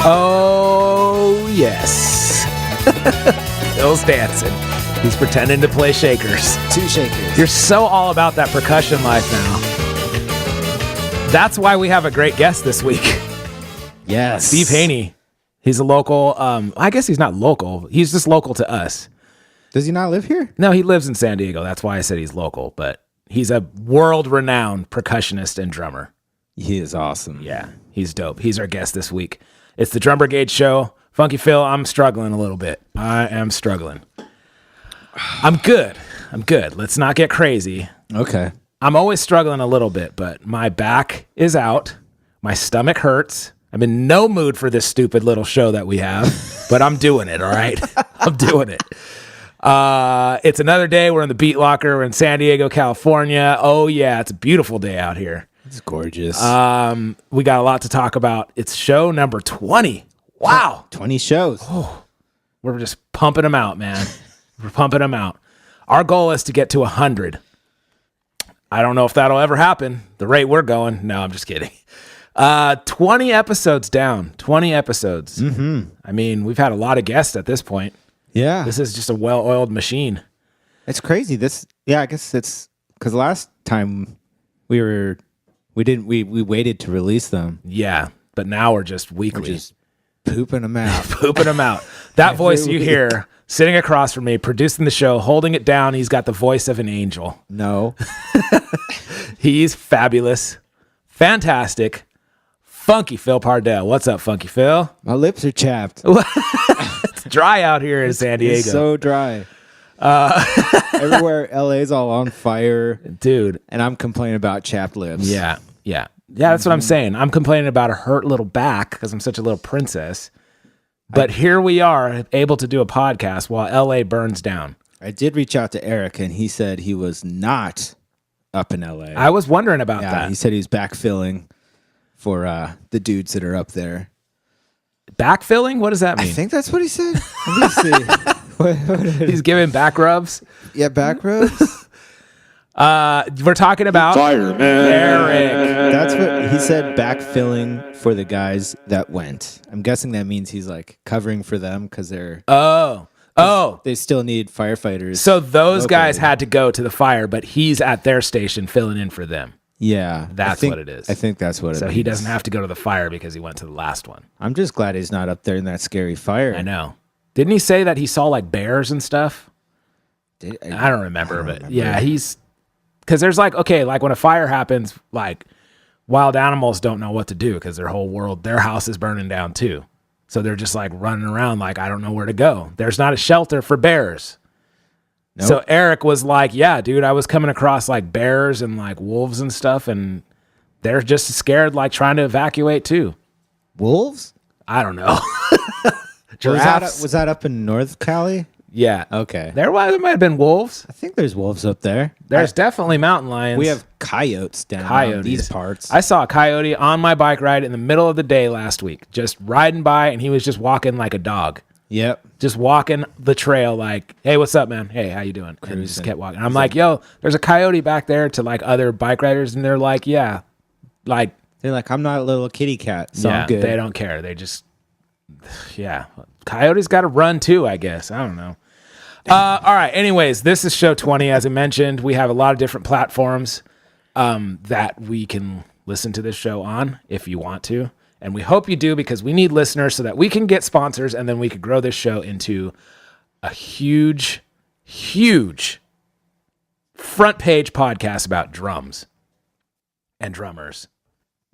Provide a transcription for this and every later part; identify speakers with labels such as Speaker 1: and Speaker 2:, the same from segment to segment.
Speaker 1: Oh, yes. Phil's dancing. He's pretending to play shakers.
Speaker 2: 2 shakers.
Speaker 1: You're so all about that percussion life now. That's why we have a great guest this week.
Speaker 2: Yes.
Speaker 1: Steve Haney. He's a local, I guess he's not local. He's just local to us.
Speaker 2: Does he not live here?
Speaker 1: No, he lives in San Diego. That's why I said he's local, but he's a world-renowned percussionist and drummer.
Speaker 2: He is awesome.
Speaker 1: Yeah, he's dope. He's our guest this week. It's the Drum Brigade show. Funky Phil, I'm struggling a little bit. I am struggling. I'm good. Let's not get crazy.
Speaker 2: Okay.
Speaker 1: I'm always struggling a little bit, but my back is out. My stomach hurts. I'm in no mood for this stupid little show that we have, but I'm doing it, all right? I'm doing it. It's another day. We're in the Beat Locker. We're in San Diego, California. Oh, yeah, it's a beautiful day out here.
Speaker 2: It's gorgeous.
Speaker 1: We got a lot to talk about. It's show number 20. Wow.
Speaker 2: 20 shows.
Speaker 1: Oh, we're just pumping them out, man. We're pumping them out. Our goal is to get to 100. I don't know if that'll ever happen. The rate we're going. No, I'm just kidding. 20 episodes down. 20 episodes.
Speaker 2: Mm-hmm.
Speaker 1: I mean, we've had a lot of guests at this point.
Speaker 2: Yeah.
Speaker 1: This is just a well-oiled machine.
Speaker 2: It's crazy. I guess it's because last time we waited to release them.
Speaker 1: Yeah, but now we're just weekly.
Speaker 2: We're just pooping them out.
Speaker 1: Pooping them out. That voice you hear sitting across from me, producing the show, holding it down, he's got the voice of an angel.
Speaker 2: No.
Speaker 1: He's fabulous, fantastic, Funky Phil Pardell. What's up, Funky Phil?
Speaker 2: My lips are chapped.
Speaker 1: It's dry out here in San Diego.
Speaker 2: It's so dry. Everywhere LA's all on fire.
Speaker 1: Dude.
Speaker 2: And I'm complaining about chapped lips.
Speaker 1: Yeah, that's what I'm saying. I'm complaining about a hurt little back because I'm such a little princess. But here we are, able to do a podcast while LA burns down.
Speaker 2: I did reach out to Eric, and he said he was not up in LA.
Speaker 1: I was wondering about that.
Speaker 2: He said he was backfilling for the dudes that are up there.
Speaker 1: Backfilling? What does that mean?
Speaker 2: I think that's what he said. Let me see.
Speaker 1: He's giving back rubs?
Speaker 2: Yeah, back rubs.
Speaker 1: We're talking about
Speaker 3: Fireman.
Speaker 1: Eric.
Speaker 2: That's what he said, backfilling for the guys that went. I'm guessing that means he's like covering for them because they're...
Speaker 1: Oh.
Speaker 2: They still need firefighters.
Speaker 1: So those
Speaker 2: locally.
Speaker 1: guys had to go to the fire, but he's at their station filling in for them.
Speaker 2: Yeah.
Speaker 1: That's what it is.
Speaker 2: I think that's what it is.
Speaker 1: So he doesn't have to go to the fire because he went to the last one.
Speaker 2: I'm just glad he's not up there in that scary fire.
Speaker 1: I know. Didn't he say that he saw like bears and stuff? I don't remember, but yeah, he's... Because there's like when a fire happens, like wild animals don't know what to do because their whole world, their house is burning down too. So they're just like running around like, I don't know where to go. There's not a shelter for bears. Nope. So Eric was like, yeah, dude, I was coming across like bears and like wolves and stuff, and they're just scared, like trying to evacuate too.
Speaker 2: Wolves?
Speaker 1: I don't know.
Speaker 2: Was that up in North Cali?
Speaker 1: Yeah.
Speaker 2: Okay.
Speaker 1: There might have been wolves.
Speaker 2: I think there's wolves up there.
Speaker 1: There's definitely mountain lions.
Speaker 2: We have coyotes down these parts.
Speaker 1: I saw a coyote on my bike ride in the middle of the day last week, just riding by, and he was just walking like a dog.
Speaker 2: Yep.
Speaker 1: Just walking the trail like, hey, what's up, man? Hey, how you doing? And he just kept walking. I'm like, yo, there's a coyote back there to like other bike riders, and they're like, yeah. Like
Speaker 2: they're like, I'm not a little kitty cat, so I'm good.
Speaker 1: They don't care. They just Coyotes got to run too, I guess. I don't know. All right. Anyways, this is show 20. As I mentioned, we have a lot of different platforms that we can listen to this show on if you want to. And we hope you do because we need listeners so that we can get sponsors and then we could grow this show into a huge, huge front page podcast about drums and drummers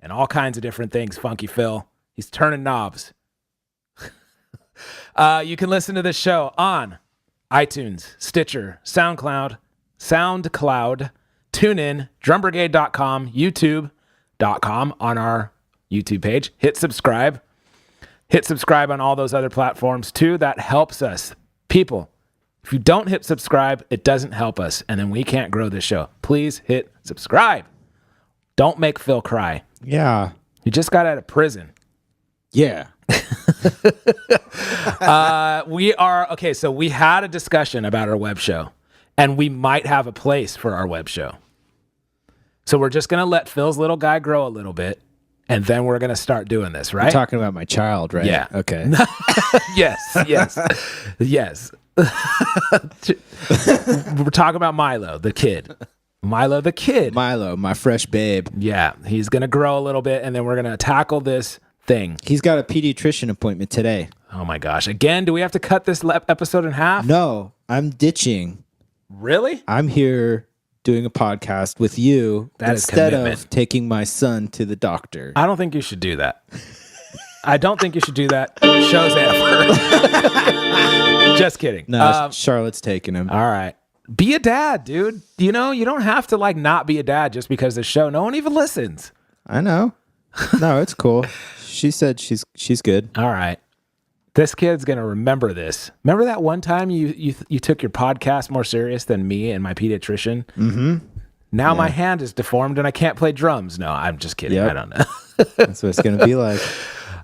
Speaker 1: and all kinds of different things. Funky Phil, he's turning knobs. You can listen to this show on iTunes, Stitcher, SoundCloud, TuneIn, drumbrigade.com, youtube.com on our YouTube page. Hit subscribe. Hit subscribe on all those other platforms too. That helps us. People, if you don't hit subscribe, it doesn't help us, and then we can't grow this show. Please hit subscribe. Don't make Phil cry.
Speaker 2: Yeah.
Speaker 1: He just got out of prison.
Speaker 2: Yeah.
Speaker 1: So we had a discussion about our web show, and we might have a place for our web show. So we're just going to let Phil's little guy grow a little bit, and then we're gonna start doing this,
Speaker 2: You're
Speaker 1: right?
Speaker 2: talking about my child, right?
Speaker 1: Yeah.
Speaker 2: Okay.
Speaker 1: Yes. Yes. We're talking about Milo, the kid. Milo, the kid.
Speaker 2: Milo, my fresh babe.
Speaker 1: Yeah, he's gonna grow a little bit, and then we're gonna tackle this thing.
Speaker 2: He's got a pediatrician appointment today.
Speaker 1: Oh my gosh! Again, do we have to cut this episode in half?
Speaker 2: No, I'm ditching.
Speaker 1: Really?
Speaker 2: I'm here doing a podcast with you
Speaker 1: That is
Speaker 2: instead
Speaker 1: commitment.
Speaker 2: of taking my son to the doctor.
Speaker 1: I don't think you should do that. I don't think you should do that. Show's effort. Just kidding.
Speaker 2: No, Charlotte's taking him.
Speaker 1: All right. Be a dad, dude. You know, you don't have to like not be a dad just because the show. No one even listens.
Speaker 2: I know. No, it's cool. She said she's good.
Speaker 1: All right. This kid's gonna remember this. Remember that one time you took your podcast more serious than me and my pediatrician?
Speaker 2: Mm-hmm.
Speaker 1: Now my hand is deformed and I can't play drums. No, I'm just kidding.
Speaker 2: Yep.
Speaker 1: I don't know.
Speaker 2: That's what it's gonna be like.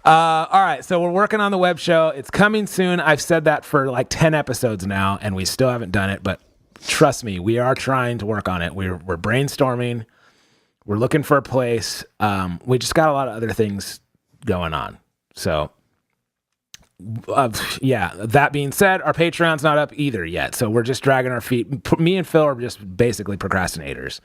Speaker 1: All right, so we're working on the web show. It's coming soon. I've said that for like 10 episodes now, and we still haven't done it. But trust me, we are trying to work on it. We're brainstorming. We're looking for a place. We just got a lot of other things going on. So, yeah, that being said, our Patreon's not up either yet. So we're just dragging our feet. Me and Phil are just basically procrastinators.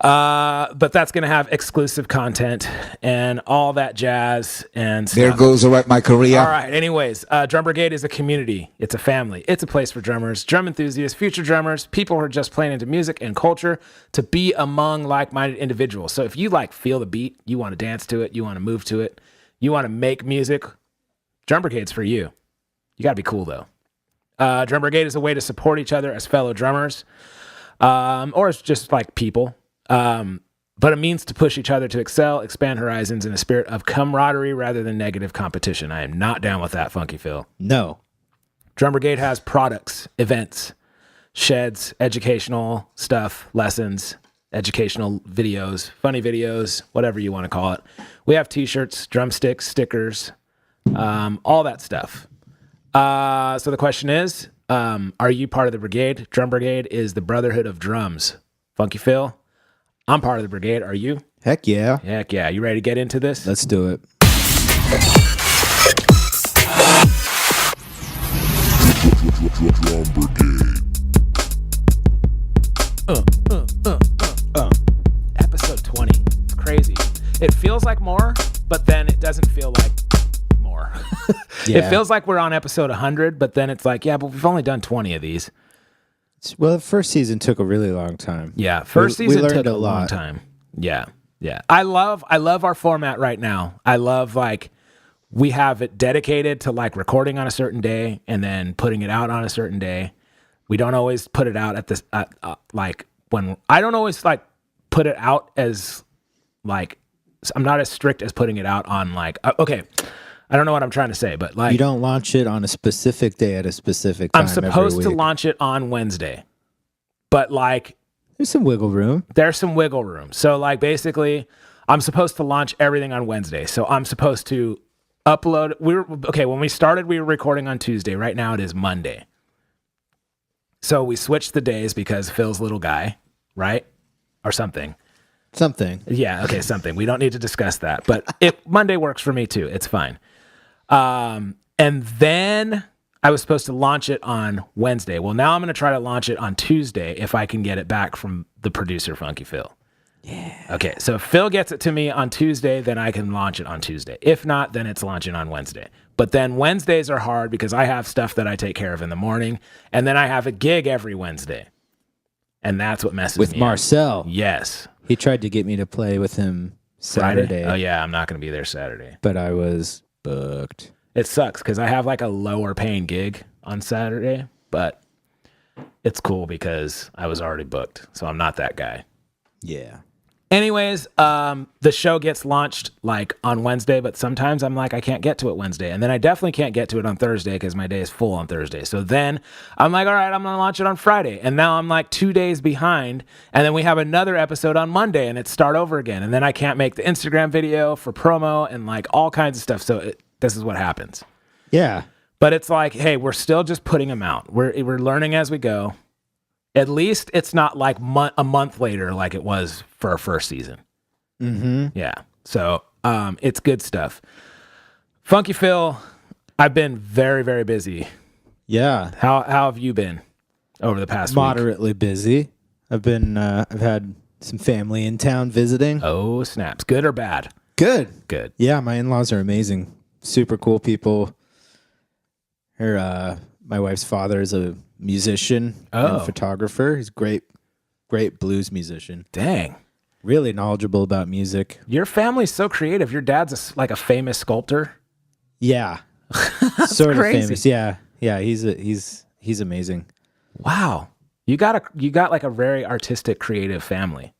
Speaker 1: But that's going to have exclusive content and all that jazz and stuff.
Speaker 3: There goes my career.
Speaker 1: All right. Anyways, Drum Brigade is a community. It's a family. It's a place for drummers, drum enthusiasts, future drummers, people who are just playing into music and culture to be among like-minded individuals. So if you like feel the beat, you want to dance to it, you want to move to it, you want to make music, Drum Brigade's for you. You got to be cool though. Drum Brigade is a way to support each other as fellow drummers, or as just like people. But a means to push each other to excel, expand horizons in a spirit of camaraderie rather than negative competition. I am not down with that, Funky Phil.
Speaker 2: No.
Speaker 1: Drum Brigade has products, events, sheds, educational stuff, lessons, educational videos, funny videos, whatever you want to call it. We have t-shirts, drumsticks, stickers, all that stuff. So the question is, are you part of the Brigade? Drum Brigade is the brotherhood of drums. Funky Phil? I'm part of the Brigade. Are you?
Speaker 2: Heck yeah.
Speaker 1: Heck yeah. You ready to get into this?
Speaker 2: Let's do it.
Speaker 3: Drum Brigade.
Speaker 1: Episode 20. It's crazy. It feels like more, but then it doesn't feel like more.
Speaker 2: Yeah.
Speaker 1: It feels like we're on episode 100, but then it's like, yeah, but we've only done 20 of these.
Speaker 2: Well, the first season took a really long time.
Speaker 1: Yeah, first
Speaker 2: We
Speaker 1: season
Speaker 2: learned
Speaker 1: took
Speaker 2: a
Speaker 1: a long
Speaker 2: lot.
Speaker 1: time. Yeah. I love our format right now. I love like we have it dedicated to like recording on a certain day and then putting it out on a certain day. We don't always put it out at this like when I don't always like put it out as like I'm not as strict as putting it out on like okay. I don't know what I'm trying to say, but like
Speaker 2: You don't launch it on a specific day at a specific time.
Speaker 1: I'm supposed
Speaker 2: every
Speaker 1: to
Speaker 2: week.
Speaker 1: launch it on Wednesday. But like
Speaker 2: There's some wiggle room.
Speaker 1: there's some wiggle room. So like basically I'm supposed to launch everything on Wednesday. So I'm supposed to upload when we started we were recording on Tuesday. Right now it is Monday. So we switched the days because Phil's little guy, right? Or something.
Speaker 2: Something.
Speaker 1: Yeah, okay, something. We don't need to discuss that. But Monday works for me too. It's fine. And then I was supposed to launch it on Wednesday. Well, now I'm going to try to launch it on Tuesday if I can get it back from the producer, Funky Phil. Yeah. Okay, so if Phil gets it to me on Tuesday, then I can launch it on Tuesday. If not, then it's launching on Wednesday. But then Wednesdays are hard because I have stuff that I take care of in the morning, and then I have a gig every Wednesday. And that's what messes
Speaker 2: With
Speaker 1: me
Speaker 2: Marcel.
Speaker 1: up. Yes.
Speaker 2: He tried to get me to play with him Saturday.
Speaker 1: Oh, yeah, I'm not going to be there Saturday.
Speaker 2: But I was booked.
Speaker 1: It sucks because I have like a lower paying gig on Saturday, but it's cool because I was already booked. So I'm not that guy.
Speaker 2: Yeah.
Speaker 1: Anyways, the show gets launched like on Wednesday, but sometimes I'm like, I can't get to it Wednesday. And then I definitely can't get to it on Thursday because my day is full on Thursday. So then I'm like, all right, I'm going to launch it on Friday. And now I'm like 2 days behind. And then we have another episode on Monday and it's start over again. And then I can't make the Instagram video for promo and like all kinds of stuff. So this is what happens.
Speaker 2: Yeah.
Speaker 1: But it's like, hey, we're still just putting them out. We're learning as we go. At least it's not like a month later like it was for our first season.
Speaker 2: Mm-hmm.
Speaker 1: Yeah. So it's good stuff. Funky Phil, I've been very, very busy.
Speaker 2: Yeah.
Speaker 1: How have you been over the past week?
Speaker 2: Moderately busy. I've had some family in town visiting.
Speaker 1: Oh, snaps. Good or bad?
Speaker 2: Good.
Speaker 1: Good.
Speaker 2: Yeah, my in-laws are amazing. Super cool people. My wife's father is a musician and photographer. He's great blues musician.
Speaker 1: Dang.
Speaker 2: Really knowledgeable about music.
Speaker 1: Your family's so creative. Your dad's like a famous sculptor.
Speaker 2: Yeah. Sort
Speaker 1: crazy.
Speaker 2: of famous. Yeah. Yeah, he's amazing.
Speaker 1: Wow. You got like a very artistic, creative family.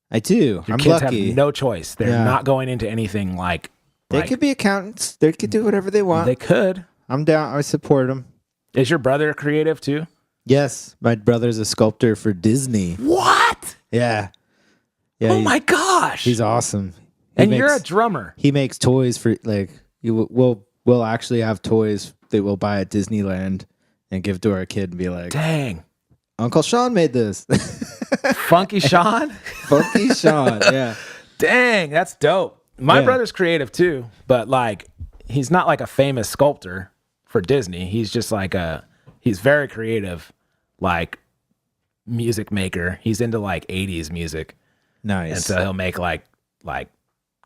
Speaker 2: I do.
Speaker 1: Your
Speaker 2: I'm
Speaker 1: kids
Speaker 2: lucky.
Speaker 1: have no choice. They're not going into anything like
Speaker 2: They could be accountants. They could do whatever they want.
Speaker 1: They could.
Speaker 2: I'm down. I support them.
Speaker 1: Is your brother creative too?
Speaker 2: Yes, my brother's a sculptor for Disney.
Speaker 1: What?
Speaker 2: Yeah. Yeah.
Speaker 1: Oh my gosh.
Speaker 2: He's awesome.
Speaker 1: And you're a drummer.
Speaker 2: He makes toys for we'll actually have toys that we'll buy at Disneyland and give to our kid and be like,
Speaker 1: dang,
Speaker 2: Uncle Sean made this.
Speaker 1: Funky Sean?
Speaker 2: Funky Sean, yeah.
Speaker 1: Dang, that's dope. My brother's creative too, but like he's not like a famous sculptor for Disney. He's just like he's very creative, like music maker. He's into like 80s music.
Speaker 2: Nice.
Speaker 1: And so he'll make like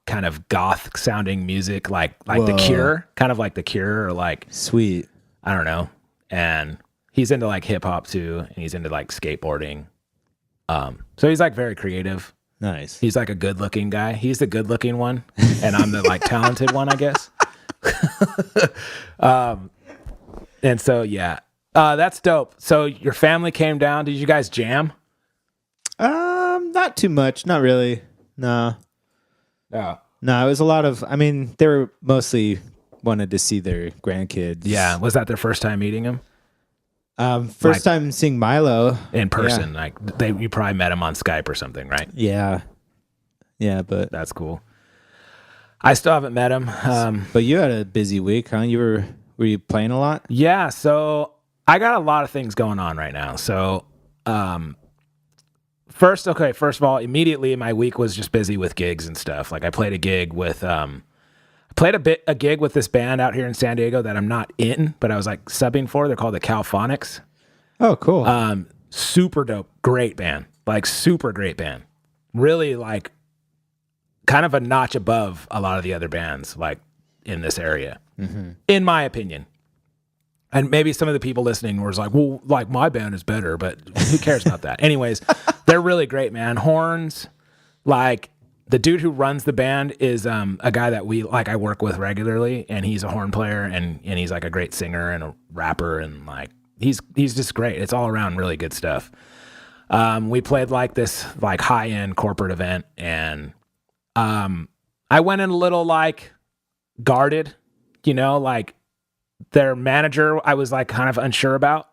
Speaker 1: kind of goth sounding music, like The Cure, kind of like The Cure, or like
Speaker 2: sweet.
Speaker 1: I don't know. And he's into like hip hop too, and he's into like skateboarding. So he's like very creative.
Speaker 2: Nice.
Speaker 1: He's like a good looking guy. He's the good looking one, and I'm the like talented one, I guess. And so yeah, that's dope. So your family came down. Did you guys jam?
Speaker 2: Not too much. Not really. No.
Speaker 1: Yeah.
Speaker 2: No, it was a lot of, I mean, they were mostly wanted to see their grandkids.
Speaker 1: Yeah. Was that their first time meeting him?
Speaker 2: First time seeing Milo.
Speaker 1: In person. Yeah. Like you probably met him on Skype or something, right?
Speaker 2: Yeah. Yeah, but
Speaker 1: that's cool. I still haven't met him.
Speaker 2: But you had a busy week, huh? Were you playing a lot?
Speaker 1: Yeah. So I got a lot of things going on right now. So, first of all, immediately my week was just busy with gigs and stuff. Like I played a gig with, a gig with this band out here in San Diego that I'm not in, but I was like subbing for. They're called the Caliphonics.
Speaker 2: Oh, cool.
Speaker 1: Super dope. Great band. Like super great band. Really like kind of a notch above a lot of the other bands like in this area, in my opinion. And maybe some of the people listening were like, well, like my band is better, but who cares about that? Anyways, they're really great, man. Horns, like the dude who runs the band is a guy that I work with regularly, and he's a horn player and he's like a great singer and a rapper, and like he's just great. It's all around really good stuff. We played like this like high-end corporate event, and I went in a little like guarded, like their manager, I was like kind of unsure about.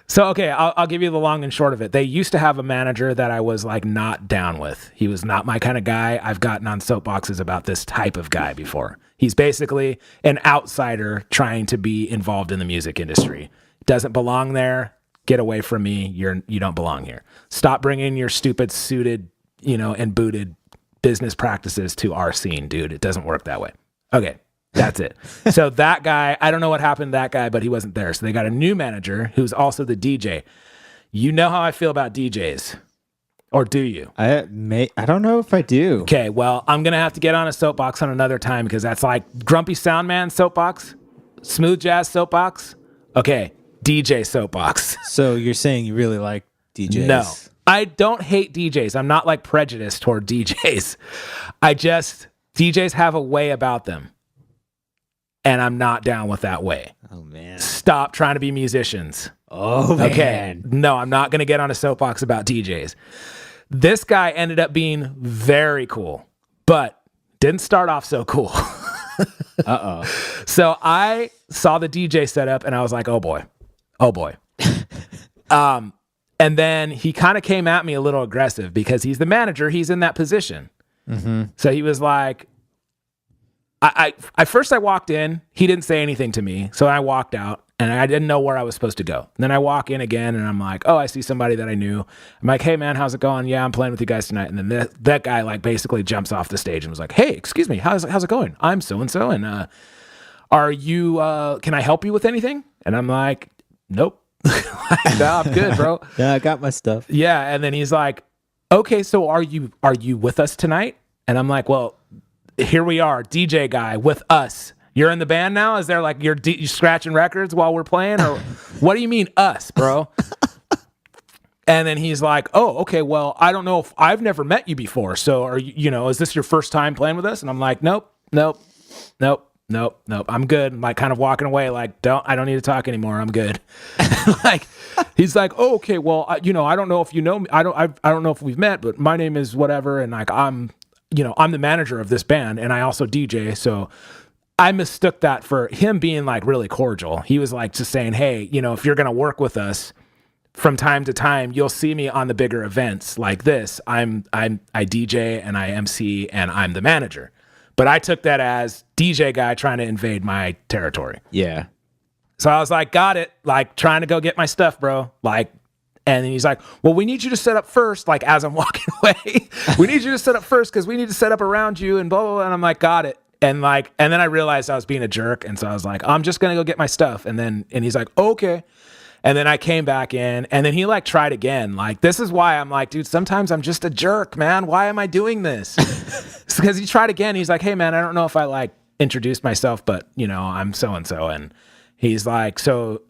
Speaker 1: So, okay, I'll give you the long and short of it. They used to have a manager that I was like not down with. He was not my kind of guy. I've gotten on soapboxes about this type of guy before. He's basically an outsider trying to be involved in the music industry. Doesn't belong there. Get away from me. You don't belong here. Stop bringing your stupid suited, and booted business practices to our scene, dude. It doesn't work that way. Okay. That's it. So that guy, I don't know what happened to that guy, but he wasn't there. So they got a new manager who's also the DJ. You know how I feel about DJs, or do you?
Speaker 2: I don't know if I do.
Speaker 1: Okay, well, I'm going to have to get on a soapbox on another time because that's like Grumpy Sound Man soapbox, Smooth Jazz soapbox. Okay, DJ soapbox.
Speaker 2: So you're saying you really like DJs?
Speaker 1: No, I don't hate DJs. I'm not like prejudiced toward DJs. DJs have a way about them. And I'm not down with that way.
Speaker 2: Oh, man.
Speaker 1: Stop trying to be musicians.
Speaker 2: Oh, man.
Speaker 1: Okay. No, I'm not going to get on a soapbox about DJs. This guy ended up being very cool, but didn't start off so cool.
Speaker 2: Uh-oh.
Speaker 1: So I saw the DJ setup and I was like, oh boy. And then he kind of came at me a little aggressive because he's the manager. He's in that position. Mm-hmm. So he was like, I first I walked in, he didn't say anything to me. So I walked out and I didn't know where I was supposed to go. And then I walk in again and I'm like, oh, I see somebody that I knew. I'm like, hey man, how's it going? Yeah, I'm playing with you guys tonight. And then that guy like basically jumps off the stage and was like, hey, excuse me, how's it going? I'm so-and-so. And are you, can I help you with anything? And I'm like, nope. Like, no, I'm good, bro.
Speaker 2: Yeah, I got my stuff.
Speaker 1: Yeah. And then he's like, okay, so are you with us tonight? And I'm like, well, here we are, DJ guy with us. You're in the band now? Is there like you're scratching records while we're playing? Or what do you mean us, bro? And then he's like, oh, okay, well, I don't know if I've never met you before. So are you, is this your first time playing with us? And I'm like, nope. I'm good. I'm like kind of walking away like, I don't need to talk anymore. I'm good. Like, he's like, oh, okay, well, I don't know if you know me. I don't know if we've met, but my name is whatever. And like, I'm the manager of this band and I also DJ. So I mistook that for him being like really cordial. He was like just saying, hey, if you're going to work with us from time to time, you'll see me on the bigger events like this. I DJ and I MC and I'm the manager. But I took that as DJ guy trying to invade my territory.
Speaker 2: Yeah.
Speaker 1: So I was like, got it. Like trying to go get my stuff, bro. Like, and then he's like, well, we need you to set up first. Like as I'm walking away, we need you to set up first because we need to set up around you and blah, blah, blah. And I'm like, got it. And then I realized I was being a jerk. And so I was like, I'm just going to go get my stuff. And he's like, okay. And then I came back in and then he like tried again. Like, this is why I'm like, dude, sometimes I'm just a jerk, man. Why am I doing this? It's because he tried again. He's like, hey man, I don't know if I like introduced myself, but I'm so-and-so. And he's like, so,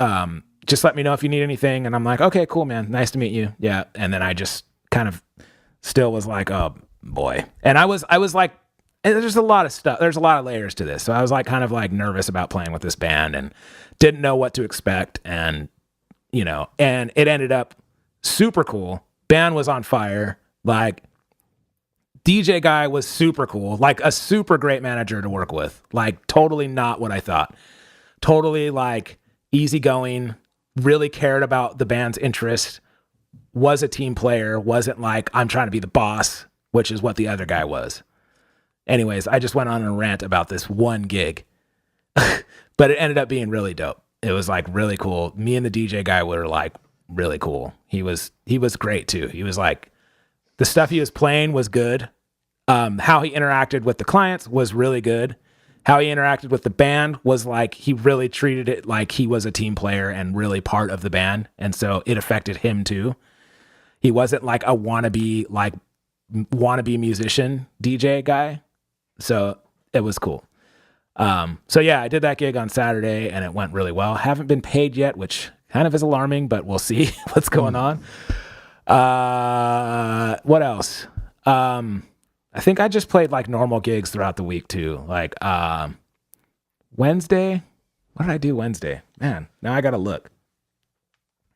Speaker 1: just let me know if you need anything. And I'm like, okay, cool, man. Nice to meet you. Yeah. And then I just kind of still was like, oh boy. And I was like, and there's a lot of stuff. There's a lot of layers to this. So I was like, kind of like nervous about playing with this band and didn't know what to expect. And, and it ended up super cool. Band was on fire. Like DJ guy was super cool. Like a super great manager to work with. Like totally not what I thought. Totally like easygoing, really cared about the band's interest, was a team player, wasn't like, I'm trying to be the boss, which is what the other guy was. Anyways, I just went on a rant about this one gig, but it ended up being really dope. It was like really cool. Me and the DJ guy were like really cool. He was great too. He was like, the stuff he was playing was good. How he interacted with the clients was really good. How he interacted with the band was like, he really treated it like he was a team player and really part of the band. And so it affected him too. He wasn't like a wannabe musician DJ guy. So it was cool. So yeah, I did that gig on Saturday and it went really well. Haven't been paid yet, which kind of is alarming, but we'll see what's going on. What else? I think I just played like normal gigs throughout the week too. Like, Wednesday, what did I do Wednesday? Man, now I gotta look.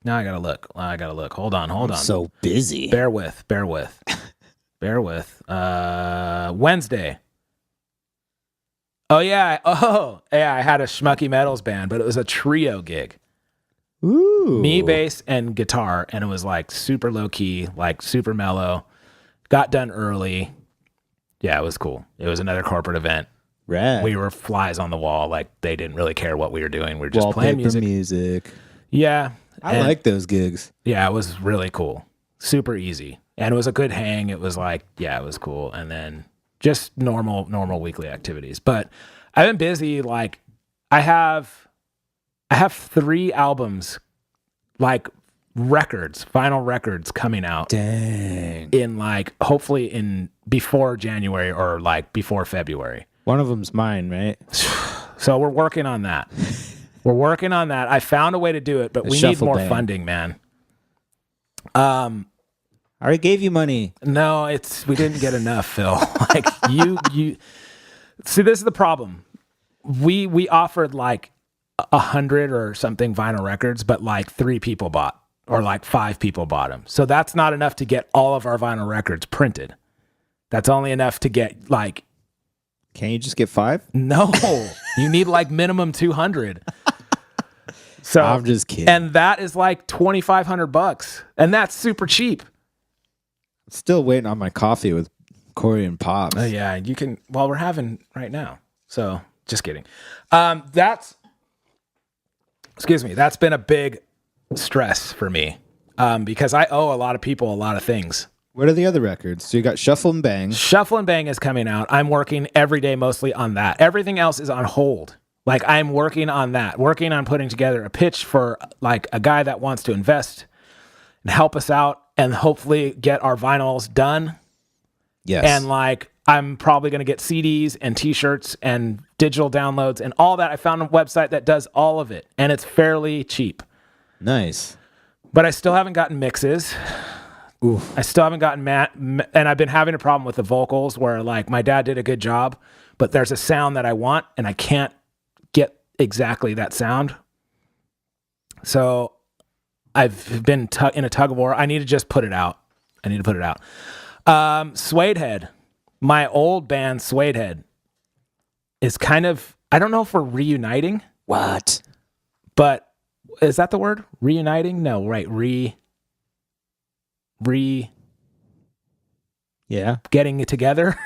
Speaker 1: Hold on.
Speaker 2: So busy.
Speaker 1: Bear with. Wednesday. Oh yeah. I had a Schmucky Metals band, but it was a trio gig.
Speaker 2: Ooh.
Speaker 1: Me, bass, and guitar. And it was like super low key, like super mellow. Got done early. Yeah, it was cool. It was another corporate event.
Speaker 2: Rad.
Speaker 1: We were flies on the wall. Like they didn't really care what we were doing. We were just playing music. Yeah.
Speaker 2: I like those gigs.
Speaker 1: Yeah, it was really cool. Super easy. And it was a good hang. It was like, yeah, it was cool. And then just normal weekly activities. But I've been busy. Like I have 3 albums, like vinyl records coming out.
Speaker 2: Dang.
Speaker 1: In like, hopefully in before January or like before February.
Speaker 2: One of them's mine, right?
Speaker 1: So we're working on that. I found a way to do it, but we need more funding, man.
Speaker 2: I already gave you money.
Speaker 1: No, we didn't get enough, Phil. Like you see, this is the problem. We offered like 100 or something vinyl records, but like 3 people bought, or like 5 people bought them. So that's not enough to get all of our vinyl records printed. That's only enough to get like.
Speaker 2: Can't you just get 5?
Speaker 1: No, you need like minimum 200. So
Speaker 2: I'm just kidding.
Speaker 1: And that is like $2,500, and that's super cheap.
Speaker 2: Still waiting on my coffee with Corey and Pops.
Speaker 1: Oh yeah, you can. Well, we're having right now. So just kidding. That's been a big stress for me because I owe a lot of people a lot of things.
Speaker 2: What are the other records? So you got Shuffle and Bang.
Speaker 1: Shuffle and Bang is coming out. I'm working every day mostly on that. Everything else is on hold. Like I'm working on that, working on putting together a pitch for like a guy that wants to invest and help us out and hopefully get our vinyls done.
Speaker 2: Yes.
Speaker 1: And like I'm probably going to get CDs and t-shirts and digital downloads and all that. I found a website that does all of it and it's fairly cheap.
Speaker 2: Nice.
Speaker 1: But I still haven't gotten mixes.
Speaker 2: Oof.
Speaker 1: I still haven't gotten and I've been having a problem with the vocals where like my dad did a good job, but there's a sound that I want and I can't get exactly that sound. So I've been in a tug of war. I need to just put it out. Suede Head, my old band Suede Head is kind of, I don't know if we're reuniting.
Speaker 2: What?
Speaker 1: But is that the word? Reuniting? No, right.
Speaker 2: Yeah.
Speaker 1: Getting it together.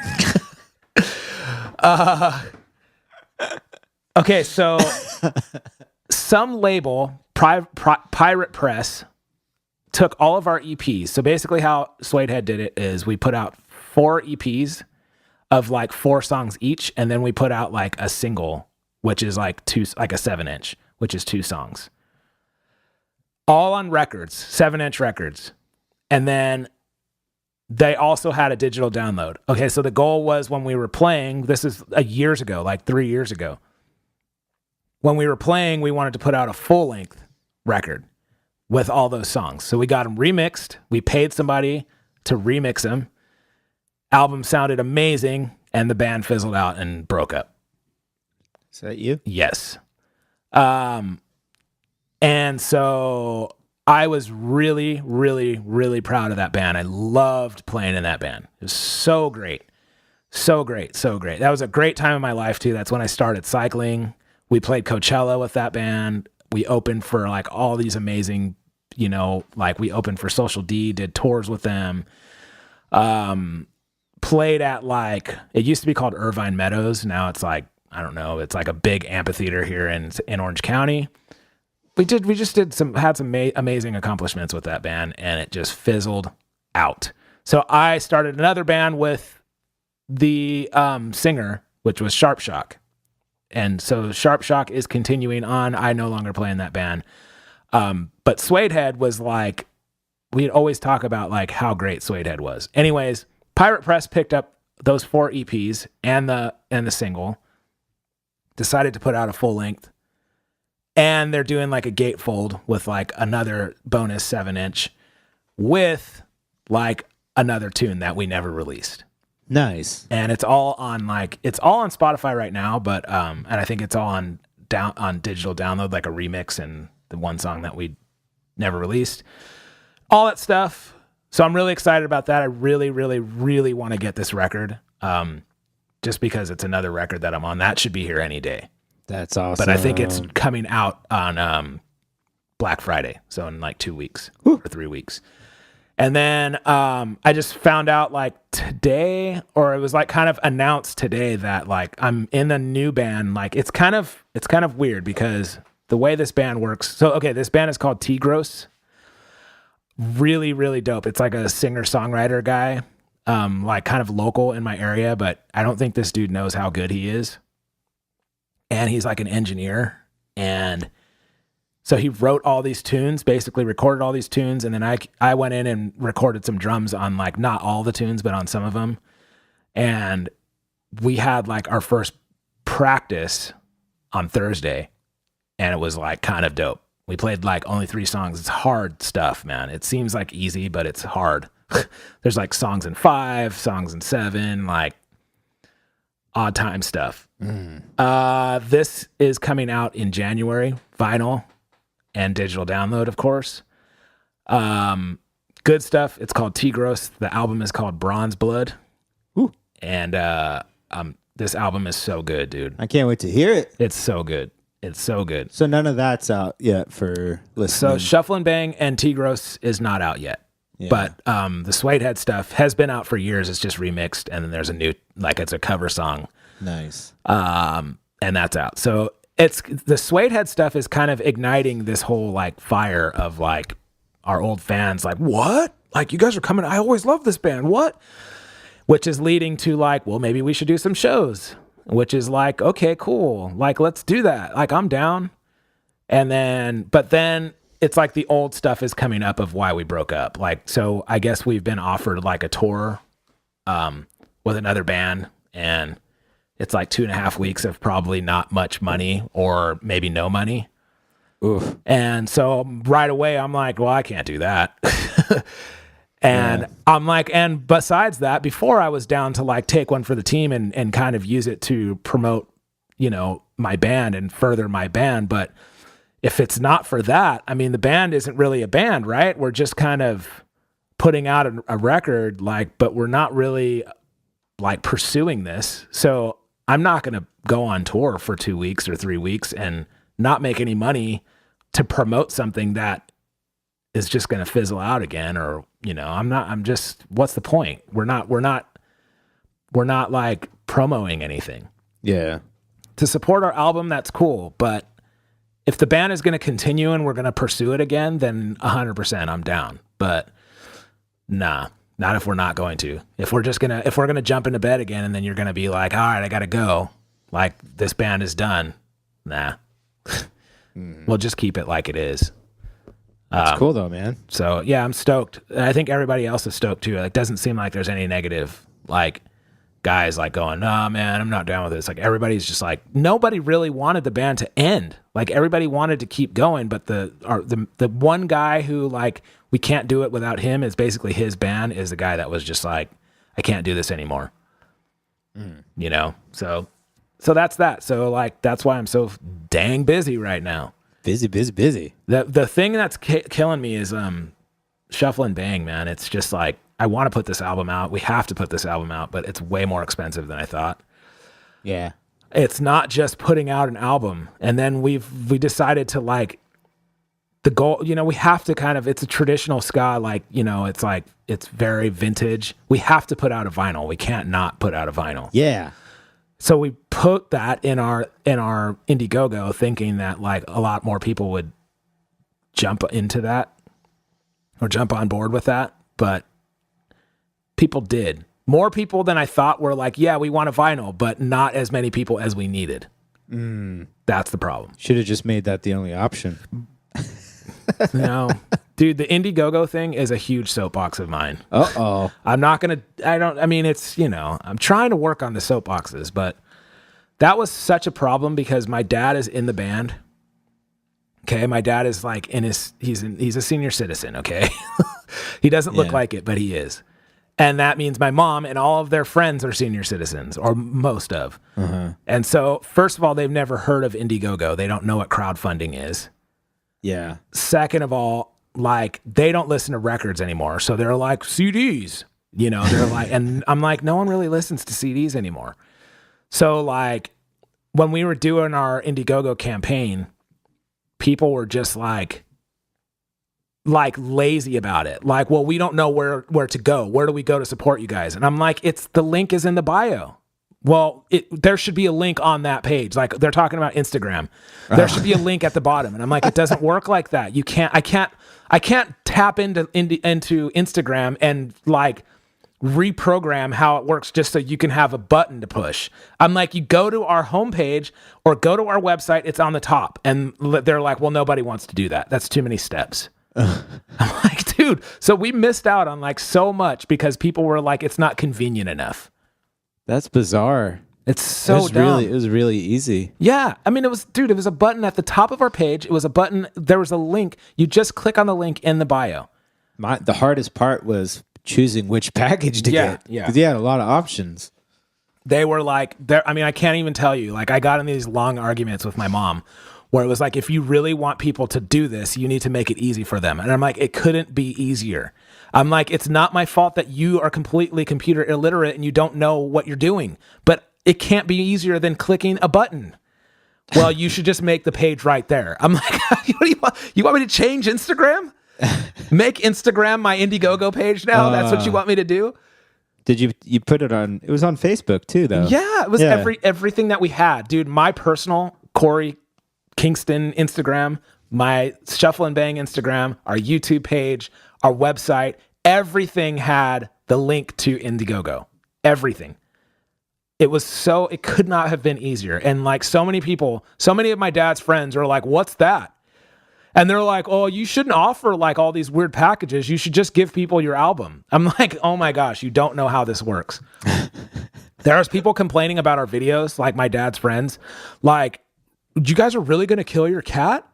Speaker 1: Okay, so some label, Pirate Press, took all of our EPs. So basically how Suede Head did it is we put out 4 EPs of like 4 songs each, and then we put out like a single, which is like a 7-inch, which is 2 songs. All on records, 7-inch records. And then they also had a digital download. Okay, so the goal was when we were playing, this is years ago, like 3 years ago. When we were playing, we wanted to put out a full-length record with all those songs. So we got them remixed. We paid somebody to remix them. Album sounded amazing, and the band fizzled out and broke up.
Speaker 2: Is that you?
Speaker 1: Yes. And so I was really, really, really proud of that band. I loved playing in that band. It was so great. So great. So great. That was a great time in my life, too. That's when I started cycling. We played Coachella with that band. We opened for like all these amazing, like we opened for Social D, did tours with them. Played at like, it used to be called Irvine Meadows. Now it's like, I don't know. It's like a big amphitheater here in Orange County. Had some amazing accomplishments with that band, and it just fizzled out. So I started another band with the singer, which was Sharp Shock. And so Sharp Shock is continuing on. I no longer play in that band. But Suede Head was like, we'd always talk about like how great Suede Head was. Anyways, Pirate Press picked up those 4 EPs and the single, decided to put out a full length. And they're doing like a gatefold with like another bonus 7-inch with like another tune that we never released.
Speaker 2: Nice.
Speaker 1: And it's all on Spotify right now, but and I think it's all on digital download, like a remix and the one song that we never released. All that stuff. So I'm really excited about that. I really, really, really want to get this record. Just because it's another record that I'm on. That should be here any day.
Speaker 2: That's awesome.
Speaker 1: But I think it's coming out on Black Friday, so in like 2 weeks or 3 weeks. And then I just found out like today, or it was like kind of announced today that like I'm in a new band. Like it's kind of weird because the way this band works. So okay, this band is called Tigros. Really, really dope. It's like a singer-songwriter guy, like kind of local in my area, but I don't think this dude knows how good he is. And he's like an engineer. And so he wrote all these tunes, basically recorded all these tunes. And then I went in and recorded some drums on like not all the tunes, but on some of them. And we had like our first practice on Thursday. And it was like kind of dope. We played like only 3 songs. It's hard stuff, man. It seems like easy, but it's hard. There's like songs in 5, songs in 7, like odd time stuff. This is coming out in January, vinyl and digital download, of course. Good stuff. It's called Tigros. The album is called Bronze Blood.
Speaker 2: Ooh.
Speaker 1: And this album is so good, dude.
Speaker 2: I can't wait to hear it.
Speaker 1: It's so good. It's so good.
Speaker 2: So none of that's out yet for listening.
Speaker 1: So Shuffle and Bang and Tigros is not out yet. Yeah. But the Suede Head stuff has been out for years. It's just remixed, and then there's a new, like it's a cover song
Speaker 2: Nice.
Speaker 1: And that's out. So it's the Suede Head stuff is kind of igniting this whole like fire of like our old fans, like, what? Like, you guys are coming. I always loved this band. What? Which is leading to like, well, maybe we should do some shows, which is like, okay, cool. Like, let's do that. Like, I'm down. But then it's like the old stuff is coming up of why we broke up. Like, so I guess we've been offered like a tour with another band, and it's like 2.5 weeks of probably not much money or maybe no money.
Speaker 2: Oof.
Speaker 1: And so right away I'm like, well, I can't do that. And I'm like, and besides that, before I was down to like take one for the team and kind of use it to promote, you know, my band and further my band. But if it's not for that, I mean, the band isn't really a band, right? We're just kind of putting out a record, like, but we're not really like pursuing this. So I'm not going to go on tour for 2 weeks or 3 weeks and not make any money to promote something that is just going to fizzle out again. Or, you know, I'm just, what's the point? We're not like promoting anything.
Speaker 2: Yeah.
Speaker 1: To support our album, that's cool. But if the band is going to continue and we're going to pursue it again, then 100% I'm down. But nah, not if we're not going to. If we're going to jump into bed again and then you're going to be like, all right, I got to go. Like, this band is done. Nah. We'll just keep it like it is.
Speaker 2: That's cool though, man.
Speaker 1: So yeah, I'm stoked. I think everybody else is stoked too. Like, doesn't seem like there's any negative, like, guys like going, nah, man, I'm not down with this. Like, everybody's just like, nobody really wanted the band to end. Like, everybody wanted to keep going, but the one guy who, like, we can't do it without him, is basically his band, is the guy that was just like, I can't do this anymore. You know? So that's that. So like, that's why I'm so dang busy right now.
Speaker 2: Busy.
Speaker 1: The thing that's killing me is Shuffle and Bang, man. It's just like, I want to put this album out. We have to put this album out, but it's way more expensive than I thought.
Speaker 2: Yeah.
Speaker 1: It's not just putting out an album. And then we decided to, like, the goal, you know, we have to kind of, it's a traditional ska, like, you know, it's like, it's very vintage. We have to put out a vinyl. We can't not put out a vinyl.
Speaker 2: Yeah.
Speaker 1: So we put that in our Indiegogo, thinking that like a lot more people would jump into that or jump on board with that. But people did. More people than I thought were like, yeah, we want a vinyl, but not as many people as we needed. That's the problem.
Speaker 2: Should have just made that the only option.
Speaker 1: No. Dude, the Indiegogo thing is a huge soapbox of mine.
Speaker 2: Uh-oh.
Speaker 1: It's, you know, I'm trying to work on the soapboxes, but that was such a problem because my dad is in the band. Okay. My dad is like he's a senior citizen. Okay. He doesn't look like it, but he is. And that means my mom and all of their friends are senior citizens, or most of. And so, first of all, they've never heard of Indiegogo. They don't know what crowdfunding is.
Speaker 2: Yeah.
Speaker 1: Second of all, like, they don't listen to records anymore. So they're like, CDs, you know, they're like, and I'm like, no one really listens to CDs anymore. So like, when we were doing our Indiegogo campaign, people were just like lazy about it. Like, well, we don't know where to go. Where do we go to support you guys? And I'm like, the link is in the bio. Well, there should be a link on that page. Like, they're talking about Instagram. There should be a link at the bottom. And I'm like, it doesn't work like that. I can't tap into Instagram and like reprogram how it works just so you can have a button to push. I'm like, you go to our homepage or go to our website, it's on the top. And they're like, well, nobody wants to do that. That's too many steps. I'm like, dude, so we missed out on like so much because people were like, it's not convenient enough.
Speaker 2: That's bizarre.
Speaker 1: It's so dumb.
Speaker 2: It was really easy.
Speaker 1: Yeah. I mean, it was a button at the top of our page. It was a button. There was a link. You just click on the link in the bio.
Speaker 2: The hardest part was choosing which package to get.
Speaker 1: Yeah.
Speaker 2: Because you had a lot of options.
Speaker 1: They were like, I can't even tell you. Like, I got in these long arguments with my mom where it was like, if you really want people to do this, you need to make it easy for them. And I'm like, it couldn't be easier. I'm like, it's not my fault that you are completely computer illiterate and you don't know what you're doing, but it can't be easier than clicking a button. Well, you should just make the page right there. I'm like, what do you want? You want me to change Instagram? Make Instagram my Indiegogo page now? That's what you want me to do?
Speaker 2: Did you put it on? It was on Facebook too, though.
Speaker 1: Yeah, it was everything that we had, dude. My personal Corey Kingston Instagram, my Shuffle and Bang Instagram, our YouTube page, our website, everything had the link to Indiegogo. Everything. It could not have been easier. And like so many of my dad's friends are like, "What's that?" And they're like, "Oh, you shouldn't offer like all these weird packages. You should just give people your album." I'm like, "Oh my gosh, you don't know how this works." There's people complaining about our videos, like my dad's friends, like, "You guys are really going to kill your cat?"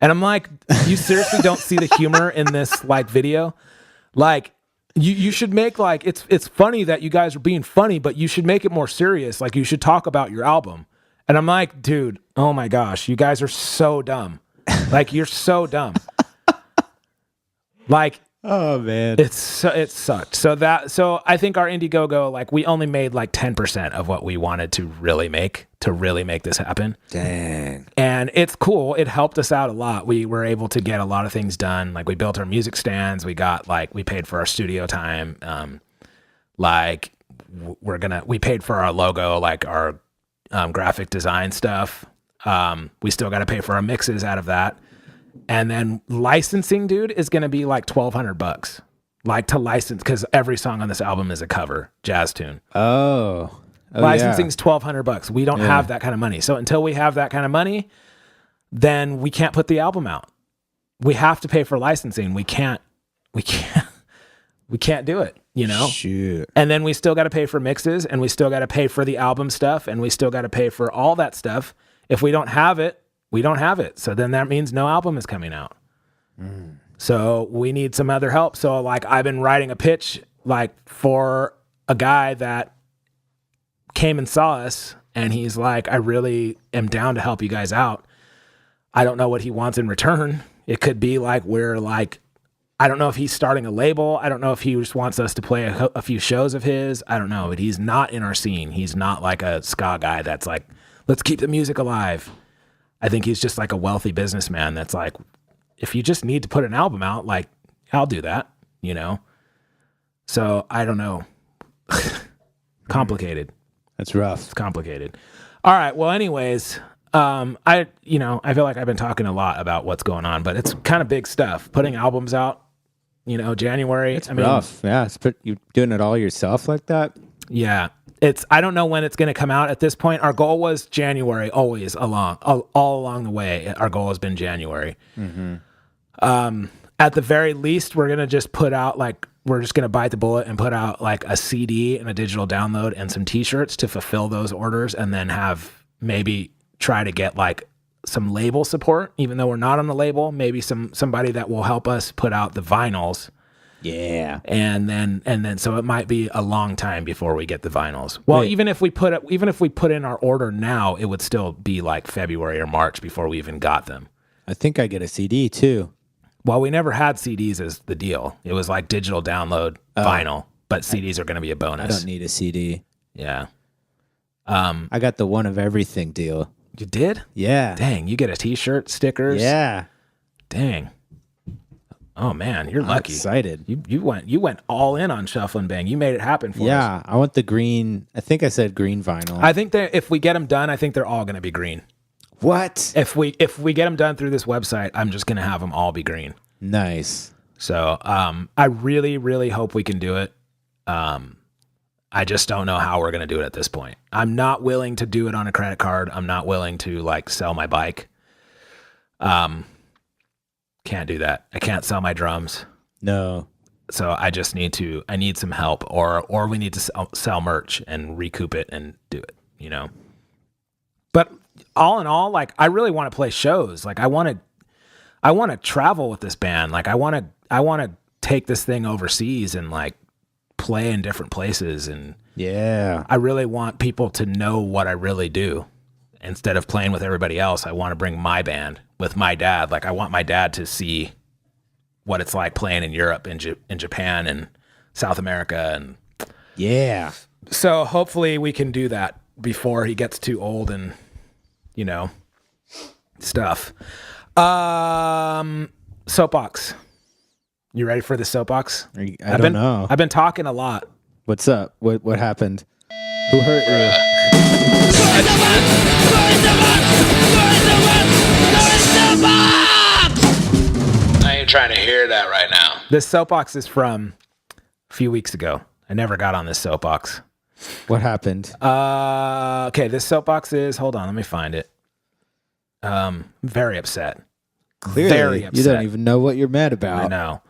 Speaker 1: And I'm like, "You seriously don't see the humor in this like video? Like, you should make like it's funny that you guys are being funny, but you should make it more serious. Like, you should talk about your album." And I'm like, "Dude, oh my gosh, you guys are so dumb. Like, you're so dumb." Like,
Speaker 2: oh man,
Speaker 1: it sucked. So I think our Indiegogo, like, we only made like 10% of what we wanted to really make this happen.
Speaker 2: Dang.
Speaker 1: And it's cool. It helped us out a lot. We were able to get a lot of things done. Like, we built our music stands. We paid for our studio time. We paid for our logo, like our graphic design stuff. We still got to pay for our mixes out of that. And then licensing, dude, is going to be like $1,200, like, to license, because every song on this album is a cover jazz tune. Licensing's $1,200. We don't have that kind of money. So until we have that kind of money, then we can't put the album out. We have to pay for licensing. We can't do it, you know?
Speaker 2: Shoot.
Speaker 1: And then we still got to pay for mixes, and we still got to pay for the album stuff, and we still got to pay for all that stuff. If we don't have it, we don't have it. So then that means no album is coming out. So we need some other help. So like, I've been writing a pitch like for a guy that came and saw us, and he's like, "I really am down to help you guys out." I don't know what he wants in return. It could be like, I don't know if he's starting a label. I don't know if he just wants us to play a few shows of his. I don't know, but he's not in our scene. He's not like a ska guy that's like, "Let's keep the music alive." I think he's just like a wealthy businessman that's like, if you just need to put an album out, like, I'll do that, you know? So I don't know. Complicated.
Speaker 2: That's rough.
Speaker 1: It's complicated. All right. Well, anyways, I feel like I've been talking a lot about what's going on, but it's kind of big stuff. Putting albums out, January.
Speaker 2: It's rough. Yeah. You're doing it all yourself like that?
Speaker 1: Yeah. I don't know when it's going to come out at this point. Our goal was January, always all along the way. Our goal has been January.
Speaker 2: Mm-hmm.
Speaker 1: At the very least, we're going to just put out we're just going to bite the bullet and put out like a CD and a digital download and some t-shirts to fulfill those orders, and then maybe try to get like some label support, even though we're not on the label, maybe somebody that will help us put out the vinyls.
Speaker 2: Yeah.
Speaker 1: And then so it might be a long time before we get the vinyls. Well,
Speaker 2: Wait.
Speaker 1: even if we put in our order now, it would still be like February or March before we even got them.
Speaker 2: I think I get a CD too.
Speaker 1: Well, we never had CDs as the deal. It was like digital download, vinyl, but CDs are going to be a bonus.
Speaker 2: I don't need a CD.
Speaker 1: Yeah.
Speaker 2: I got the one of everything deal.
Speaker 1: You did?
Speaker 2: Yeah.
Speaker 1: Dang, you get a t-shirt, stickers.
Speaker 2: Yeah.
Speaker 1: Dang. Oh man, you're
Speaker 2: I'm
Speaker 1: lucky.
Speaker 2: excited.
Speaker 1: You went all in on Shuffle and Bang. You made it happen for us.
Speaker 2: Yeah, I want the green. I think I said green vinyl.
Speaker 1: I think that if we get them done, I think they're all going to be green.
Speaker 2: What?
Speaker 1: If we get them done through this website, I'm just going to have them all be green.
Speaker 2: Nice.
Speaker 1: So I really, really hope we can do it. I just don't know how we're going to do it at this point. I'm not willing to do it on a credit card. I'm not willing to like sell my bike. Can't do that. I can't sell my drums.
Speaker 2: No.
Speaker 1: So I just need some help, or we need to sell merch and recoup it and do it, But all in all, like, I really want to play shows. Like, I want to travel with this band. Like, I want to take this thing overseas and like play in different places. And
Speaker 2: yeah,
Speaker 1: I really want people to know what I really do. Instead of playing with everybody else, I want to bring my band with my dad. Like, I want my dad to see what it's like playing in Europe and in Japan and South America. And
Speaker 2: yeah.
Speaker 1: So hopefully we can do that before he gets too old and, stuff. Soapbox. You ready for the soapbox?
Speaker 2: I don't know.
Speaker 1: I've been talking a lot.
Speaker 2: What's up? What happened? Who hurt you?
Speaker 1: I ain't trying to hear that right now. This soapbox is from a few weeks ago. I never got on this soapbox.
Speaker 2: What happened?
Speaker 1: Okay, this soapbox is, hold on, let me find it. Very upset.
Speaker 2: Clearly,
Speaker 1: Very upset.
Speaker 2: you don't even know what you're mad about.
Speaker 1: I know.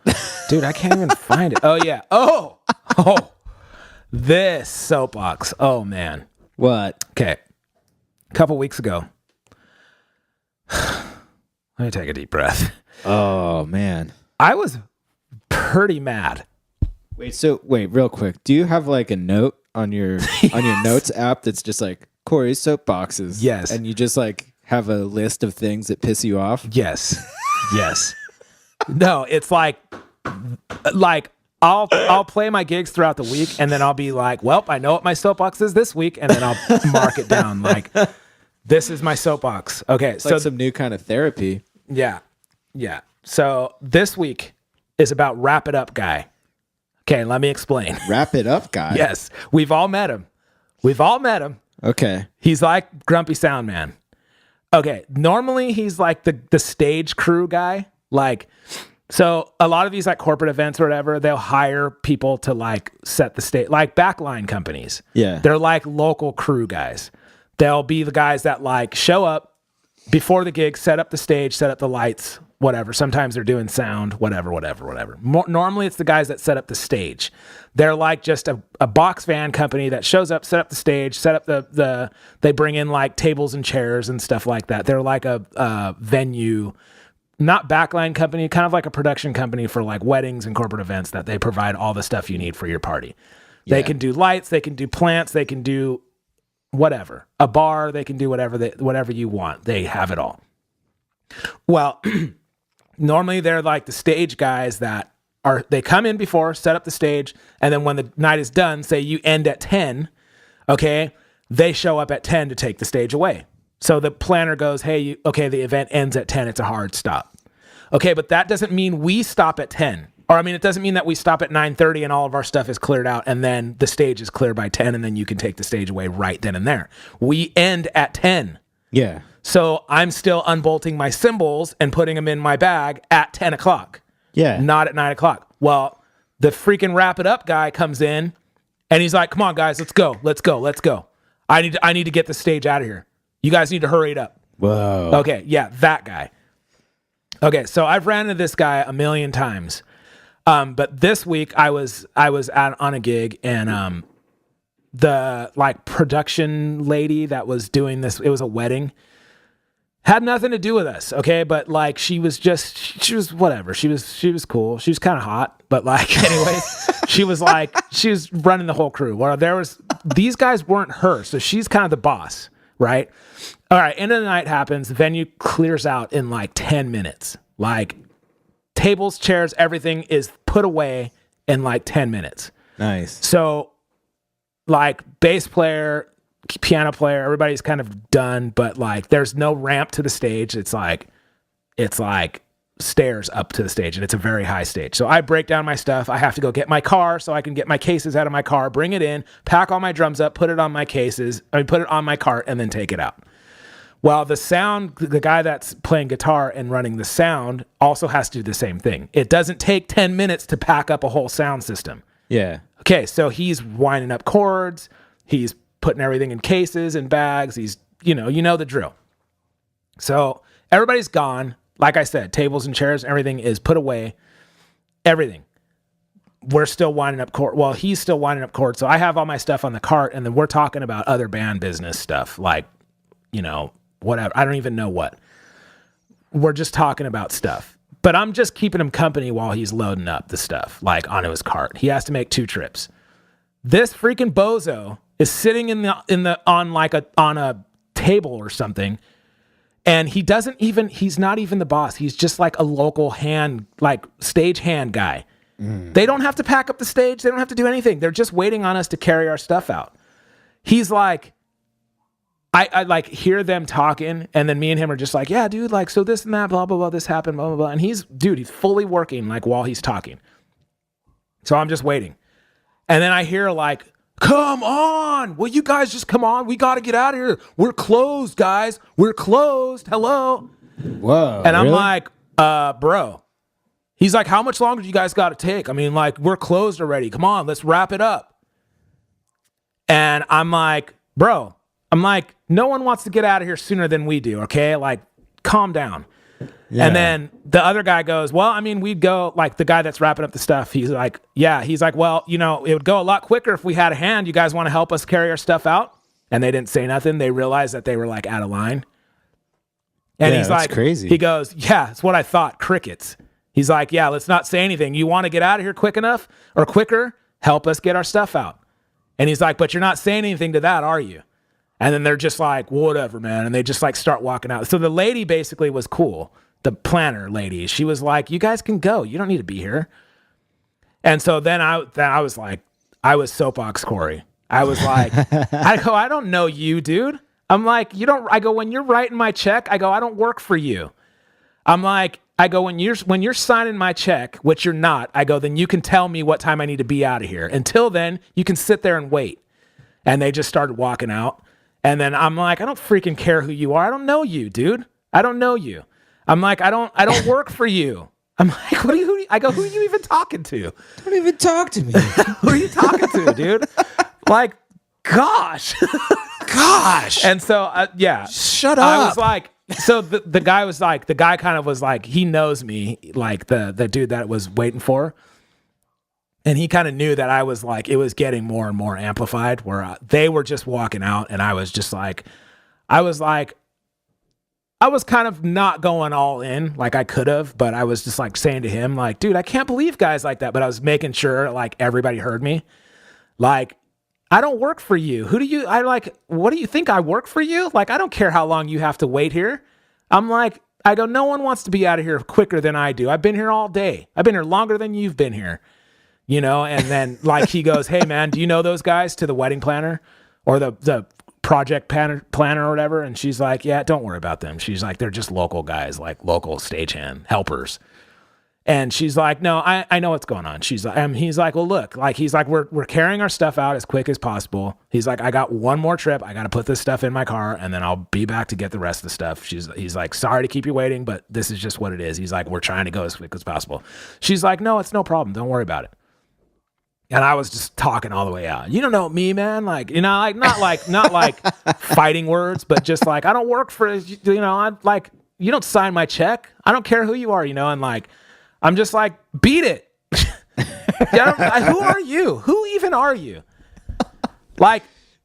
Speaker 1: Dude, I can't even find it. Oh, yeah. Oh, this soapbox. Oh, man.
Speaker 2: What?
Speaker 1: Okay. A couple weeks ago. Let me take a deep breath.
Speaker 2: Oh man.
Speaker 1: I was pretty mad.
Speaker 2: Wait, real quick. Do you have like a note on your on your notes app that's just like Corey's soapboxes?
Speaker 1: Yes.
Speaker 2: And you just like have a list of things that piss you off?
Speaker 1: Yes. Yes. No, it's like I'll play my gigs throughout the week and then I'll be like, well, I know what my soapbox is this week, and then I'll mark it down like this is my soapbox. Okay.
Speaker 2: It's like some new kind of therapy.
Speaker 1: Yeah. Yeah. So this week is about Wrap It Up Guy. Okay, let me explain.
Speaker 2: Wrap it up, guy.
Speaker 1: Yes. We've all met him.
Speaker 2: Okay.
Speaker 1: He's like Grumpy Sound Man. Okay. Normally he's like the stage crew guy. Like, so a lot of these like corporate events or whatever, they'll hire people to like set the stage, like backline companies.
Speaker 2: Yeah.
Speaker 1: They're like local crew guys. They'll be the guys that like show up before the gig, set up the stage, set up the lights, whatever. Sometimes they're doing sound, whatever. Normally it's the guys that set up the stage. They're like just a box van company that shows up, set up the stage, set up they bring in like tables and chairs and stuff like that. They're like a venue, not backline company, kind of like a production company for like weddings and corporate events that they provide all the stuff you need for your party.
Speaker 2: Yeah.
Speaker 1: They can do lights, they can do plants, they can do whatever. A bar, they can do whatever you want. They have it all. Well, normally they're like the stage guys they come in before, set up the stage, and then when the night is done, say you end at 10, okay, they show up at 10 to take the stage away. So the planner goes, hey, the event ends at 10, it's a hard stop. Okay, but that doesn't mean we stop at 10. Or, I mean, it doesn't mean that we stop at 9:30 and all of our stuff is cleared out and then the stage is clear by 10 and then you can take the stage away right then and there. We end at 10.
Speaker 2: Yeah.
Speaker 1: So I'm still unbolting my cymbals and putting them in my bag at 10 o'clock.
Speaker 2: Yeah.
Speaker 1: Not at 9 o'clock. Well, the freaking Wrap It Up guy comes in and he's like, come on, guys, let's go. I need to get the stage out of here. You guys need to hurry it up.
Speaker 2: Whoa.
Speaker 1: Okay, yeah, that guy. Okay, so I've ran into this guy a million times. But this week I was on a gig and the like production lady that was doing this, it was a wedding, had nothing to do with us, okay? But like she was whatever. She was cool. She was kind of hot, but like anyways, she was running the whole crew. Well, these guys weren't her, so she's kind of the boss, right? All right, end of the night happens, the venue clears out in like 10 minutes. Like tables, chairs, everything is put away in like 10 minutes.
Speaker 2: Nice.
Speaker 1: So like bass player, piano player, everybody's kind of done, but like there's no ramp to the stage. It's like stairs up to the stage and it's a very high stage. So I break down my stuff. I have to go get my car so I can get my cases out of my car, bring it in, pack all my drums up, put it on my put it on my cart and then take it out. Well, the guy that's playing guitar and running the sound also has to do the same thing. It doesn't take 10 minutes to pack up a whole sound system.
Speaker 2: Yeah.
Speaker 1: Okay, so he's winding up cords. He's putting everything in cases and bags. He's, you know the drill. So everybody's gone. Like I said, tables and chairs, everything is put away. Everything. We're still winding up cord. Well, he's still winding up cord. So I have all my stuff on the cart, and then we're talking about other band business stuff, like, whatever. I don't even know what. We're just talking about stuff. But I'm just keeping him company while he's loading up the stuff, like onto his cart. He has to make 2 trips. This freaking bozo is sitting on a table or something, and he's not even the boss. He's just like a local hand, like stage hand guy. They don't have to pack up the stage. They don't have to do anything. They're just waiting on us to carry our stuff out. He's like, I like hear them talking, and then me and him are just like, yeah, dude, like, so this and that, blah, blah, blah, this happened, blah, blah, blah. And he's fully working like while he's talking. So I'm just waiting. And then I hear like, come on. Will you guys just come on? We got to get out of here. We're closed, guys. We're closed. Hello.
Speaker 2: Whoa.
Speaker 1: And I'm
Speaker 2: really?
Speaker 1: like, bro. He's like, how much longer do you guys got to take? I mean, like, we're closed already. Come on, let's wrap it up. And I'm like, bro, no one wants to get out of here sooner than we do, okay? Like, calm down. Yeah. And then the other guy goes, well, I mean, we'd go, like, the guy that's wrapping up the stuff, he's like, yeah. He's like, well, you know, it would go a lot quicker if we had a hand. You guys want to help us carry our stuff out? And they didn't say nothing. They realized that they were, like, out of line. And
Speaker 2: yeah,
Speaker 1: he's
Speaker 2: that's
Speaker 1: like,
Speaker 2: crazy.
Speaker 1: He goes, yeah, it's what I thought, crickets. He's like, yeah, let's not say anything. You want to get out of here quick enough or quicker? Help us get our stuff out. And he's like, but you're not saying anything to that, are you? And then they're just like, whatever, man. And they just like start walking out. So the lady basically was cool. The planner lady, she was like, you guys can go. You don't need to be here. And so then I was like, I was soapbox Corey. I was like, I don't know you, dude. I'm like, I go, when you're writing my check, I go, I don't work for you. I'm like, when you're signing my check, which you're not, I go, then you can tell me what time I need to be out of here. Until then, you can sit there and wait. And they just started walking out. And then I'm like, I don't freaking care who you are. I don't know you, dude. I don't know you. I'm like, I don't work for you. I'm like, I go, who are you even talking to?
Speaker 2: Don't even talk to me.
Speaker 1: Who are you talking to, dude? Like, gosh. And so, yeah.
Speaker 2: Shut up.
Speaker 1: I was like, so the guy kind of was like, he knows me, like the dude that was waiting for. And he kind of knew that I was like, it was getting more and more amplified where they were just walking out. And I was just like, I was kind of not going all in like I could have, but I was just like saying to him, like, dude, I can't believe guys like that. But I was making sure like everybody heard me. Like, I don't work for you. What do you think? I work for you? Like, I don't care how long you have to wait here. I'm like, I go, no one wants to be out of here quicker than I do. I've been here all day. I've been here longer than you've been here, you know? And then like, he goes, hey man, do you know those guys to the wedding planner or the project planner or whatever? And she's like, yeah, don't worry about them. She's like, they're just local guys, like local stagehand helpers. And she's like, no, I know what's going on. She's like, he's like, well, look, like, he's like, we're carrying our stuff out as quick as possible. He's like, I got one more trip. I got to put this stuff in my car and then I'll be back to get the rest of the stuff. He's like, sorry to keep you waiting, but this is just what it is. He's like, we're trying to go as quick as possible. She's like, no, it's no problem. Don't worry about it. And I was just talking all the way out. You don't know me, man. Like, you know, like, not like fighting words, but just like, I don't work for, you know, I'm like, you don't sign my check. I don't care who you are, you know? And like, I'm just like, beat it. Who are you? Who even are you? Like,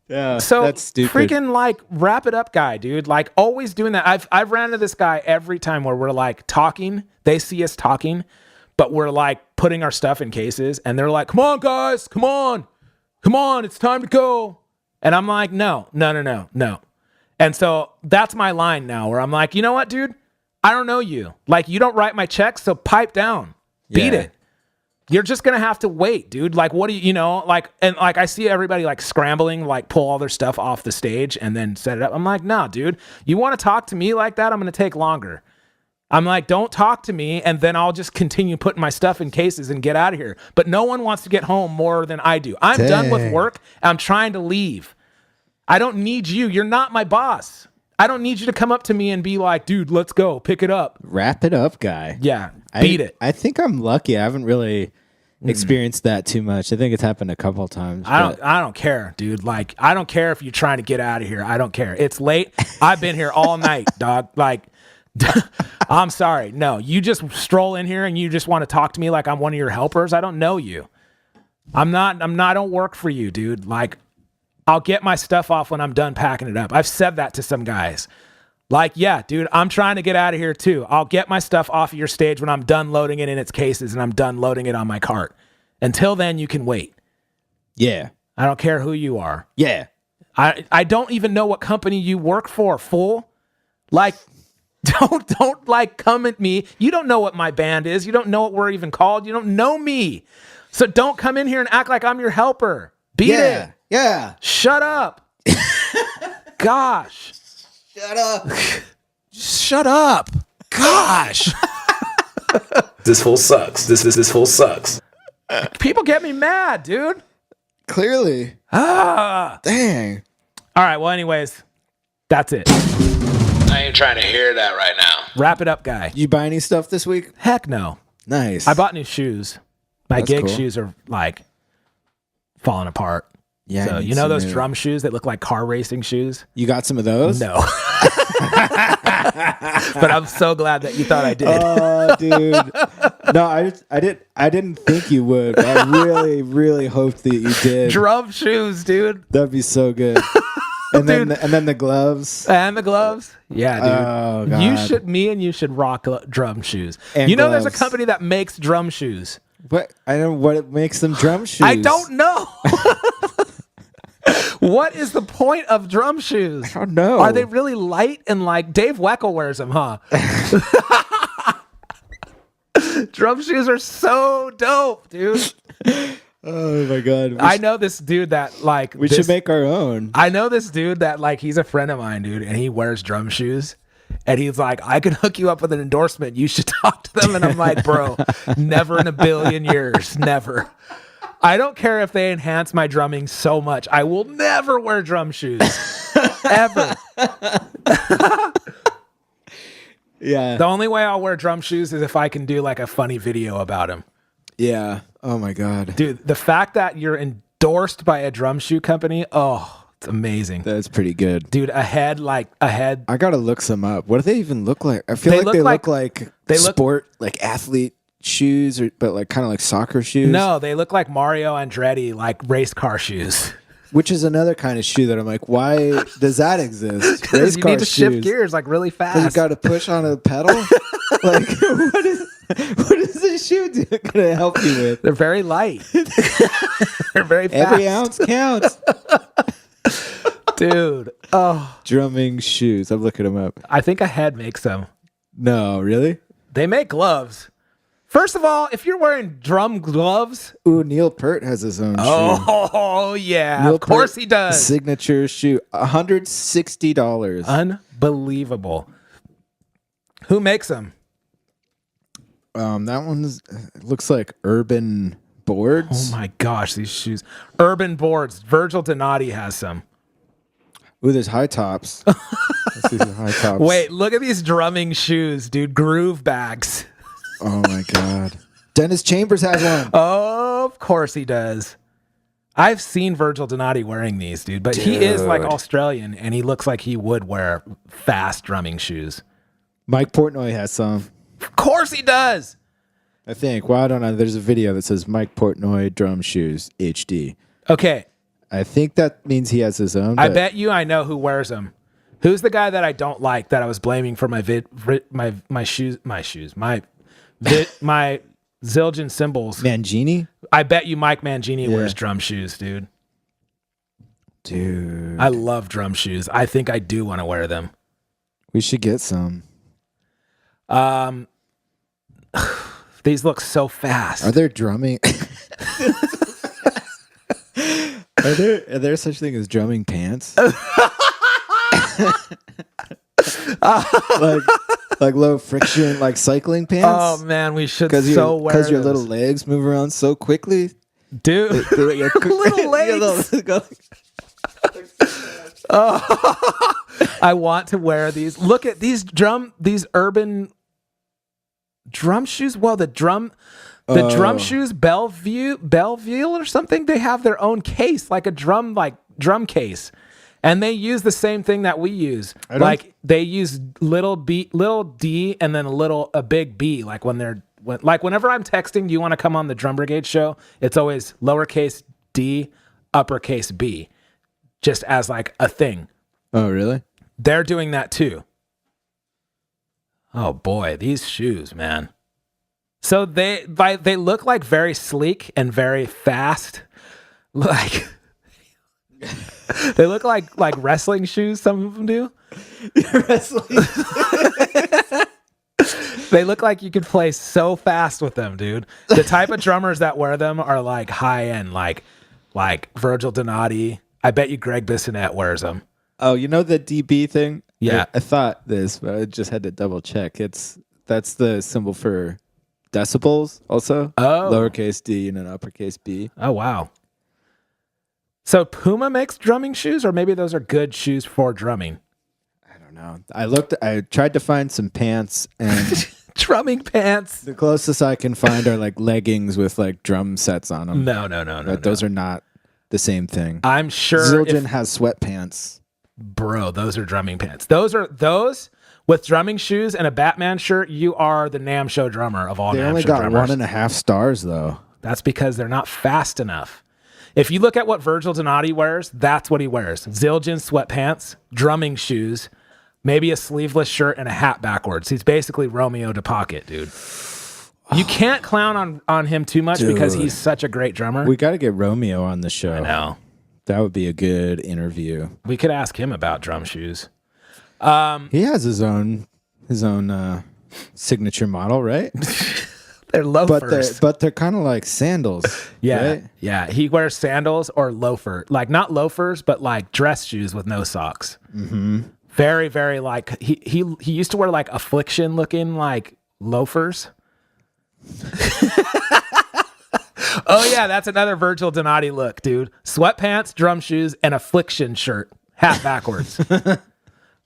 Speaker 2: yeah,
Speaker 1: so
Speaker 2: that's stupid.
Speaker 1: Freaking like wrap it up guy, dude. Like always doing that. I've ran into this guy every time where we're like talking. They see us talking, but we're like putting our stuff in cases and they're like, come on guys, come on. It's time to go. And I'm like, no. And so that's my line now where I'm like, you know what, dude? I don't know you. Like, you don't write my checks, so pipe down. Beat it. You're just going to have to wait, dude. Like, what do you know, like, and like, I see everybody like scrambling, like pull all their stuff off the stage and then set it up. I'm like, nah, dude, you want to talk to me like that? I'm going to take longer. I'm like, don't talk to me. And then I'll just continue putting my stuff in cases and get out of here. But no one wants to get home more than I do. I'm done with work. I'm trying to leave. I don't need you. You're not my boss. I don't need you to come up to me and be like, dude, let's go. Pick it up.
Speaker 2: Wrap it up, guy.
Speaker 1: Yeah. Beat it.
Speaker 2: I think I'm lucky. I haven't really experienced that too much. I think it's happened a couple of times.
Speaker 1: I don't care, dude. Like, I don't care if you're trying to get out of here. I don't care. It's late. I've been here all night, dog. Like, I'm sorry. No, you just stroll in here and you just want to talk to me like I'm one of your helpers. I don't know you. I don't work for you, dude. Like, I'll get my stuff off when I'm done packing it up. I've said that to some guys. Like, yeah, dude, I'm trying to get out of here too. I'll get my stuff off of your stage when I'm done loading it in its cases and I'm done loading it on my cart. Until then, you can wait.
Speaker 2: Yeah.
Speaker 1: I don't care who you are.
Speaker 2: Yeah.
Speaker 1: I don't even know what company you work for, fool. Like, don't like come at me. You don't know what my band is. You don't know what we're even called. You don't know me. So don't come in here and act like I'm your helper. Beat it.
Speaker 2: Yeah.
Speaker 1: Shut up. Gosh.
Speaker 2: Shut up.
Speaker 1: Shut up. Gosh.
Speaker 4: This fool sucks. This fool sucks.
Speaker 1: People get me mad, dude.
Speaker 2: Clearly.
Speaker 1: Ah.
Speaker 2: Dang.
Speaker 1: All right. Well, anyways, that's it.
Speaker 4: I ain't trying to hear that right now.
Speaker 1: Wrap it up, guy.
Speaker 2: You buy any stuff this week?
Speaker 1: Heck no.
Speaker 2: Nice.
Speaker 1: I bought new shoes. My
Speaker 2: That's
Speaker 1: gig
Speaker 2: cool.
Speaker 1: shoes are like falling apart.
Speaker 2: Yeah.
Speaker 1: So
Speaker 2: I need
Speaker 1: you know
Speaker 2: some
Speaker 1: those
Speaker 2: new-
Speaker 1: drum shoes that look like car racing shoes?
Speaker 2: You got some of those?
Speaker 1: No. But I'm so glad that you thought I did.
Speaker 2: Oh, dude. No, I didn't think you would. But I really, really hoped that you did.
Speaker 1: Drum shoes, dude.
Speaker 2: That'd be so good. And then the gloves.
Speaker 1: And the gloves. Yeah, dude.
Speaker 2: Oh, God.
Speaker 1: You should rock drum shoes.
Speaker 2: And
Speaker 1: you know there's a
Speaker 2: gloves.
Speaker 1: company that makes drum shoes.
Speaker 2: What? I don't know what it makes them drum shoes.
Speaker 1: I don't know. What is the point of drum shoes?
Speaker 2: I don't know.
Speaker 1: Are they really light and like Dave Weckl wears them, huh? Drum shoes are so dope, dude.
Speaker 2: Oh my God.
Speaker 1: I know this dude that like
Speaker 2: We should make our own.
Speaker 1: I know this dude that like he's a friend of mine, dude, and he wears drum shoes. And he's like, I could hook you up with an endorsement. You should talk to them. And I'm like, bro, never in a billion years. Never. I don't care if they enhance my drumming so much. I will never wear drum shoes. Ever.
Speaker 2: Yeah.
Speaker 1: The only way I'll wear drum shoes is if I can do like a funny video about them.
Speaker 2: Yeah. Oh my God.
Speaker 1: Dude, the fact that you're endorsed by a drum shoe company, oh, it's amazing.
Speaker 2: That's pretty good.
Speaker 1: Dude, a head.
Speaker 2: I gotta look some up. What do they even look like? I feel
Speaker 1: They
Speaker 2: like
Speaker 1: look
Speaker 2: they
Speaker 1: like-
Speaker 2: look like
Speaker 1: they look-
Speaker 2: sport, like athlete shoes, but like kind of like soccer shoes.
Speaker 1: No, they look like Mario Andretti, like race car shoes.
Speaker 2: Which is another kind of shoe that I'm like, why does that exist?
Speaker 1: Because you need to shift
Speaker 2: shoes.
Speaker 1: gears like really
Speaker 2: You
Speaker 1: fast.
Speaker 2: got to push on a pedal. Like, what is this shoe gonna help you with?
Speaker 1: They're very light. They're very fast.
Speaker 2: Every ounce counts.
Speaker 1: Dude. Oh,
Speaker 2: Drumming shoes. I'm looking them up.
Speaker 1: I think a head makes them.
Speaker 2: No, really?
Speaker 1: They make gloves. First of all, if you're wearing drum gloves,
Speaker 2: Ooh, Neil Peart has his own shoe.
Speaker 1: oh yeah,
Speaker 2: Neil
Speaker 1: of course
Speaker 2: Peart
Speaker 1: he does.
Speaker 2: Signature shoe, $160.
Speaker 1: Unbelievable. Who makes them?
Speaker 2: That one's looks like Urban Boards.
Speaker 1: Oh my gosh, these shoes. Urban Boards. Virgil Donati has some.
Speaker 2: Ooh, there's high tops. Let's see some high tops.
Speaker 1: Wait, look at these drumming shoes, dude. Groove bags.
Speaker 2: Oh my God. Dennis Chambers has one.
Speaker 1: Oh, of course he does. I've seen Virgil Donati wearing these, dude, but he is like
Speaker 2: Dude.
Speaker 1: Australian and he looks like he would wear fast drumming shoes.
Speaker 2: Mike Portnoy has some.
Speaker 1: Of course he does.
Speaker 2: I think. Well, I don't know. There's a video that says Mike Portnoy drum shoes HD.
Speaker 1: Okay,
Speaker 2: I think that means he has his own.
Speaker 1: I
Speaker 2: but-
Speaker 1: bet you I know who wears them. Who's the guy that I don't like that I was blaming for my Zildjian cymbals?
Speaker 2: Mangini?
Speaker 1: I bet you Mike Mangini wears drum shoes, dude.
Speaker 2: Dude.
Speaker 1: I love drum shoes. I think I do want to wear them.
Speaker 2: We should get some.
Speaker 1: These look so fast.
Speaker 2: Are there drumming? Are there such thing as drumming pants? like low friction, like cycling pants?
Speaker 1: Oh man, we should
Speaker 2: Because
Speaker 1: so wear
Speaker 2: your
Speaker 1: those.
Speaker 2: little legs move around so quickly.
Speaker 1: dude.
Speaker 2: Your
Speaker 1: little legs. I want to wear these. Look at these urban drum shoes. Well, the drum shoes, Belleville or something. They have their own case, like a drum case, and they use the same thing that we use. Like they use little D, and then a big B. Like whenever I'm texting, do you want to come on the Drum Brigade show? It's always lowercase D, uppercase B, just as like a thing.
Speaker 2: Oh, really?
Speaker 1: They're doing that too. Oh boy, these shoes, man. So they look like very sleek and very fast. Like they look like wrestling shoes, some of them do.
Speaker 2: Wrestling.
Speaker 1: They look like you could play so fast with them, dude. The type of drummers that wear them are like high end, like Virgil Donati. I bet you Greg Bissonette wears them.
Speaker 2: Oh, you know the DB thing?
Speaker 1: Yeah.
Speaker 2: I thought this, but I just had to double check. That's the symbol for decibels also.
Speaker 1: Oh.
Speaker 2: Lowercase d and an uppercase B.
Speaker 1: Oh wow. So Puma makes drumming shoes, or maybe those are good shoes for drumming.
Speaker 2: I don't know. I tried to find some pants, and
Speaker 1: Drumming pants.
Speaker 2: the closest I can find are like leggings with like drum sets on them.
Speaker 1: No.
Speaker 2: But those are not the same thing.
Speaker 1: I'm sure
Speaker 2: Zildjian has sweatpants.
Speaker 1: Bro, those are drumming pants. Those with drumming shoes and a Batman shirt. You are the NAMM show drummer of all.
Speaker 2: They
Speaker 1: NAMM
Speaker 2: only
Speaker 1: show
Speaker 2: got
Speaker 1: drummers.
Speaker 2: 1.5 stars though.
Speaker 1: That's because they're not fast enough. If you look at what Virgil Donati wears, that's what he wears. Zildjian sweatpants, drumming shoes, maybe a sleeveless shirt and a hat backwards. He's basically Romeo to Pocket, dude. You can't clown on him too much because he's such a great drummer.
Speaker 2: We got to get Romeo on the show.
Speaker 1: I know.
Speaker 2: That would be a good interview.
Speaker 1: We could ask him about drum shoes.
Speaker 2: He has his own signature model, right?
Speaker 1: They're loafers.
Speaker 2: But they're kind of like sandals.
Speaker 1: Yeah.
Speaker 2: Right?
Speaker 1: Yeah. He wears sandals or loafer. Like not loafers, but like dress shoes with no socks. Mm-hmm. Very, very like he used to wear like Affliction looking like loafers. Oh yeah, that's another Virgil Donati look, dude. Sweatpants, drum shoes, and Affliction shirt. Hat backwards.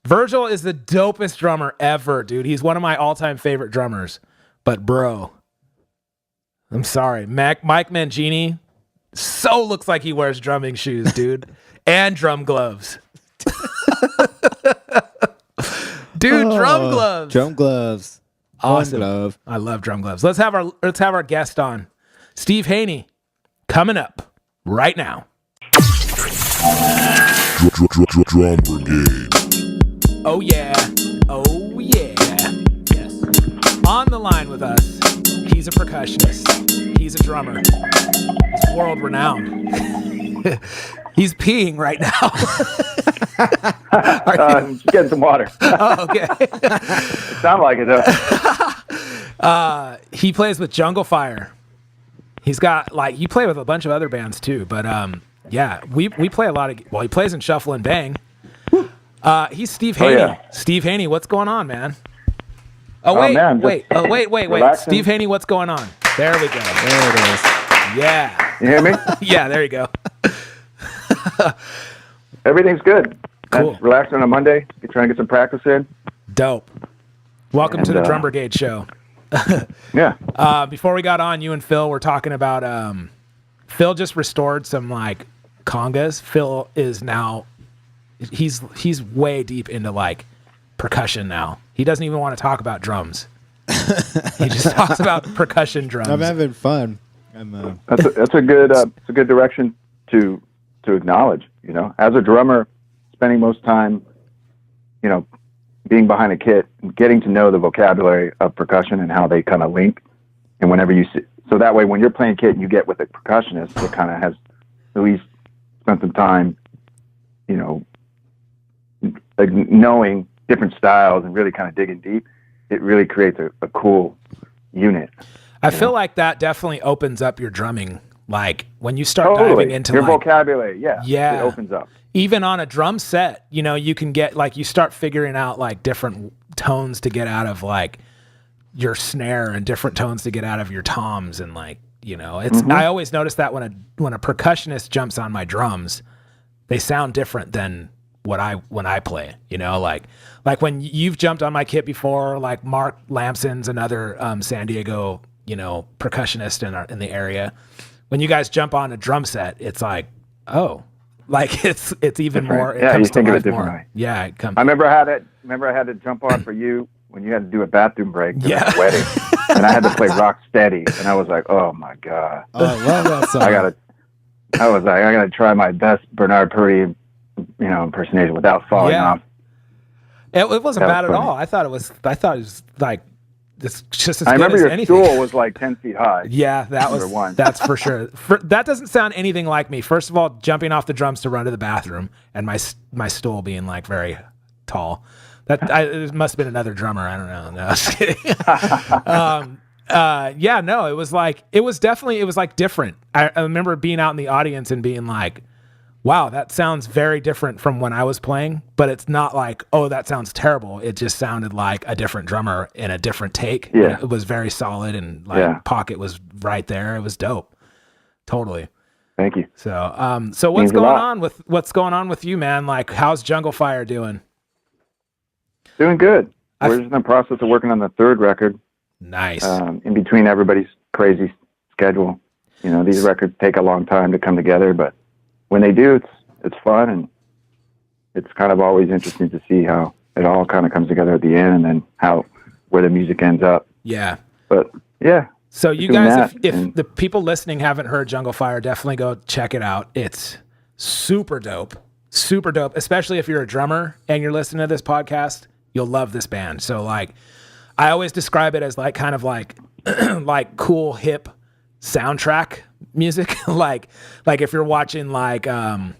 Speaker 1: Virgil is the dopest drummer ever, dude. He's one of my all-time favorite drummers. But bro, I'm sorry. Mike Mangini so looks like he wears drumming shoes, dude. And drum gloves. Dude, drum gloves.
Speaker 2: Drum gloves.
Speaker 1: Awesome.
Speaker 2: One glove.
Speaker 1: I love drum gloves. Let's have our guest on. Steve Haney coming up right now.
Speaker 3: Drum Brigade.
Speaker 1: Oh yeah. Oh yeah. Yes. On the line with us, he's a percussionist. He's a drummer. He's world renowned. He's peeing right now.
Speaker 5: Just getting some water.
Speaker 1: Oh, okay.
Speaker 5: It sounds like it though.
Speaker 1: He plays with Jungle Fire. He's got he played with a bunch of other bands too, but yeah, we play a lot of. Well, he plays in Shuffle and Bang. He's Steve Haney.
Speaker 5: Oh, yeah.
Speaker 1: Steve Haney, what's going on, man? Oh wait,
Speaker 5: man,
Speaker 1: wait, wait.
Speaker 5: relaxing.
Speaker 1: Steve Haney, what's going on? There we go.
Speaker 2: There it is.
Speaker 1: Yeah,
Speaker 5: You hear me?
Speaker 1: yeah. There you go.
Speaker 5: Everything's good.
Speaker 1: Cool.
Speaker 5: Just relaxing on a Monday. You're trying to get some practice in.
Speaker 1: Dope. Welcome to the
Speaker 5: And,
Speaker 1: Drum Brigade show.
Speaker 5: Yeah.
Speaker 1: Before we got on, you and Phil were talking about Phil just restored some like congas. Phil is now he's way deep into like percussion now. He doesn't even want to talk about drums. He just talks about percussion drums.
Speaker 2: I'm having fun.
Speaker 5: That's a good direction to acknowledge. You know, as a drummer, spending most time, you know, being behind a kit and getting to know the vocabulary of percussion and how they kind of link. And whenever you see, so that way when you're playing kit and you get with a percussionist that kind of has at least spent some time, you know, like knowing different styles and really kind of digging deep, it really creates a cool unit.
Speaker 1: I feel like that definitely opens up your drumming. Like when you start
Speaker 5: Totally.
Speaker 1: diving into
Speaker 5: your
Speaker 1: like,
Speaker 5: vocabulary, yeah, it opens up.
Speaker 1: Even on a drum set, you know, you can get like you start figuring out like different tones to get out of like your snare and different tones to get out of your toms and like, you know, it's I always notice that when a percussionist jumps on my drums, they sound different than when I play, you know, like when you've jumped on my kit before, like Mark Lampson's another San Diego, you know, percussionist in the area. When you guys jump on a drum set, it's like, oh, like it's even
Speaker 5: Different.
Speaker 1: more. It
Speaker 5: Yeah,
Speaker 1: comes
Speaker 5: you think
Speaker 1: to
Speaker 5: of
Speaker 1: life
Speaker 5: it
Speaker 1: more.
Speaker 5: differently.
Speaker 1: Yeah, it comes.
Speaker 5: I remember I had to jump on for you when you had to do a bathroom break during
Speaker 1: Yeah.
Speaker 5: the wedding, and I had to play Rock Steady, and I was like, oh my god,
Speaker 2: Oh, I love that song.
Speaker 5: I gotta try my best Bernard Purdy, you know, impersonation without falling
Speaker 1: Yeah.
Speaker 5: off.
Speaker 1: It wasn't
Speaker 5: That
Speaker 1: bad
Speaker 5: was
Speaker 1: at
Speaker 5: funny.
Speaker 1: all. I thought it was like it's just as
Speaker 5: I
Speaker 1: good
Speaker 5: remember
Speaker 1: as
Speaker 5: your
Speaker 1: anything.
Speaker 5: stool was like 10 feet high.
Speaker 1: Yeah, that was
Speaker 5: Number one.
Speaker 1: that's for sure. That doesn't sound anything like me. First of all, jumping off the drums to run to the bathroom, and my stool being like very tall. It must have been another drummer. I don't know. No, I was kidding. Yeah, no, it was like different. I remember being out in the audience and being like, wow, that sounds very different from when I was playing, but it's not like, oh, that sounds terrible. It just sounded like a different drummer in a different take.
Speaker 5: Yeah.
Speaker 1: And it was very solid and like
Speaker 5: Yeah.
Speaker 1: pocket was right there. It was dope. Totally.
Speaker 5: Thank you.
Speaker 1: So
Speaker 5: Means a lot.
Speaker 1: what's going on with you, man? Like, how's Jungle Fire doing?
Speaker 5: Doing good. We're just in the process of working on the third record.
Speaker 1: Nice.
Speaker 5: In between everybody's crazy schedule. You know, these records take a long time to come together, but when they do, it's fun, and it's kind of always interesting to see how it all kind of comes together at the end, and then where the music ends up.
Speaker 1: Yeah.
Speaker 5: But yeah.
Speaker 1: So you guys, if the people listening haven't heard Jungle Fire, definitely go check it out. It's super dope, especially if you're a drummer and you're listening to this podcast. You'll love this band. So like, I always describe it as like kind of like like cool hip soundtrack music. like if you're watching like I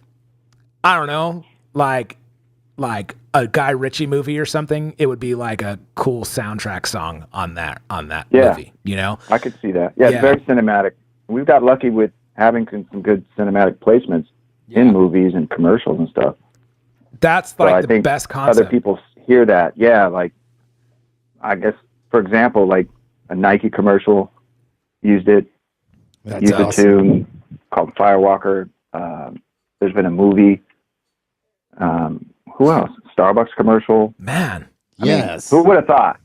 Speaker 1: don't know, like a Guy Ritchie movie or something, it would be like a cool soundtrack song on that movie, you know?
Speaker 5: I could see that. Yeah, it's very cinematic. We've got lucky with having some good cinematic placements in movies and commercials and stuff.
Speaker 1: That's like the best concept.
Speaker 5: Other people hear that. Yeah, like, I guess, for example, like a Nike commercial used it.
Speaker 2: That's
Speaker 5: a tune called Firewalker. There's been a movie. Who else? Starbucks commercial.
Speaker 1: Man.
Speaker 2: Yes.
Speaker 5: Who would have thought?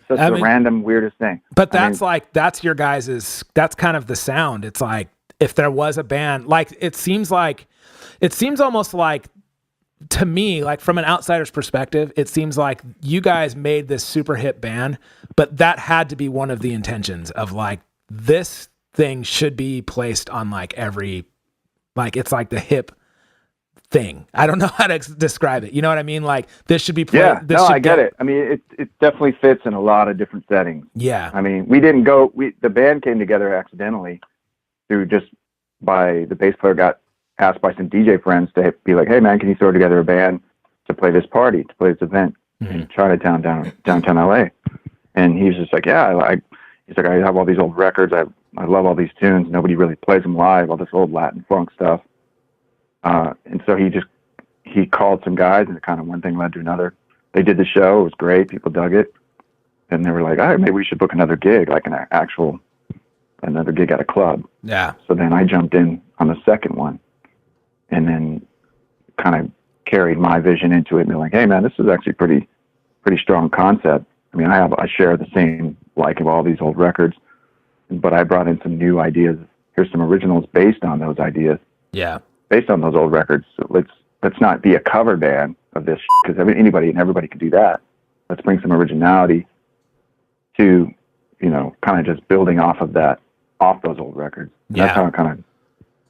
Speaker 5: Such a random, weirdest thing.
Speaker 1: But that's that's your guys's, that's kind of the sound. It's like, if there was a band, like, it seems almost like, to me, like from an outsider's perspective, it seems like you guys made this super hip band, but that had to be one of the intentions of like, this thing should be placed on like every, like, it's like the hip thing. I don't know how to describe it. You know what I mean? Like, this should be played.
Speaker 5: Yeah, I get it. I mean, it definitely fits in a lot of different settings.
Speaker 1: Yeah.
Speaker 5: I mean, the band came together accidentally through the bass player got asked by some DJ friends to be like, hey man, can you throw together a band to play this event in Chinatown, downtown LA? And he was just like, yeah, he's like, I have all these old records. I love all these tunes. Nobody really plays them live, all this old Latin funk stuff. And so he called some guys, and kind of one thing led to another. They did the show. It was great. People dug it. And they were like, all right, maybe we should book another gig, like another gig at a club.
Speaker 1: Yeah.
Speaker 5: So then I jumped in on the second one, and then kind of carried my vision into it, and be like, hey man, this is actually pretty strong concept. I mean, I share the same like of all these old records, but I brought in some new ideas. Here's some originals based on those ideas.
Speaker 1: Yeah.
Speaker 5: Based on those old records. So let's not be a cover band of this, because anybody and everybody can do that. Let's bring some originality to, you know, kind of just building off those old records.
Speaker 1: Yeah.
Speaker 5: That's how it kind of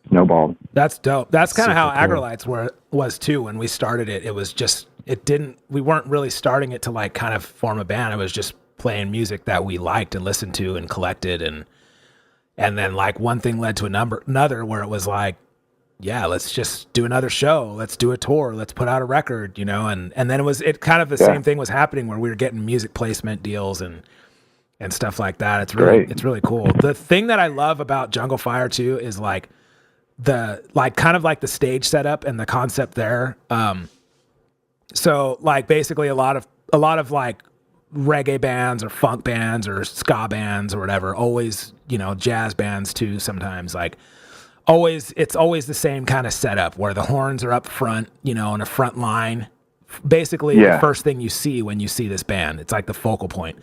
Speaker 5: snowballed.
Speaker 1: That's dope. That's kind of how
Speaker 2: Super cool.
Speaker 1: Agrolites was too. When we started it, it was just, we weren't really starting it to like kind of form a band. It was just playing music that we liked and listened to and collected. And then like one thing led to another where it was like, yeah, let's just do another show. Let's do a tour. Let's put out a record, you know? And then it kind of the same thing was happening where we were getting music placement deals and stuff like that. It's really cool. The thing that I love about Jungle Fire too is like kind of like the stage setup and the concept there. So like basically a lot of like reggae bands or funk bands or ska bands or whatever, always, you know, jazz bands too sometimes, like it's always the same kind of setup where the horns are up front, you know, in a front line. Basically the first thing you see when you see this band. It's like the focal point.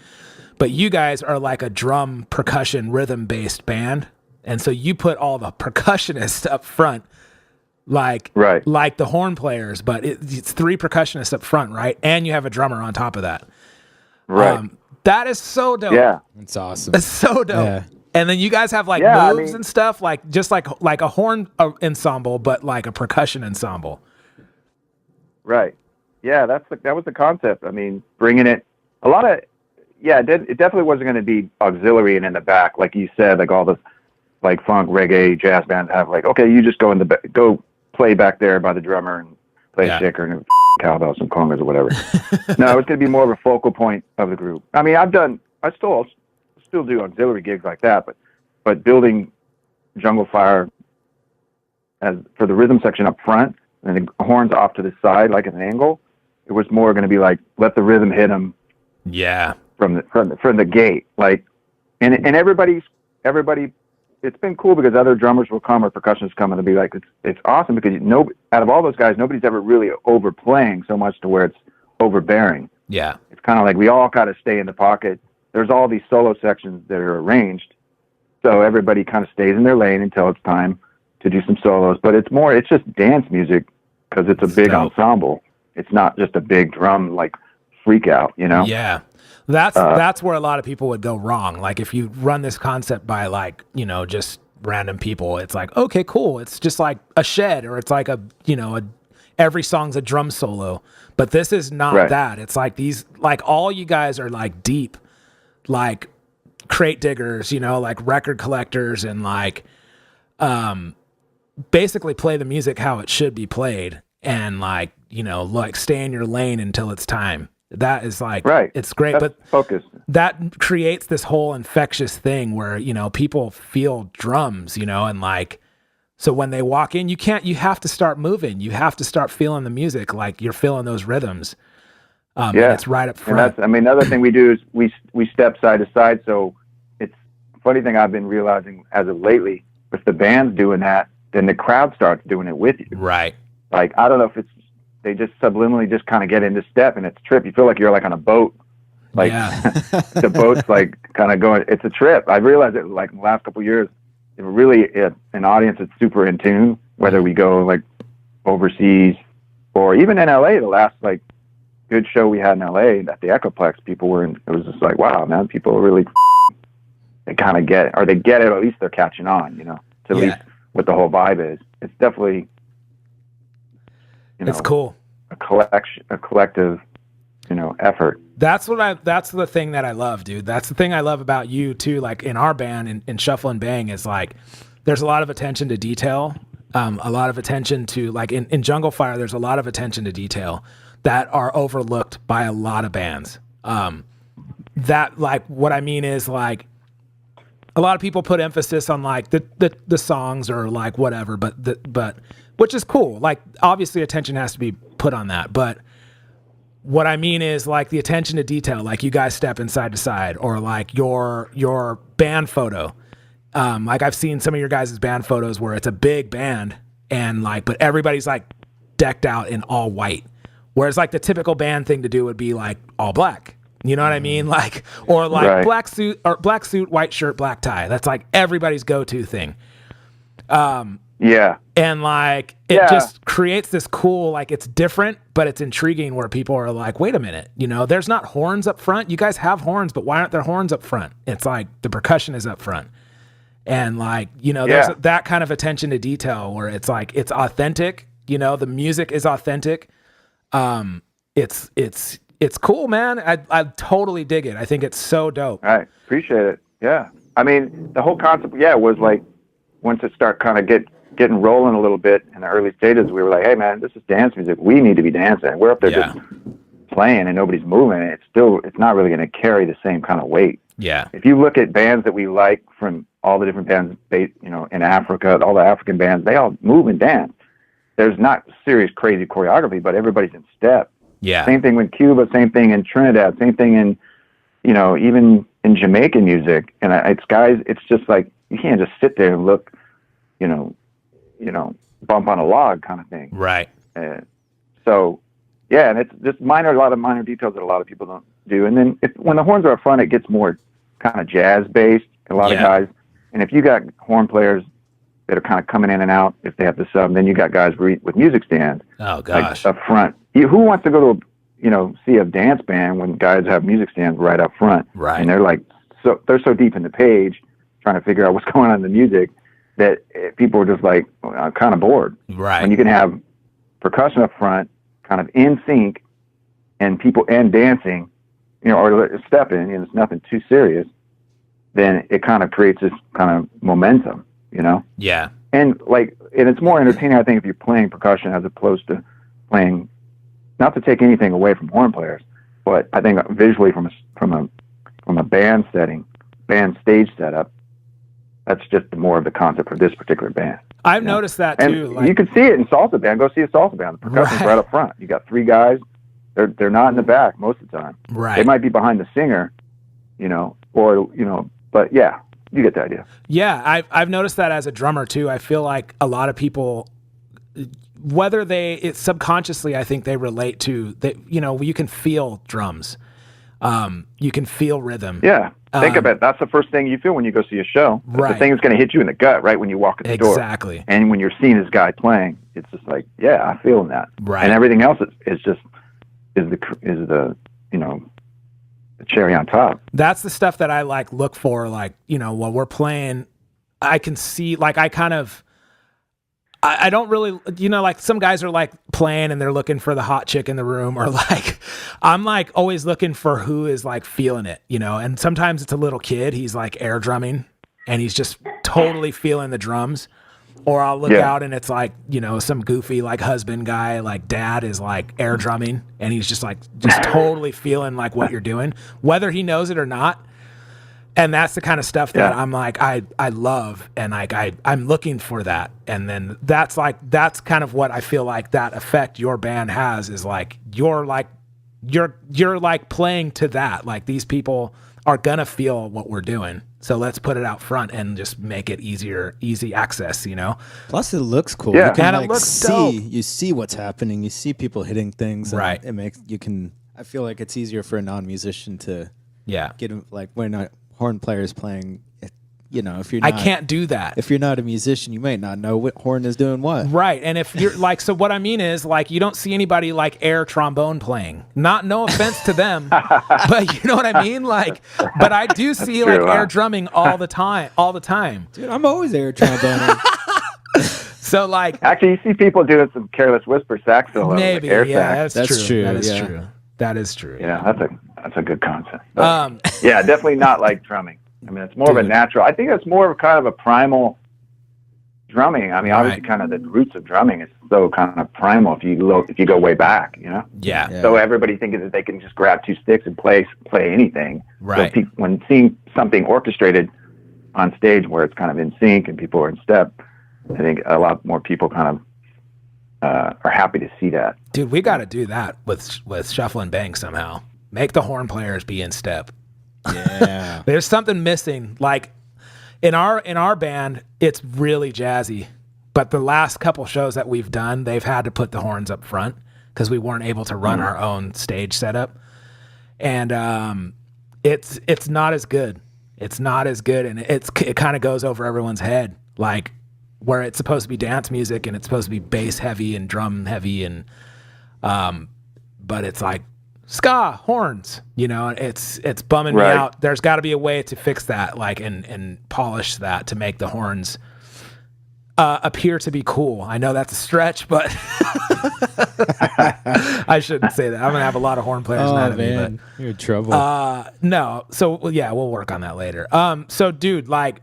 Speaker 1: But you guys are like a drum, percussion, rhythm-based band. And so you put all the percussionists up front, like the horn players, but it's three percussionists up front, right? And you have a drummer on top of that.
Speaker 5: Right.
Speaker 1: That is so dope.
Speaker 5: Yeah.
Speaker 2: It's awesome.
Speaker 1: That's so dope.
Speaker 2: Yeah.
Speaker 1: And then you guys have like moves and stuff, like just like a horn ensemble, but like a percussion ensemble.
Speaker 5: Right. Yeah, that was the concept. I mean, bringing it it definitely wasn't going to be auxiliary and in the back, like you said, like all the like funk, reggae, jazz bands have like, okay, you just go play back there by the drummer and play a shaker and cowbell, some congas or whatever. No, it's going to be more of a focal point of the group. I mean, I still do auxiliary gigs like that, but building Jungle Fire as for the rhythm section up front and the horns off to the side, like at an angle, it was more going to be like, let the rhythm hit them.
Speaker 1: Yeah.
Speaker 5: From the gate, like, and everybody it's been cool because other drummers will come or percussionists come and they'll be like, it's awesome because out of all those guys, nobody's ever really overplaying so much to where it's overbearing.
Speaker 1: Yeah.
Speaker 5: It's kind of like we all got to stay in the pocket. There's all these solo sections that are arranged, so everybody kind of stays in their lane until it's time to do some solos. But it's just dance music because it's a big ensemble. It's not just a big drum like freak out, you know?
Speaker 1: Yeah. That's where a lot of people would go wrong. Like if you run this concept by like, you know, just random people, it's like, okay, cool. It's just like a shed, or it's like every song's a drum solo. But this is not that. It's like all you guys are like deep, like crate diggers, you know, like record collectors, and like basically play the music how it should be played, and like, you know, like stay in your lane until it's time. That is like, it's great.
Speaker 5: That's
Speaker 1: but
Speaker 5: focus.
Speaker 1: That creates this whole infectious thing where, you know, people feel drums, you know, and like, so when they walk in, you have to start moving. You have to start feeling the music. Like you're feeling those rhythms. And it's right up front.
Speaker 5: And another thing we do is we step side to side. So it's a funny thing I've been realizing as of lately, if the band's doing that, then the crowd starts doing it with you.
Speaker 1: Right.
Speaker 5: Like, I don't know if they just subliminally just kind of get into step, and it's a trip. You feel like you're like on a boat. Like the boat's like kind of going, it's a trip. I realized it like in the last couple of years, it really, an audience that's super in tune, whether we go like overseas or even in LA, the last like good show we had in LA at the Echoplex, people were it was just like, wow, man, people really, they kind of get it, or they get it, or at least they're catching on, you know, to at least what the whole vibe is. It's definitely, you know,
Speaker 1: it's cool.
Speaker 5: A collective, you know, effort.
Speaker 1: That's the thing that I love, dude. That's the thing I love about you too. Like in our band, in Shuffle and Bang, is like, there's a lot of attention to detail. A lot of attention to like in Jungle Fire, there's a lot of attention to detail that are overlooked by a lot of bands. That like, what I mean is like, a lot of people put emphasis on like the songs or like whatever, but which is cool. Like obviously attention has to be put on that, but what I mean is like the attention to detail, like you guys stepping side to side, or like your band photo. Like I've seen some of your guys' band photos where it's a big band and like, but everybody's like decked out in all white. Whereas like the typical band thing to do would be like all black. You know what I mean? Like, or like black suit, white shirt, black tie. That's like everybody's go-to thing. And like, it just creates this cool, like it's different, but it's intriguing where people are like, wait a minute, you know, there's not horns up front. You guys have horns, but why aren't there horns up front? It's like the percussion is up front. And like, you know, there's that kind of attention to detail where it's like, it's authentic, you know, the music is authentic. It's cool, man. I totally dig it. I think it's so dope.
Speaker 5: I appreciate it. Yeah. I mean, the whole concept, was like, once it start kind of getting rolling a little bit in the early stages, we were like, hey man, this is dance music. We need to be dancing. We're up there just playing and nobody's moving. It's not really going to carry the same kind of weight.
Speaker 1: Yeah.
Speaker 5: If you look at bands that we like from all the different bands, you know, in Africa, all the African bands, they all move and dance. There's not serious, crazy choreography, but everybody's in step.
Speaker 1: Yeah.
Speaker 5: Same thing with Cuba, same thing in Trinidad, same thing in, you know, even in Jamaican music. And it's just like, you can't just sit there and look, you know, bump on a log kind of thing.
Speaker 1: Right.
Speaker 5: So, yeah, and it's just a lot of minor details that a lot of people don't do. And then when the horns are up front, it gets more kind of jazz based. A lot of guys, and if you got horn players that are kind of coming in and out, if they have the sub, then you got guys with music stands.
Speaker 1: Oh gosh.
Speaker 5: Like up front. Who wants to go to see a dance band when guys have music stands right up front?
Speaker 1: Right.
Speaker 5: And they're like, they're so deep in the page trying to figure out what's going on in the music that people are just like kind of bored.
Speaker 1: Right.
Speaker 5: When you can have percussion up front, kind of in sync, and people and dancing, you know, or stepping, and it's nothing too serious, then it kind of creates this kind of momentum, you know?
Speaker 1: Yeah.
Speaker 5: And it's more entertaining, I think, if you're playing percussion as opposed to playing, not to take anything away from horn players, but I think visually from a band setting, band stage setup, that's just more of the concept for this particular band.
Speaker 1: I've noticed that too.
Speaker 5: And you can see it in salsa band. Go see a salsa band. The percussion's right up front. You got three guys. They're not in the back most of the time.
Speaker 1: Right.
Speaker 5: They might be behind the singer, you know, or, you know, but yeah, you get the idea.
Speaker 1: Yeah, I've noticed that as a drummer too. I feel like a lot of people, whether it's subconsciously, I think they relate to that. You know, you can feel drums, you can feel rhythm.
Speaker 5: Yeah, think of it. That's the first thing you feel when you go see a show.
Speaker 1: Right.
Speaker 5: The thing that's going to hit you in the gut right when you walk in the door.
Speaker 1: Exactly.
Speaker 5: And when you're seeing this guy playing, it's just like, yeah, I'm feeling that.
Speaker 1: Right.
Speaker 5: And everything else is the you know, the cherry on top.
Speaker 1: That's the stuff that I like look for. Like, you know, while we're playing, I can see, like, I don't really, you know, like some guys are like playing and they're looking for the hot chick in the room, or like, I'm like always looking for who is like feeling it, you know, and sometimes it's a little kid. He's like air drumming and he's just totally feeling the drums. Or I'll look out and it's like, you know, some goofy like husband guy, like dad is like air drumming and he's just totally feeling like what you're doing, whether he knows it or not. And that's the kind of stuff that I'm like, I love, and like I'm looking for that. And then that's kind of what I feel like that effect your band has, is like you're like playing to that. Like these people are gonna feel what we're doing. So let's put it out front and just make it easy access, you know?
Speaker 2: Plus it looks cool.
Speaker 5: Yeah.
Speaker 2: You can
Speaker 1: And it
Speaker 2: like
Speaker 1: looks dope.
Speaker 2: you see what's happening. You see people hitting things. And
Speaker 1: Right.
Speaker 2: I feel like it's easier for a non-musician to
Speaker 1: Yeah.
Speaker 2: get like when a horn players playing, you know, if you're not,
Speaker 1: I can't do that.
Speaker 2: if you're not a musician, you might not know what horn is doing what.
Speaker 1: Right. And if you're like, so what I mean is like, you don't see anybody like air trombone playing, no offense to them, but you know what I mean? Like, but I do see like
Speaker 5: true,
Speaker 1: air drumming all the time.
Speaker 2: Dude, I'm always air tromboning.
Speaker 1: So like,
Speaker 5: Actually, you see people doing some careless whisper sax solos,
Speaker 1: maybe,
Speaker 5: like air
Speaker 1: yeah,
Speaker 5: sax.
Speaker 1: that's true. That is
Speaker 2: yeah.
Speaker 1: true. That is true.
Speaker 5: Yeah, that's a good concept. But,
Speaker 1: Um,
Speaker 5: yeah, definitely not like drumming. I mean, it's more of a natural. I think it's more of kind of a primal drumming. I mean, obviously,
Speaker 1: Right.
Speaker 5: kind of the roots of drumming is so kind of primal if you go way back, you know.
Speaker 1: yeah.
Speaker 2: Yeah.
Speaker 5: So everybody thinking that they can just grab two sticks and play anything.
Speaker 1: Right.
Speaker 5: So when seeing something orchestrated on stage where it's kind of in sync and people are in step, I think a lot more people kind of are happy to see that.
Speaker 1: Dude, we got to do that with Shuffle and Bang somehow. Make the horn players be in step.
Speaker 2: Yeah.
Speaker 1: There's something missing. Like in our band, it's really jazzy. But the last couple shows that we've done, they've had to put the horns up front because we weren't able to run our own stage setup. And it's not as good. It's not as good, and it kind of goes over everyone's head. Like where it's supposed to be dance music and it's supposed to be bass heavy and drum heavy, and but it's like ska horns, you know. It's bumming me
Speaker 5: Right.
Speaker 1: out. There's got to be a way to fix that, like and polish that to make the horns appear to be cool. I know that's a stretch, but I shouldn't say that. I'm gonna have a lot of horn players mad at me, but
Speaker 2: you're in trouble.
Speaker 1: no. So well, yeah, we'll work on that later. So dude, like,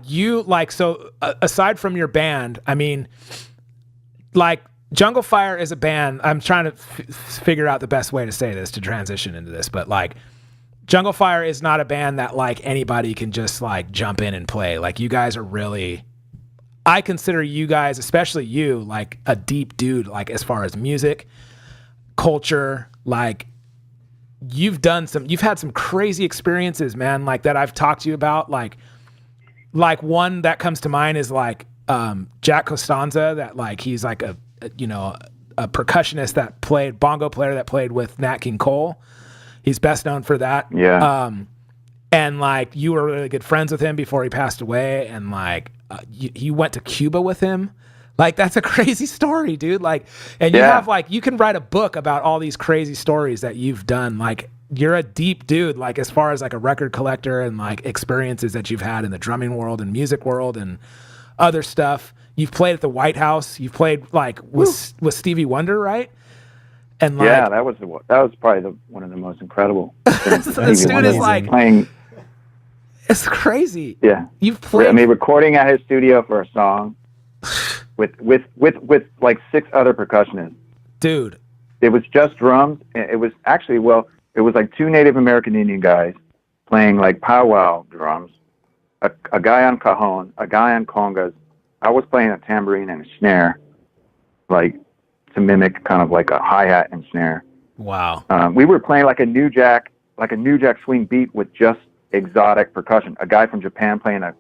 Speaker 1: you like, so aside from your band, I mean, like, Jungle Fire is a band. I'm trying to figure out the best way to say this to transition into this, but like, Jungle Fire is not a band that like anybody can just like jump in and play. Like, you guys are really, I consider you guys, especially you, like a deep dude, like as far as music, culture, like you've had some crazy experiences, man, like that I've talked to you about. Like one that comes to mind is like Jack Costanza, that like he's like a percussionist that played, bongo player that played with Nat King Cole. He's best known for that.
Speaker 5: Yeah.
Speaker 1: And like you were really good friends with him before he passed away, and like you went to Cuba with him. Like, that's a crazy story, dude. Like, and you have like, you can write a book about all these crazy stories that you've done. Like, you're a deep dude, like as far as like a record collector and like experiences that you've had in the drumming world and music world and other stuff. You've played at the White House. You've played like with Stevie Wonder, right? And like,
Speaker 5: yeah, that was probably one of the most incredible things.
Speaker 1: This dude is like
Speaker 5: playing.
Speaker 1: It's crazy.
Speaker 5: Yeah,
Speaker 1: you've played.
Speaker 5: I mean, recording at his studio for a song with like 6 other percussionists.
Speaker 1: Dude,
Speaker 5: it was just drums. It was actually, it was like 2 Native American Indian guys playing like powwow drums, a guy on cajon, a guy on congas. I was playing a tambourine and a snare, like to mimic kind of like a hi-hat and snare.
Speaker 1: wow.
Speaker 5: We were playing like a new jack swing beat with just exotic percussion. A guy from Japan playing a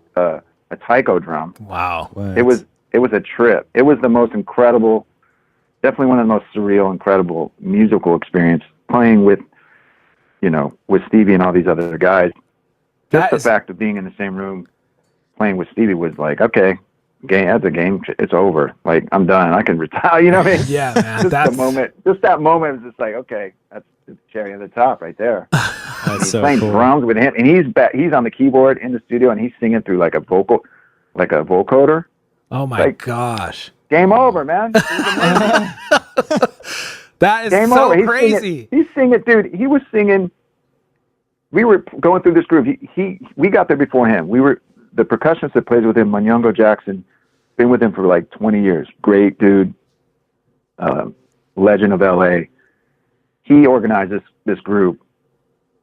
Speaker 5: taiko drum.
Speaker 1: Wow.
Speaker 2: What?
Speaker 5: It was a trip. It was the most incredible, definitely one of the most surreal, incredible musical experience playing with, with Stevie and all these other guys. Just the fact of being in the same room playing with Stevie was like, okay, that's a game. It's over. Like, I'm done. I can retire. You know what I mean?
Speaker 1: Yeah, man.
Speaker 5: Just that moment was just like, okay, that's the cherry on the top right there.
Speaker 2: That's
Speaker 5: He's
Speaker 2: so
Speaker 5: playing
Speaker 2: cool.
Speaker 5: drums with him, and he's on the keyboard in the studio, and he's singing through like a vocoder.
Speaker 1: Oh my
Speaker 5: Like,
Speaker 1: gosh.
Speaker 5: Game over, man.
Speaker 1: That is
Speaker 5: Game
Speaker 1: so
Speaker 5: over.
Speaker 1: crazy.
Speaker 5: He's singing, dude. He was singing. We were going through this groove. We got there before him. The percussionist that plays with him, Manyongo Jackson, been with him for like 20 years. Great dude, legend of LA. He organized this group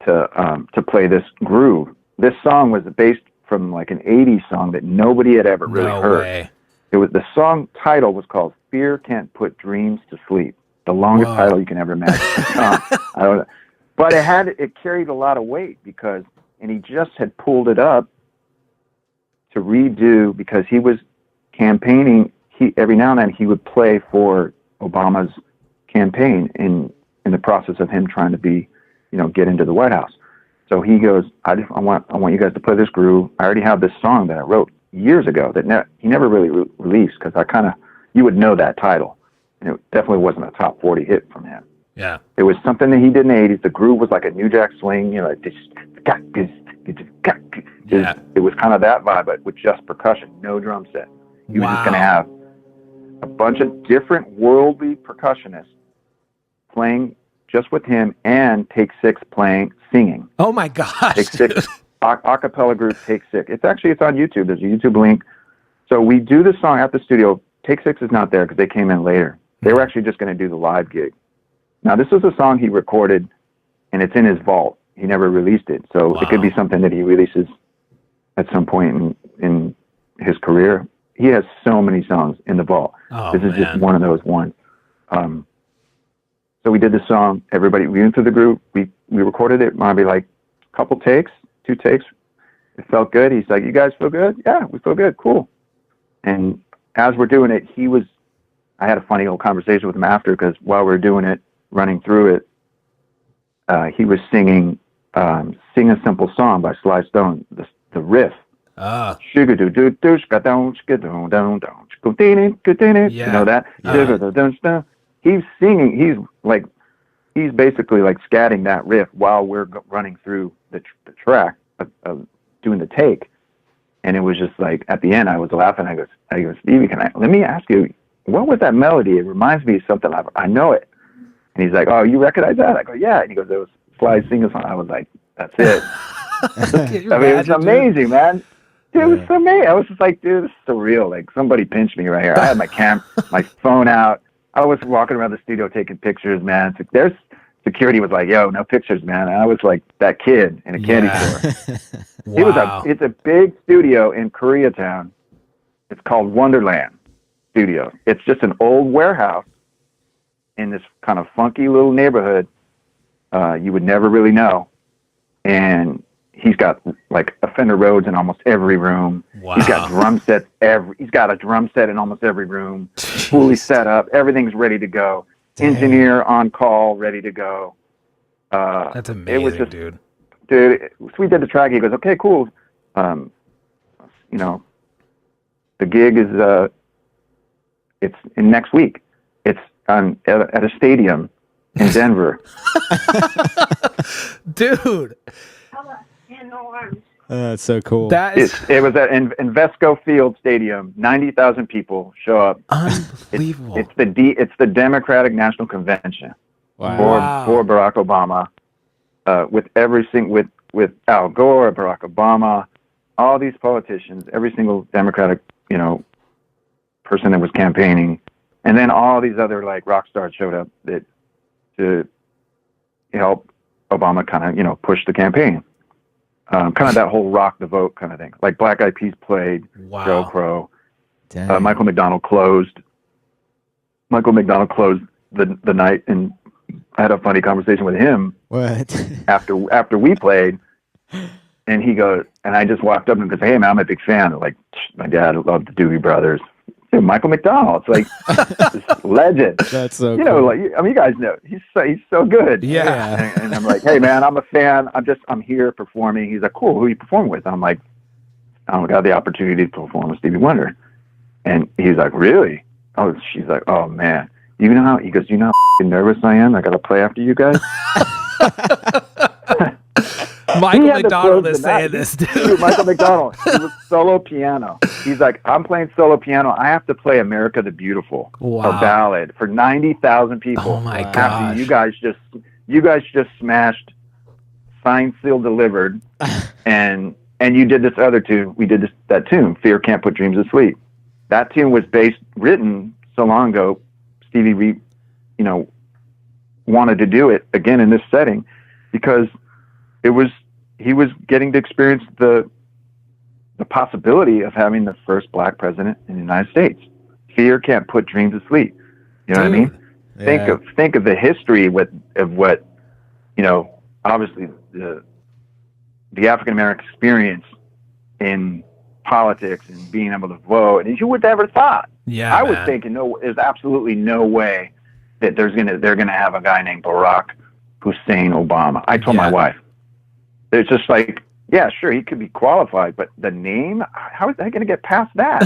Speaker 5: to play this groove. This song was based from like an 80s song that nobody had ever really heard.
Speaker 1: Way.
Speaker 5: The song title was called "Fear Can't Put Dreams to Sleep." The longest title you can ever imagine. I don't know. But it carried a lot of weight and he just had pulled it up to redo because he was campaigning. Every now and then he would play for Obama's campaign in the process of him trying to get into the White House. So he goes, I want you guys to play this groove. I already have this song that I wrote years ago that he never really released because you would know that title. And it definitely wasn't a top 40 hit from him.
Speaker 1: Yeah.
Speaker 5: It was something that he did in the 80s. The groove was like a New Jack Swing, It was kind of that vibe, but with just percussion, no drum set. He was just going to have a bunch of different worldly percussionists playing just with him and Take Six singing.
Speaker 1: Oh my gosh.
Speaker 5: Take Six, acapella group Take Six. It's on YouTube. There's a YouTube link. So we do the song at the studio. Take Six is not there because they came in later. They were actually just going to do the live gig. Now, this is a song he recorded, and it's in his vault. He never released it. So It could be something that he releases at some point in his career. He has so many songs in the vault. This is just one of those ones. So we did the song. We went through the group. We recorded it maybe like a couple takes, 2 takes. It felt good. He's like, you guys feel good? Yeah, we feel good. Cool. And as we're doing it, I had a funny little conversation with him after because while we were doing it, running through it, he was singing Sing a Simple Song by Sly Stone, the riff. You know that? He's singing, he's basically like scatting that riff while we're running through the track, doing the take. And it was just like, at the end, I was laughing. I go, Stevie, let me ask you, what was that melody? It reminds me of something. I know it. And he's like, oh, you recognize that? I go, yeah. And he goes, it was Sly singing song. I was like, that's it. It was amazing, man. Dude, it was amazing. I was just like, dude, this is surreal. Like, somebody pinched me right here. I had my phone out. I was walking around the studio taking pictures, man. There's security was like, yo, no pictures, man. And I was like that kid in a candy store.
Speaker 1: Wow.
Speaker 5: It's a big studio in Koreatown. It's called Wonderland Studio. It's just an old warehouse in this kind of funky little neighborhood. You would never really know. And he's got like a Fender Rhodes in almost every room.
Speaker 1: Wow.
Speaker 5: He's got drum sets he's got a drum set in almost every room. Fully set up. Everything's ready to go.
Speaker 1: Dang.
Speaker 5: Engineer on call, ready to go.
Speaker 1: That's amazing,
Speaker 5: it was just,
Speaker 1: dude.
Speaker 5: Dude, so we did the track. He goes, okay, cool. The gig is it's in next week. It's at a stadium in Denver.
Speaker 1: Dude.
Speaker 2: That's so cool.
Speaker 1: That is
Speaker 5: It was at Invesco Field Stadium. 90,000 people show up.
Speaker 1: unbelievable.
Speaker 5: It's the Democratic National Convention for Barack Obama. With Al Gore, Barack Obama, all these politicians, every single Democratic, person that was campaigning, and then all these other like rock stars showed up to help Obama kind of push the campaign. Kind of that whole rock the vote kind of thing. Like Black Eyed Peas played,
Speaker 1: Wow.
Speaker 5: Joe Crow,
Speaker 2: Dang.
Speaker 5: Michael McDonald closed. Michael McDonald closed the night, and I had a funny conversation with him
Speaker 2: What?
Speaker 5: after we played, and he goes, and I just walked up and goes, "Hey man, I'm a big fan." Like my dad loved the Doobie Brothers. Dude, Michael McDonald, it's like this legend.
Speaker 2: That's so
Speaker 5: you know,
Speaker 2: cool.
Speaker 5: like I mean, you guys know he's so good.
Speaker 1: Yeah.
Speaker 5: And I'm like, "Hey man, I'm a fan. I'm here performing." He's like, "Cool, who are you performing with?" And I'm like, "I got the opportunity to perform with Stevie Wonder." And he's like, "Really?" Oh, she's like, "Oh man, you know how?" He goes, "You know how nervous I am. I got to play after you guys."
Speaker 1: Michael McDonald is saying this, dude.
Speaker 5: Michael McDonald. He was solo piano. He's like, "I'm playing solo piano. I have to play America the Beautiful,
Speaker 1: Wow.
Speaker 5: a ballad for 90,000 people."
Speaker 1: Oh my
Speaker 5: After
Speaker 1: gosh.
Speaker 5: you guys just smashed Signed, Sealed, Delivered, and you did this other tune. We did that tune, Fear Can't Put Dreams to Sleep. That tune was written so long ago. Stevie, wanted to do it again in this setting because he was getting to experience the possibility of having the first black president in the United States. Fear can't put dreams to sleep. You know what I mean?
Speaker 2: Yeah.
Speaker 5: Think of the history of what, obviously the African American experience in politics and being able to vote, and you would never thought.
Speaker 1: Yeah,
Speaker 5: I was
Speaker 1: man.
Speaker 5: thinking, no, there's absolutely no way that they're gonna have a guy named Barack Hussein Obama. I told my wife, it's just like, yeah, sure, he could be qualified, but the name, how is that going to get past that?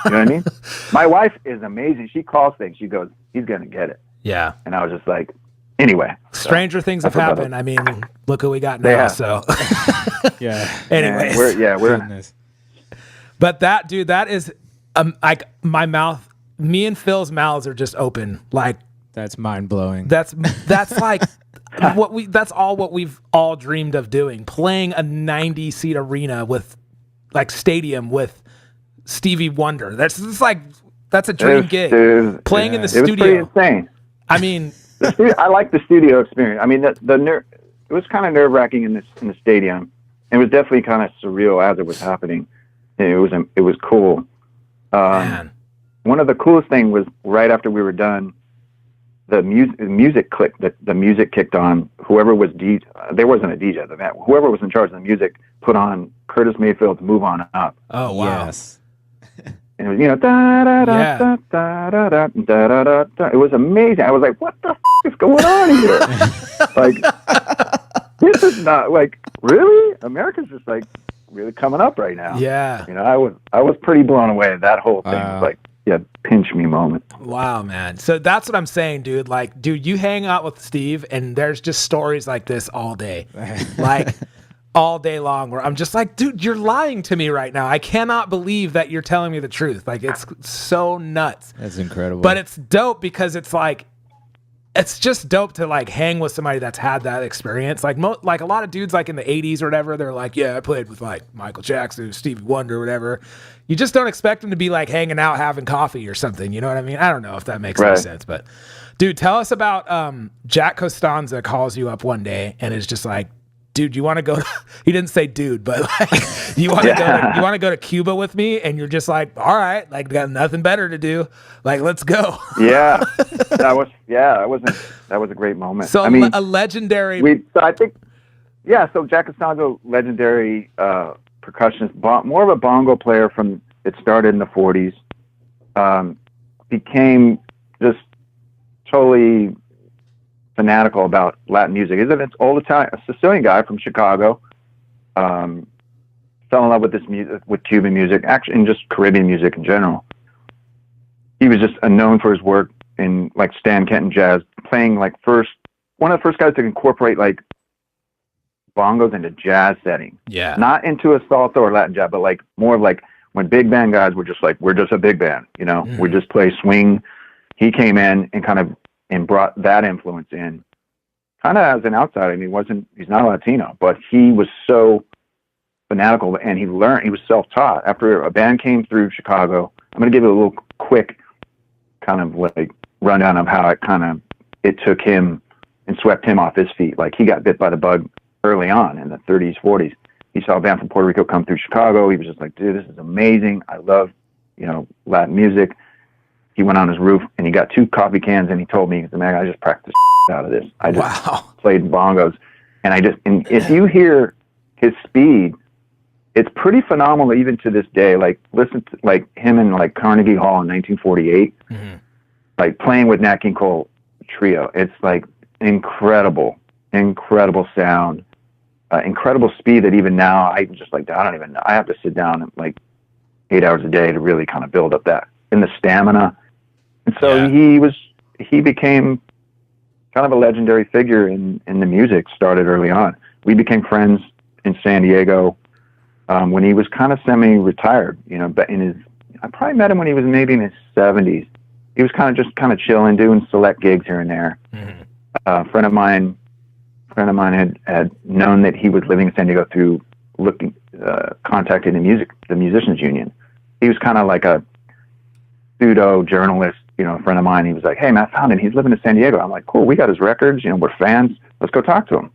Speaker 5: You know what I mean? My wife is amazing. She calls things. She goes, "He's going to get it."
Speaker 1: Yeah.
Speaker 5: And I was just like, anyway.
Speaker 1: Stranger things have
Speaker 5: that's about
Speaker 1: happened. I mean, look who we got
Speaker 5: They
Speaker 1: now.
Speaker 5: have.
Speaker 1: So,
Speaker 2: Yeah.
Speaker 1: anyways.
Speaker 5: We're
Speaker 2: Goodness.
Speaker 1: But that, dude, that is like my mouth, me and Phil's mouths are just open. Like,
Speaker 2: That's mind blowing.
Speaker 1: that's like that's all what we've all dreamed of doing. Playing a 90-seat arena with like stadium with Stevie Wonder. That's a dream gig. Playing in the
Speaker 5: It was pretty
Speaker 1: studio.
Speaker 5: insane.
Speaker 1: I mean,
Speaker 5: I like the studio experience. I mean, it was kind of nerve wracking in the stadium. It was definitely kind of surreal as it was happening. It was cool.
Speaker 1: man.
Speaker 5: One of the coolest thing was right after we were done, the music clicked. The music kicked on. Whoever was there wasn't a DJ at the event. Whoever was in charge of the music put on Curtis Mayfield's "Move On Up."
Speaker 1: Oh wow.
Speaker 2: Yes.
Speaker 5: And it was, da da da da da da da da da da. It was amazing. I was like, "What the is going on here?" Like, this is not like really. America's just like really coming up right now.
Speaker 1: Yeah.
Speaker 5: I was pretty blown away. That whole thing was like, pinch me moment.
Speaker 1: Wow, man. So that's what I'm saying, dude. Like, dude, you hang out with Steve and there's just stories like this all day. Like all day long where I'm just like, dude, you're lying to me right now. I cannot believe that you're telling me the truth. Like, it's so nuts.
Speaker 2: That's incredible.
Speaker 1: But it's dope because it's like, it's just dope to like hang with somebody that's had that experience. Like like a lot of dudes like in the 80s or whatever, they're like, yeah, I played with like Michael Jackson, Stevie Wonder, whatever. You just don't expect them to be like hanging out, having coffee or something. You know what I mean? I don't know if that makes any sense, but dude, tell us about Jack Costanza calls you up one day and is just like, dude, you want to go? He didn't say dude, but like, you want to go to Cuba with me? And you're just like, all right, like got nothing better to do. Like, let's go.
Speaker 5: Yeah, that was a great moment.
Speaker 1: So
Speaker 5: I mean,
Speaker 1: a legendary.
Speaker 5: So Jack Costanzo, legendary percussionist, more of a bongo player it started in the 40s, became just totally fanatical about Latin music. He's an old Italian, a Sicilian guy from Chicago. Fell in love with this music, with Cuban music, actually, and just Caribbean music in general. He was just known for his work in like Stan Kenton jazz, playing like one of the first guys to incorporate like bongos into jazz setting.
Speaker 1: Yeah.
Speaker 5: Not into a salsa or Latin jazz, but like more of like when big band guys were just like, we're just a big band, we just play swing. He came in and brought that influence in kind of as an outsider. I mean, he's not a Latino, but he was so fanatical and he was self-taught. After a band came through Chicago, I'm going to give you a little quick kind of like rundown of how it took him and swept him off his feet. Like he got bit by the bug early on in the 30s, 40s. He saw a band from Puerto Rico come through Chicago. He was just like, dude, this is amazing. I love, Latin music. He went on his roof and he got 2 coffee cans and he told me, man, I just practiced out of this. I just played bongos. And if you hear his speed, it's pretty phenomenal even to this day. Like listen to like him in like Carnegie Hall in 1948, like playing with Nat King Cole trio. It's like incredible sound, incredible speed that even now I just like, I don't even know. I have to sit down like 8 hours a day to really kind of build up that and the stamina. And so he became kind of a legendary figure in the music, started early on. We became friends in San Diego when he was kind of semi-retired, you know, but I probably met him when he was maybe in his 70s. He was kind of chilling, doing select gigs here and there. A friend of mine had known that he was living in San Diego through contacting the musicians union. He was kind of like a pseudo journalist, you know, a friend of mine. He was like, "Hey man, I found him. He's living in San Diego." I'm like, "Cool, we got his records. You know, we're fans. Let's go talk to him."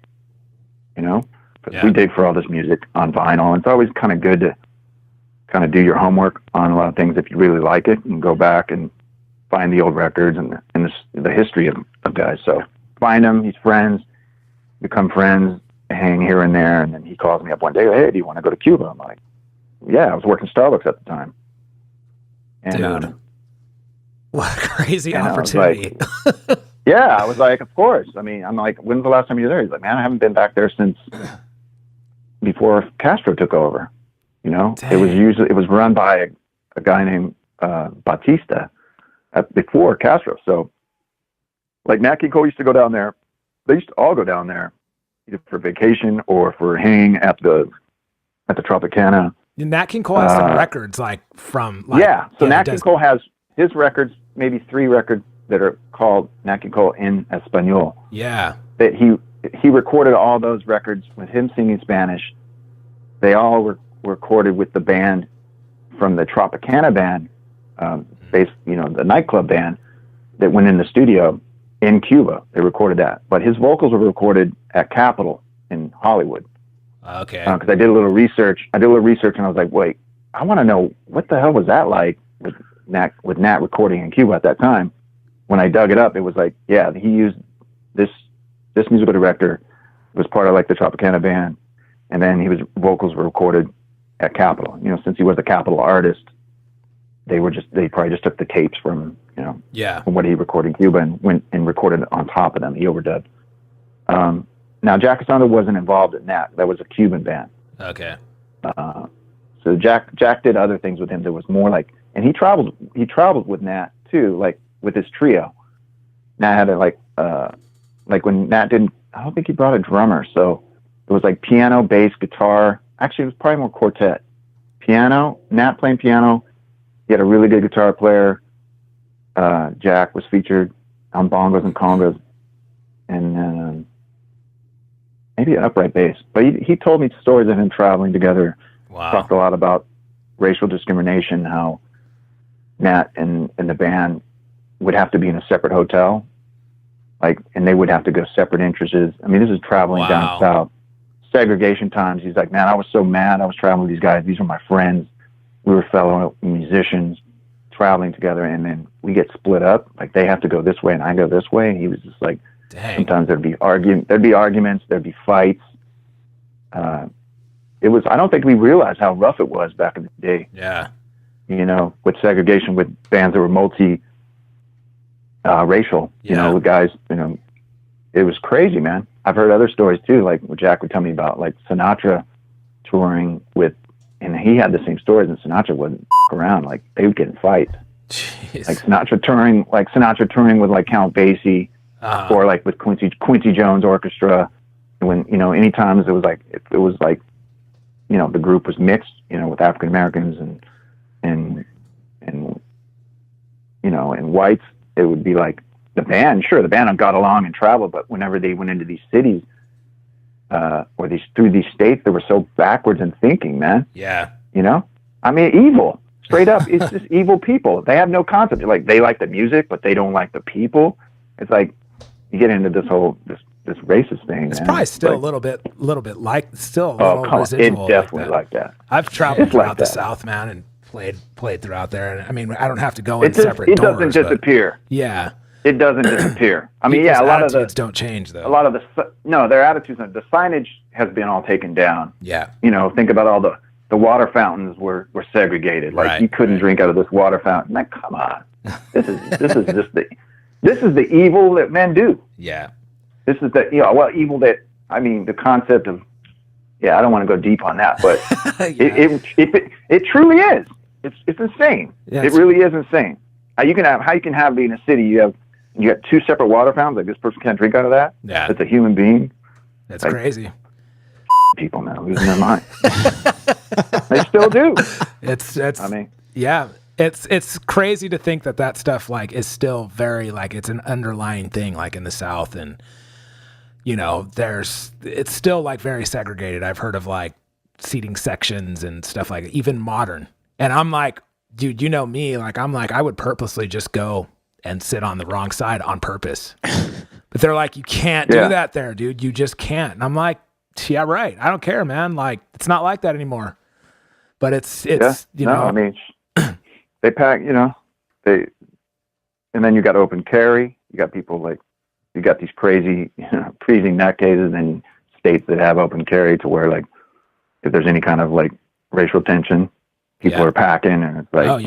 Speaker 5: You know, because we dig for all this music on vinyl. It's always kind of good to kind of do your homework on a lot of things if you really like it, and go back and find the old records and the history of guys. So find him. He's friends. Become friends. Hang here and there. And then he calls me up one day. "Hey, do you want to go to Cuba?" I'm like, "Yeah." I was working Starbucks at the time. And,
Speaker 1: dude, what a crazy opportunity.
Speaker 5: I was like, of course. I mean, I'm like, "When's the last time you were there?" He's like, "Man, I haven't been back there since before Castro took over." You know,
Speaker 1: Dang.
Speaker 5: it was run by a guy named Batista before Castro. So, like, Nat King Cole used to go down there. They used to all go down there either for vacation or for hanging at the Tropicana.
Speaker 1: Nat King Cole has some records from
Speaker 5: So Nat King Cole has his records, maybe 3 records that are called Nat King Cole in Espanol.
Speaker 1: Yeah.
Speaker 5: That he recorded all those records with him singing Spanish. They all were recorded with the band from the Tropicana band, the nightclub band that went in the studio in Cuba. They recorded that, but his vocals were recorded at Capitol in Hollywood.
Speaker 1: Okay.
Speaker 5: Because I did a little research. And I was like, wait, I want to know what the hell was that like with Nat recording in Cuba at that time. When I dug it up, it was like, yeah, he used this musical director was part of like the Tropicana band, and then his vocals were recorded at Capitol. You know, since he was a Capitol artist, they probably just took the tapes from from what he recorded in Cuba and went and recorded on top of them. He overdubbed. Now, Jack Asanda wasn't involved in that. That was a Cuban band.
Speaker 1: Okay.
Speaker 5: So Jack did other things with him. There was more like, and he traveled with Nat too, like with his trio. Nat had like when Nat didn't, I don't think he brought a drummer. So it was like piano, bass, guitar. Actually, it was probably more quartet. Piano, Nat playing piano. He had a really good guitar player. Jack was featured on bongos and congas. And maybe an upright bass. But he told me stories of him traveling together.
Speaker 1: Wow.
Speaker 5: Talked a lot about racial discrimination, how Nat and the band would have to be in a separate hotel, and they would have to go separate entrances. I mean, this is traveling down south. Segregation times. He's like, "Man, I was so mad. I was traveling with these guys. These were my friends. We were fellow musicians traveling together, and then we get split up. Like, they have to go this way and I go this way." And he was just like,
Speaker 1: dang.
Speaker 5: Sometimes there'd be arguments, there'd be fights. I don't think we realized how rough it was back in the day.
Speaker 1: Yeah.
Speaker 5: You know, with segregation, with bands that were racial, with guys, it was crazy, man. I've heard other stories too, like what Jack would tell me about, like Sinatra touring with, and he had the same stories, and Sinatra wouldn't around. Like, they would get in fights.
Speaker 1: Jeez.
Speaker 5: Like Sinatra touring with like Count Basie, or like with Quincy Jones Orchestra. When, anytime it was like, the group was mixed, with African Americans and whites, it would be like the band got along and traveled, but whenever they went into these cities, through these states, they were so backwards in thinking, man.
Speaker 1: Yeah.
Speaker 5: I mean, evil, straight up. It's just evil people. They have no concept. Like, they like the music, but they don't like the people. It's like, you get into this whole, this racist thing.
Speaker 1: It's
Speaker 5: man.
Speaker 1: probably still
Speaker 5: like,
Speaker 1: a little bit like, still a
Speaker 5: oh,
Speaker 1: little
Speaker 5: come on.
Speaker 1: residual.
Speaker 5: It's definitely like that.
Speaker 1: I've traveled
Speaker 5: It's like
Speaker 1: throughout the
Speaker 5: that.
Speaker 1: South, man, and played throughout there. And I mean, I don't have to go in
Speaker 5: It
Speaker 1: separate doors.
Speaker 5: doesn't disappear.
Speaker 1: Yeah.
Speaker 5: it doesn't disappear. I mean,
Speaker 1: People's
Speaker 5: yeah, a lot of
Speaker 1: attitudes
Speaker 5: the
Speaker 1: don't change though.
Speaker 5: a lot of the no, their attitudes. The signage has been all taken down.
Speaker 1: Yeah.
Speaker 5: You know, think about all the water fountains were segregated. Like
Speaker 1: Right,
Speaker 5: you couldn't drink out of this water fountain. Like, come on, this is the evil that men do.
Speaker 1: Yeah.
Speaker 5: This is the evil that the concept of I don't want to go deep on that, but it truly is. It's insane.
Speaker 1: Yeah,
Speaker 5: it really is insane. How you can have in a city you got two separate water fountains, like this person can't drink out of that.
Speaker 1: Yeah.
Speaker 5: It's a human being.
Speaker 1: That's
Speaker 5: like,
Speaker 1: crazy.
Speaker 5: People now losing their mind. They still do.
Speaker 1: It's crazy to think that stuff like is still very like it's an underlying thing like in the South, and you know it's still like very segregated. I've heard of like seating sections and stuff like even modern, and I'm like, dude, you know me, like I'm like I would purposely just go and sit on the wrong side on purpose, but they're like, you can't do that there, dude. You just can't, and I'm like, yeah, right. I don't care, man. Like it's not like that anymore. But it's you know.
Speaker 5: I mean, they pack, and then you got open carry. You got people like, you got these crazy nutcases in states that have open carry to where like, if there's any kind of like racial tension, people are packing, and it's like,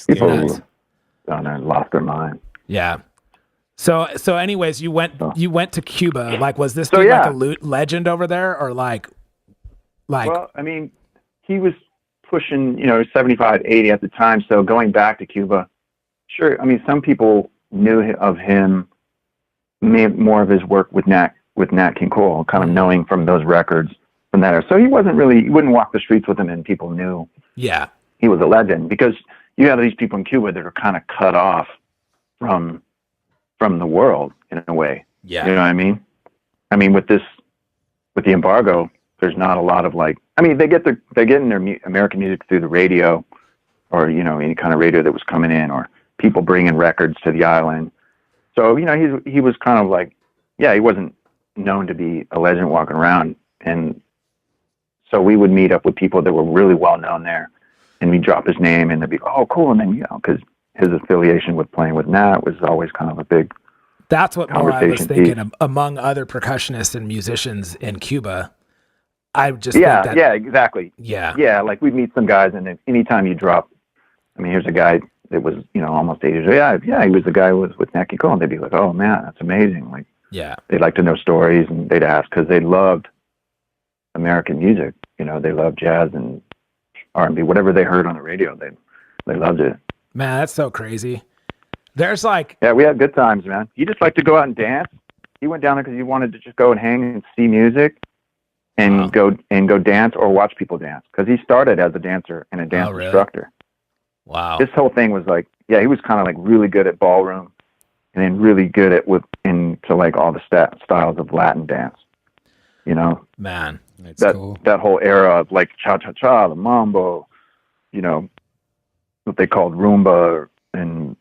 Speaker 5: people down there lost their mind.
Speaker 1: Yeah. So anyways, you went to Cuba. Like, was this dude like a legend over there, or like?
Speaker 5: Well, I mean, he was pushing, 75, 80 at the time. So going back to Cuba, sure. I mean, some people knew of him, more of his work with Nat King Cole, kind of knowing from those records from that era. So you wouldn't walk the streets with him and people knew he was a legend, because you have these people in Cuba that are kind of cut off from the world in a way.
Speaker 1: Yeah.
Speaker 5: You know what I mean? I mean, with the embargo, there's not a lot of like, I mean, they're getting their American music through the radio, or, any kind of radio that was coming in, or people bringing records to the island. So, he was kind of like, he wasn't known to be a legend walking around. And so we would meet up with people that were really well known there, and we'd drop his name and they'd be like, oh, cool. And then, because his affiliation with playing with Nat was always kind of a big
Speaker 1: That's what more I was
Speaker 5: conversation
Speaker 1: thinking.
Speaker 5: piece.
Speaker 1: Among other percussionists and musicians in Cuba, I just
Speaker 5: yeah,
Speaker 1: think that,
Speaker 5: exactly.
Speaker 1: Yeah.
Speaker 5: Yeah, like we'd meet some guys, and then anytime you drop, I mean, here's a guy that was, almost 80 years. Yeah, he was the guy who was with Nat King Cole, and they'd be like, oh man, that's amazing. Like,
Speaker 1: Yeah.
Speaker 5: they'd like to know stories, and they'd ask because they loved American music. They loved jazz and R&B, whatever they heard on the radio. They loved it.
Speaker 1: Man, that's so crazy. There's like,
Speaker 5: Yeah, we had good times, man. He just liked to go out and dance. He went down there because he wanted to just go and hang and see music, and go dance or watch people dance. Because he started as a dancer and a dance
Speaker 1: really?
Speaker 5: instructor.
Speaker 1: wow.
Speaker 5: His whole thing was like, he was kind of like really good at ballroom, and then really good at into like all the styles of Latin dance.
Speaker 1: Man.
Speaker 2: That's cool.
Speaker 5: That whole era of like cha-cha-cha, the mambo, what they called rumba and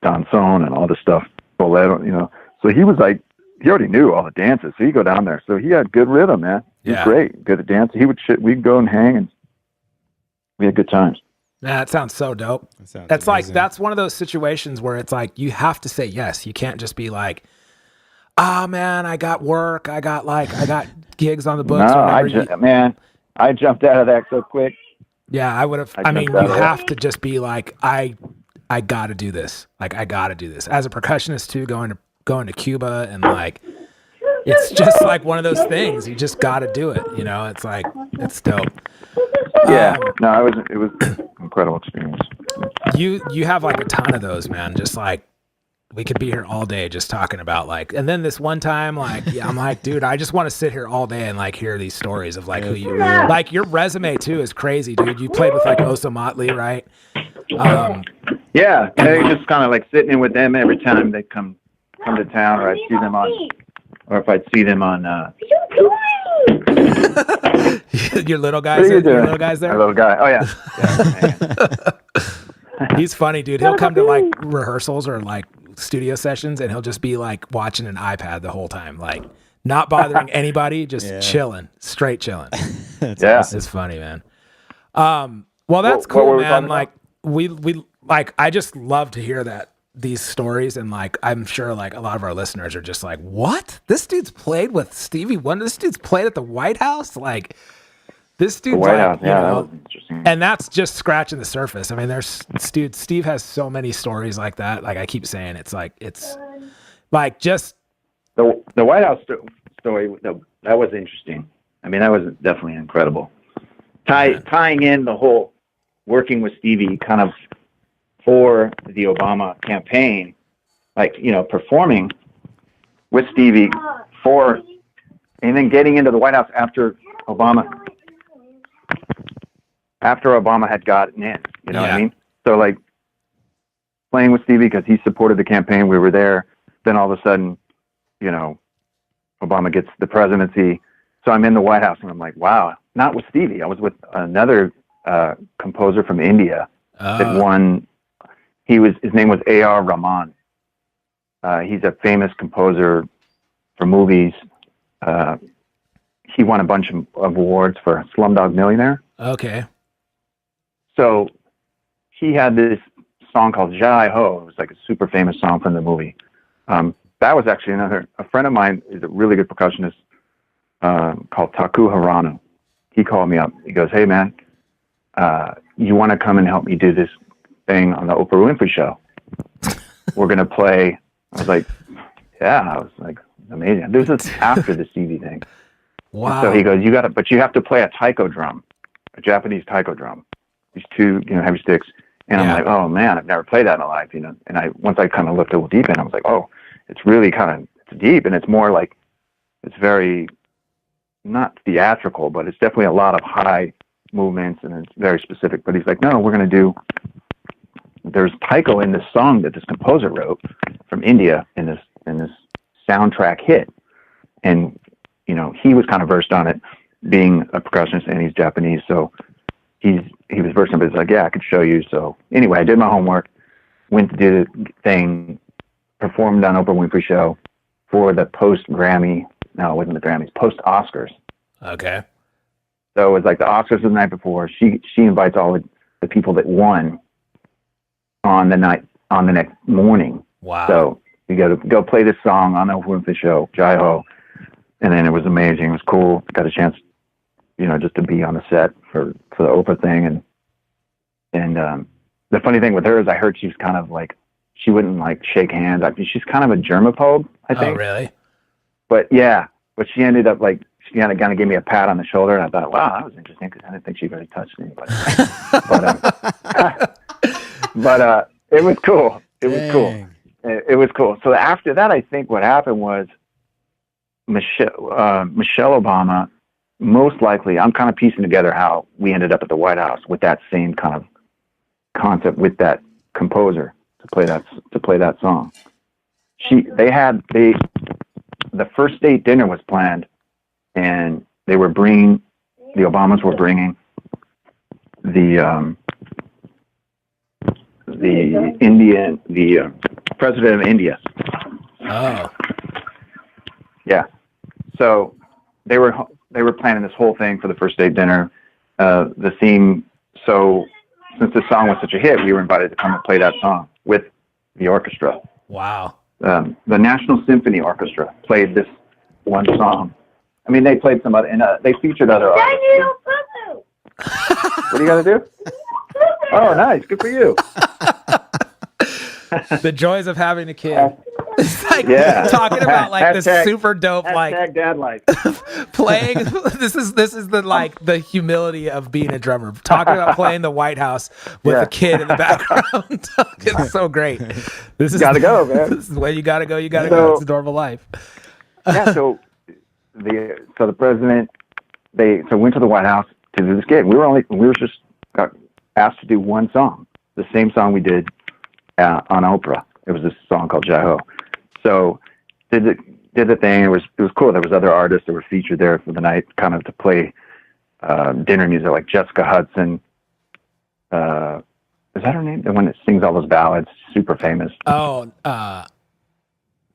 Speaker 5: danzón and all this stuff, bolero, So he was like, he already knew all the dances, so he'd go down there. So he had good rhythm, man. He was great, good at dancing. We'd go and hang, and we had good times.
Speaker 1: Man, that sounds so dope.
Speaker 2: That's
Speaker 1: like, that's one of those situations where it's like, you have to say yes. You can't just be like, man, I got work. I got gigs on the books.
Speaker 5: No, I jumped out of that so quick.
Speaker 1: Yeah, I would have. I mean, you have to just be like, I got to do this. Like, I got to do this as a percussionist too. Going to Cuba, and like, it's just like one of those things. You just got to do it. It's like, it's dope.
Speaker 5: Yeah, no, it was an incredible experience.
Speaker 1: You have like a ton of those, man. Just like, we could be here all day just talking about like, and then this one time, like, I'm like, dude, I just want to sit here all day and like hear these stories of like who you, like your resume too is crazy, dude. You played with like Osa Motley, right?
Speaker 5: Yeah, they just kind of like sitting in with them every time they come to town, or I'd see them if I'd see them on.
Speaker 1: Your little guys, your little guys there.
Speaker 5: My little guy. Oh yeah.
Speaker 1: He's funny, dude. He'll come to like rehearsals or like studio sessions, and he'll just be like watching an iPad the whole time, like not bothering anybody, just chilling, straight chilling. It's funny, man. Well, that's cool, man. Like we like, I just love to hear these stories, and like I'm sure like a lot of our listeners are just like, what? This dude's played with Stevie Wonder. This dude's played at the White House. Like this dude's
Speaker 5: The White
Speaker 1: like,
Speaker 5: House,
Speaker 1: you
Speaker 5: yeah,
Speaker 1: know,
Speaker 5: that was interesting.
Speaker 1: and that's just scratching the surface. I mean, Steve has so many stories like that. Like I keep saying, it's like just
Speaker 6: The White House story, that was interesting. I mean, that was definitely incredible. Tying in the whole working with Stevie kind of for the Obama campaign, like, you know, performing
Speaker 5: With Stevie and then getting into the White House after Obama had gotten in, you know what I mean? So like playing with Stevie because he supported the campaign. We were there. Then all of a sudden, you know, Obama gets the presidency. So I'm in the White House and I'm like, wow, not with Stevie. I was with another composer from India that won. His name was A.R. Rahman. He's a famous composer for movies. He won a bunch of awards for Slumdog Millionaire.
Speaker 1: okay.
Speaker 5: So he had this song called Jai Ho. It was like a super famous song from the movie. That was actually a friend of mine is a really good percussionist called Taku Haranu. He called me up. He goes, hey man, you want to come and help me do this thing on the Oprah Winfrey show? We're going to play. I was like, yeah, I was like, amazing. This is after the Stevie thing.
Speaker 1: Wow.
Speaker 5: So he goes, but you have to play a taiko drum, a Japanese taiko drum. These two, you know, heavy sticks. And I'm like, oh man, I've never played that in my life, you know. And once I kind of looked a little deep in, I was like, oh, it's really it's deep, and it's more like, it's very, not theatrical, but it's definitely a lot of high movements, and it's very specific. But he's like, no, there's taiko in this song that this composer wrote from India in this soundtrack hit. And, you know, he was kind of versed on it, being a percussionist, and he's Japanese, so he was versed on it. He's like, yeah, I could show you. So anyway, I did my homework, went to do the thing, performed on Oprah Winfrey Show for the post-Grammy. No, it wasn't the Grammys, post-Oscars.
Speaker 1: Okay.
Speaker 5: So it was like the Oscars the night before. She invites all the people that won on the next morning.
Speaker 1: Wow.
Speaker 5: So we go play this song on the Oprah Winfrey Show, Jai Ho, and then it was amazing. It was cool. Got a chance, you know, just to be on the set for the Oprah thing, and the funny thing with her is I heard she's kind of like, she wouldn't like shake hands. I mean, she's kind of a germaphobe, I think.
Speaker 1: Oh, really?
Speaker 5: But she ended up like, she kind of gave me a pat on the shoulder, and I thought, wow, that was interesting because I didn't think she really touched anybody. but it was cool. It was cool. It was cool. So after that, I think what happened was Michelle Obama, most likely, I'm kind of piecing together how we ended up at the White House with that same kind of concept with that composer to play that song. The first date dinner was planned, and the Obamas were bringing the president of India.
Speaker 1: Oh.
Speaker 5: Yeah. So they were planning this whole thing for the first date dinner. The theme. So since this song was such a hit, we were invited to come and play that song with the orchestra.
Speaker 1: Wow.
Speaker 5: The National Symphony Orchestra played this one song. I mean, they played some other, and they featured other artists. What do you got to do? Oh, nice. Good for you.
Speaker 1: The joys of having a kid. It's like talking about like this super dope like
Speaker 5: dad life.
Speaker 1: playing. This is the humility of being a drummer. Talking about playing the White House with a kid in the background. It's so great. This is
Speaker 5: gotta go, man.
Speaker 1: This is where you gotta go. You gotta go. It's a normal life.
Speaker 5: Yeah. So the president went to the White House to do this gig. We were just got asked to do one song, the same song we did on Oprah. It was this song called Jai Ho. So did the thing. It was cool. There was other artists that were featured there for the night, kind of to play dinner music, like Jessica Hudson. Is that her name? The one that sings all those ballads, super famous.
Speaker 1: Oh,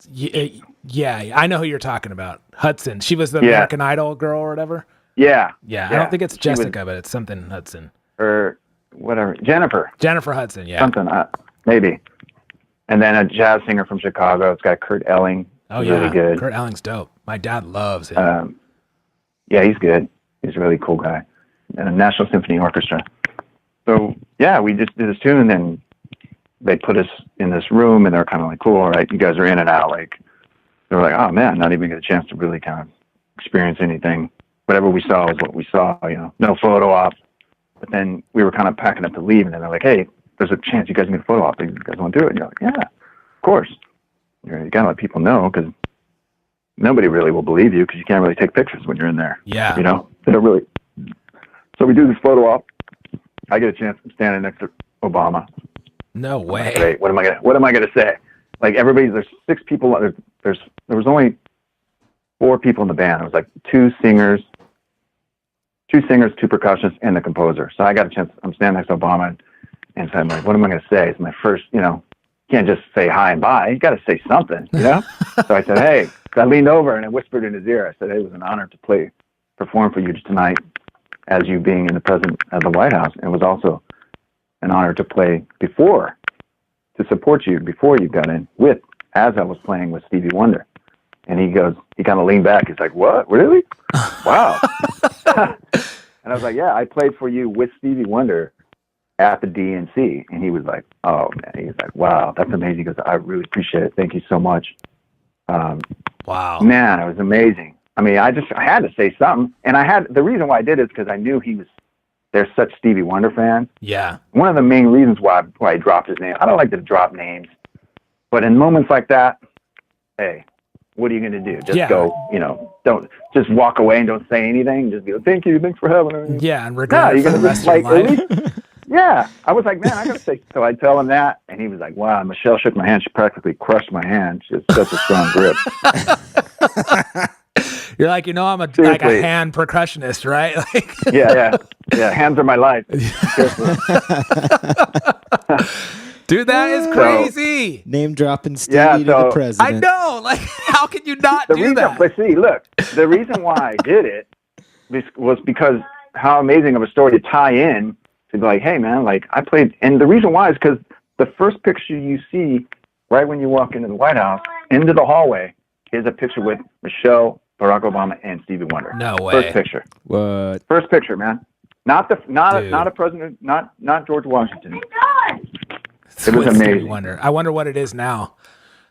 Speaker 1: yeah, I know who you're talking about. Hudson. She was the American Idol girl or whatever.
Speaker 5: Yeah.
Speaker 1: I don't think it's Jessica, but it's something Hudson.
Speaker 5: Or whatever. Jennifer
Speaker 1: Hudson. Yeah.
Speaker 5: Something. Maybe. And then a jazz singer from Chicago. It's got Kurt Elling.
Speaker 1: Oh
Speaker 5: He's
Speaker 1: yeah,
Speaker 5: really good.
Speaker 1: Kurt Elling's dope. My dad loves him.
Speaker 5: Yeah, he's good. He's a really cool guy. And a National Symphony Orchestra. So yeah, we just did this tune, and then they put us in this room, and they're kind of like, cool, all right, you guys are in and out. Like, they were like, oh man, not even get a chance to really kind of experience anything. Whatever we saw was what we saw, no photo op. But then we were kind of packing up to leave, and then they're like, hey, there's a chance you guys can get a photo op. You guys want to do it? And you're like, yeah, of course. You got to let people know, because nobody really will believe you, because you can't really take pictures when you're in there.
Speaker 1: Yeah.
Speaker 5: They don't really. So we do this photo op. I get a chance. I'm standing next to Obama.
Speaker 1: No way.
Speaker 5: Great. What am I gonna say? Like, there's 6 people. There was only 4 people in the band. It was like 2 singers, 2 percussionists, and the composer. So I got a chance. I'm standing next to Obama, and so I'm like, what am I gonna say? It's my first. You can't just say hi and bye. You got to say something. So I said, hey. I leaned over and I whispered in his ear. I said, hey, it was an honor to perform for you tonight, as you being in the president of the White House. And it was also an honor to play to support you before you got in as I was playing with Stevie Wonder. And he kind of leaned back. He's like, what? Really? Wow. And I was like, yeah, I played for you with Stevie Wonder at the DNC. And he was like, oh man. He's like, wow, that's amazing. He goes, I really appreciate it. Thank you so much.
Speaker 1: Wow.
Speaker 5: Man, it was amazing. I mean, I had to say something. And the reason why I did it is because I knew they're such Stevie Wonder fans.
Speaker 1: Yeah.
Speaker 5: One of the main reasons why I dropped his name, I don't like to drop names, but in moments like that, hey, what are you going to do? Just go, don't just walk away and don't say anything. Just be like, thank you. Thanks for having me.
Speaker 1: Yeah. And regret it for the rest of your life.
Speaker 5: Yeah. I was like, man, I got to say, so I tell him that. And he was like, wow, Michelle shook my hand. She practically crushed my hand. She has such a strong grip.
Speaker 1: You're like, I'm like a hand percussionist, right? Like,
Speaker 5: yeah. Hands are my life.
Speaker 1: Dude, that is crazy.
Speaker 2: Name dropping Stevie to the president.
Speaker 1: I know. Like, how can you not do that?
Speaker 5: But see, look, the reason why I did it was because how amazing of a story to tie in to be like, hey man, like I played, and the reason why is because the first picture you see right when you walk into the White House, into the hallway, is a picture with Michelle, Barack Obama, and Stevie Wonder.
Speaker 1: No way.
Speaker 5: First picture.
Speaker 2: What?
Speaker 5: First picture, man. Not a president, not George Washington. It was amazing.
Speaker 1: Stevie Wonder. I wonder what it is now.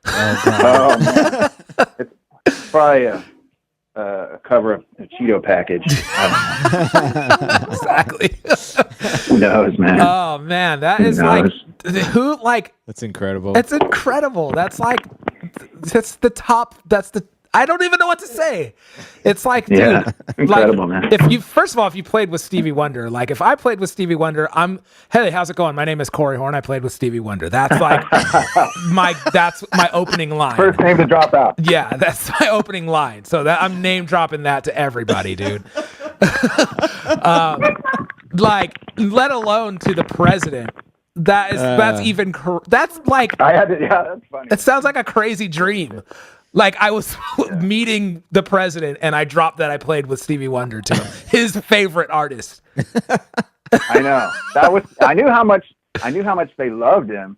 Speaker 5: Oh, it's probably a cover of a Cheeto package.
Speaker 1: Exactly.
Speaker 5: Who knows, man?
Speaker 1: Oh man, that is like
Speaker 2: That's incredible.
Speaker 1: It's incredible. That's the top. I don't even know what to say. It's like, dude,
Speaker 5: yeah, incredible, man.
Speaker 1: First of all, if you played with Stevie Wonder, like if I played with Stevie Wonder, hey, how's it going? My name is Corey Horn. I played with Stevie Wonder. That's like that's my opening line.
Speaker 5: First name to drop out.
Speaker 1: Yeah, that's my opening line. So I'm name dropping that to everybody, dude. Like, let alone to the president. That's even. That's like.
Speaker 5: That's funny.
Speaker 1: It sounds like a crazy dream. Like I was meeting the president and I dropped that I played with Stevie Wonder to him, his favorite artist.
Speaker 5: I know. I knew how much they loved him,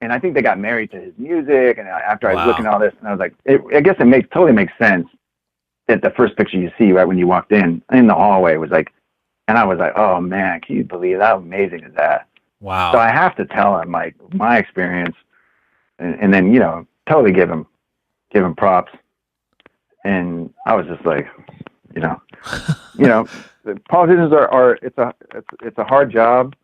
Speaker 5: and I think they got married to his music. And after I was looking at all this, and I was like, I guess it totally makes sense that the first picture you see right when you walked in the hallway was like, and I was like, oh man, can you believe how amazing is that?
Speaker 1: Wow.
Speaker 5: So I have to tell him like my experience, and then totally give him props. And I was just like, the politicians are it's a hard job.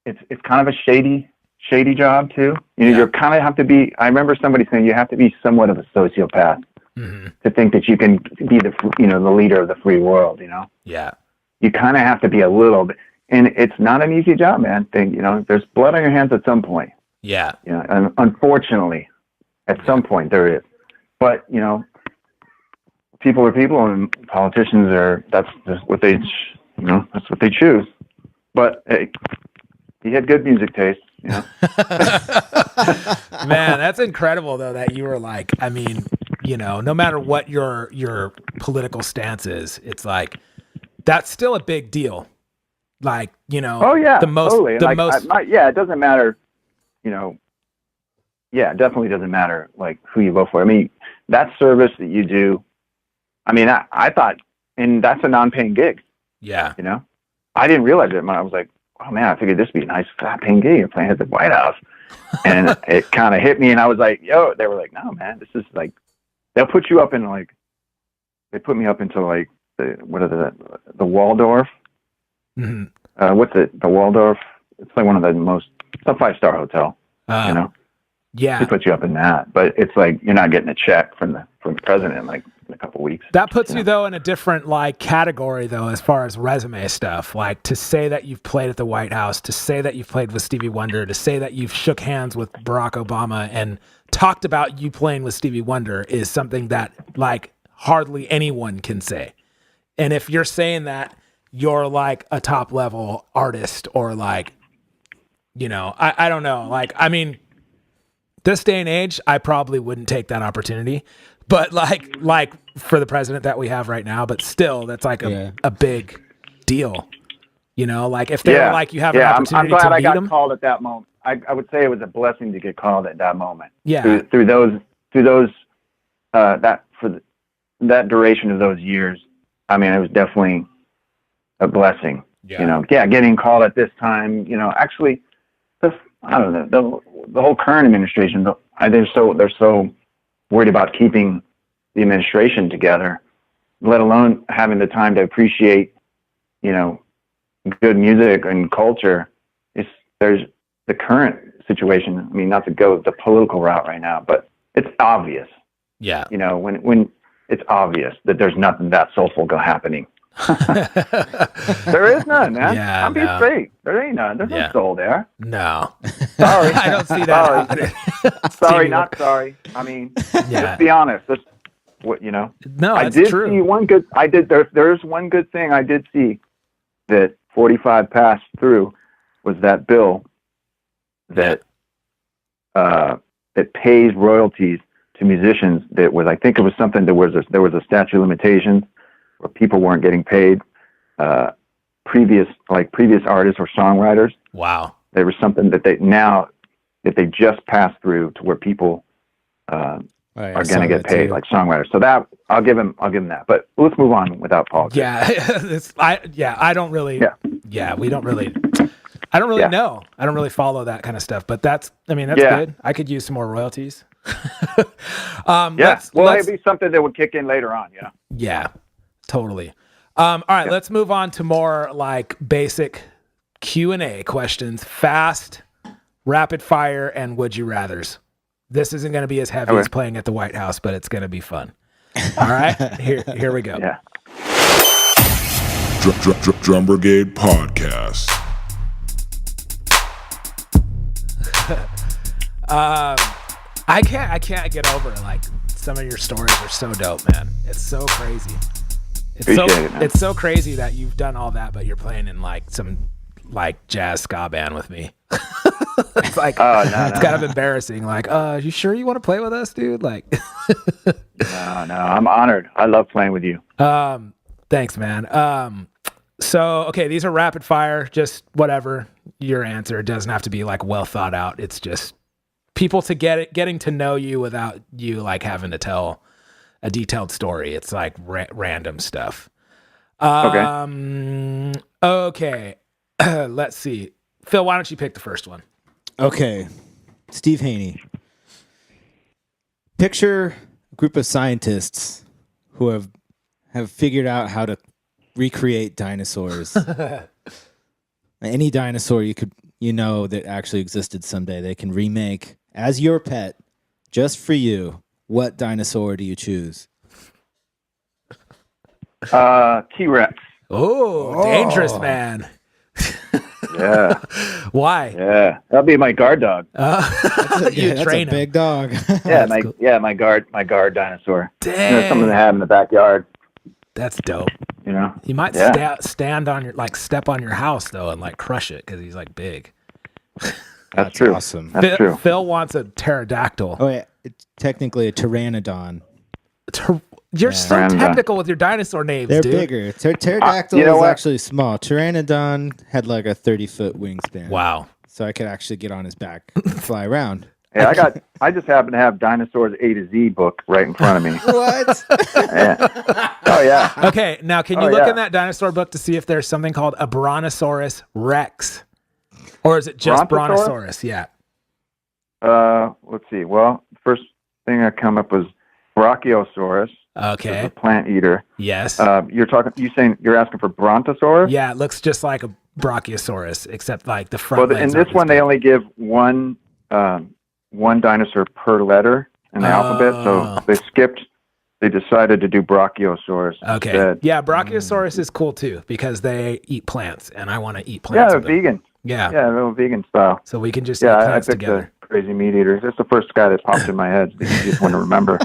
Speaker 5: It's kind of a shady job too. You kind of have to be. I remember somebody saying you have to be somewhat of a sociopath to think that you can be the leader of the free world.
Speaker 1: Yeah.
Speaker 5: You kind of have to be a little bit, and it's not an easy job, man. There's blood on your hands at some point.
Speaker 1: Yeah.
Speaker 5: And unfortunately, at some point there is. But people are people, and politicians are. That's just what they, that's what they choose. But hey, he had good music taste. Man,
Speaker 1: that's incredible though. That you were like, I mean, no matter what your political stance is, it's like that's still a big deal. Like,
Speaker 5: Oh yeah.
Speaker 1: the most.
Speaker 5: Totally.
Speaker 1: The most.
Speaker 5: It doesn't matter. yeah, it definitely doesn't matter like who you vote for. I mean, that service that you do, I mean, I thought, and that's a non-paying gig,
Speaker 1: Yeah.
Speaker 5: you know? I didn't realize it. I was like, oh man, I figured this would be a nice fat paying gig. You're playing at the White House. And it kind of hit me, and I was like, yo, they were like, no, man, this is like, they'll put you up in like, they put me up into like, the Waldorf.
Speaker 1: Mm-hmm.
Speaker 5: What's it? The Waldorf? It's like one of the most, it's a 5-star hotel, you know?
Speaker 1: Yeah.
Speaker 5: They put you up in that, but it's like, you're not getting a check from the president in like in a couple weeks.
Speaker 1: That puts you though in a different like category though, as far as resume stuff. Like to say that you've played at the White House, to say that you've played with Stevie Wonder, to say that you've shook hands with Barack Obama and talked about you playing with Stevie Wonder is something that like hardly anyone can say. And if you're saying that you're like a top level artist or like, you know, I don't know. Like, I mean, this day and age, I probably wouldn't take that opportunity, but like for the president that we have right now, but still that's like a big deal, you know, like if they were like, you have an opportunity
Speaker 5: I'm glad
Speaker 1: to
Speaker 5: I
Speaker 1: meet
Speaker 5: got
Speaker 1: him.
Speaker 5: called at that moment. I would say it was a blessing to get called at that moment.
Speaker 1: Yeah.
Speaker 5: Through those, that duration of those years. I mean, it was definitely a blessing, you know, getting called at this time, you know, actually, I don't know, the whole current administration, they're so worried about keeping the administration together, let alone having the time to appreciate, you know, good music and culture. There's the current situation. I mean, not to go the political route right now, but it's obvious.
Speaker 1: Yeah.
Speaker 5: You know, when it's obvious that there's nothing that soulful happening. There is none, man.
Speaker 1: Yeah,
Speaker 5: I'm being straight. There ain't none. There's no soul there.
Speaker 1: No.
Speaker 5: Sorry.
Speaker 1: I don't see that happening.
Speaker 5: Sorry, not sorry. I mean, let's be honest. What, you know?
Speaker 1: No,
Speaker 5: I
Speaker 1: that's
Speaker 5: did
Speaker 1: true.
Speaker 5: see one good. There's one good thing I did see that 45 passed through was that bill that it pays royalties to musicians. That was, I think it was something. There was a statute of limitations where people weren't getting paid. Previous artists or songwriters.
Speaker 1: Wow.
Speaker 5: There was something that they just passed through to where people are going to get paid, like songwriters. So that I'll give him that. But let's move on without politics.
Speaker 1: Yeah, I don't really. Yeah, we don't really. I don't really know. I don't really follow that kind of stuff. But that's good. I could use some more royalties.
Speaker 5: It'd be something that would kick in later on. Yeah.
Speaker 1: Yeah, totally. All right, let's move on to more like basic Q&A questions, fast, rapid fire, and would you rathers. This isn't going to be as heavy as playing at the White House, but it's going to be fun. All right, here we go.
Speaker 5: Yeah.
Speaker 3: Drum Brigade Podcast.
Speaker 1: I can't get over it. Like some of your stories are so dope, man. It's so crazy. It's so crazy that you've done all that, but you're playing in like some like jazz ska band with me. It's like it's kind of embarrassing. Like, you sure you want to play with us, dude? Like,
Speaker 5: no, I'm honored. I love playing with you.
Speaker 1: Thanks, man. So okay, these are rapid fire. Just whatever your answer. It doesn't have to be like well thought out. It's just people getting to know you without you like having to tell a detailed story. It's like random stuff. Okay. Let's see. Phil, why don't you pick the first one?
Speaker 2: Okay. Steve Haney. Picture a group of scientists who have figured out how to recreate dinosaurs. Any dinosaur that actually existed someday, they can remake as your pet, just for you. What dinosaur do you choose?
Speaker 5: T-Rex.
Speaker 1: Oh, dangerous, man.
Speaker 5: Yeah.
Speaker 1: Why?
Speaker 5: Yeah, that'll be my guard dog.
Speaker 1: You
Speaker 2: That's
Speaker 1: train
Speaker 2: a big dog.
Speaker 5: My guard dinosaur.
Speaker 1: Dang.
Speaker 5: You know, something to have in the backyard.
Speaker 1: That's dope.
Speaker 5: You know,
Speaker 1: He might stand on your step on your house though and like crush it because he's like big.
Speaker 5: That's true.
Speaker 2: Awesome.
Speaker 5: That's true.
Speaker 1: Phil wants a pterodactyl.
Speaker 2: Oh yeah, it's technically a pteranodon.
Speaker 1: You're so technical with your dinosaur names,
Speaker 2: They're
Speaker 1: dude.
Speaker 2: bigger. Pterodactyl is actually small. Pteranodon had like a 30-foot wingspan.
Speaker 1: Wow.
Speaker 2: So I could actually get on his back and fly around.
Speaker 5: Yeah, I just happen to have Dinosaurs A to Z book right in front of me.
Speaker 2: What?
Speaker 5: Yeah. Oh yeah.
Speaker 1: Okay, now can you look
Speaker 5: yeah.
Speaker 1: in that dinosaur book to see if there's something called a Brontosaurus Rex? Or is it just
Speaker 5: Brontosaurus?
Speaker 1: Brontosaurus? Yeah.
Speaker 5: Let's see. Well, first thing that come up was Brachiosaurus.
Speaker 1: Okay.
Speaker 5: A plant eater.
Speaker 1: Yes.
Speaker 5: You're asking for Brontosaurus?
Speaker 1: Yeah, it looks just like a Brachiosaurus, except like the front.
Speaker 5: Well, in this one, they only give one dinosaur per letter in the alphabet, so they decided to do Brachiosaurus
Speaker 1: Okay.
Speaker 5: instead.
Speaker 1: Yeah, Brachiosaurus is cool too because they eat plants, and I want to eat plants.
Speaker 5: Yeah, they're vegan.
Speaker 1: Yeah.
Speaker 5: Yeah, a little vegan style.
Speaker 1: So we can just eat
Speaker 5: Yeah, I
Speaker 1: plants
Speaker 5: picked
Speaker 1: together.
Speaker 5: the crazy meat eaters. That's the first guy that popped in my head. You just want to remember.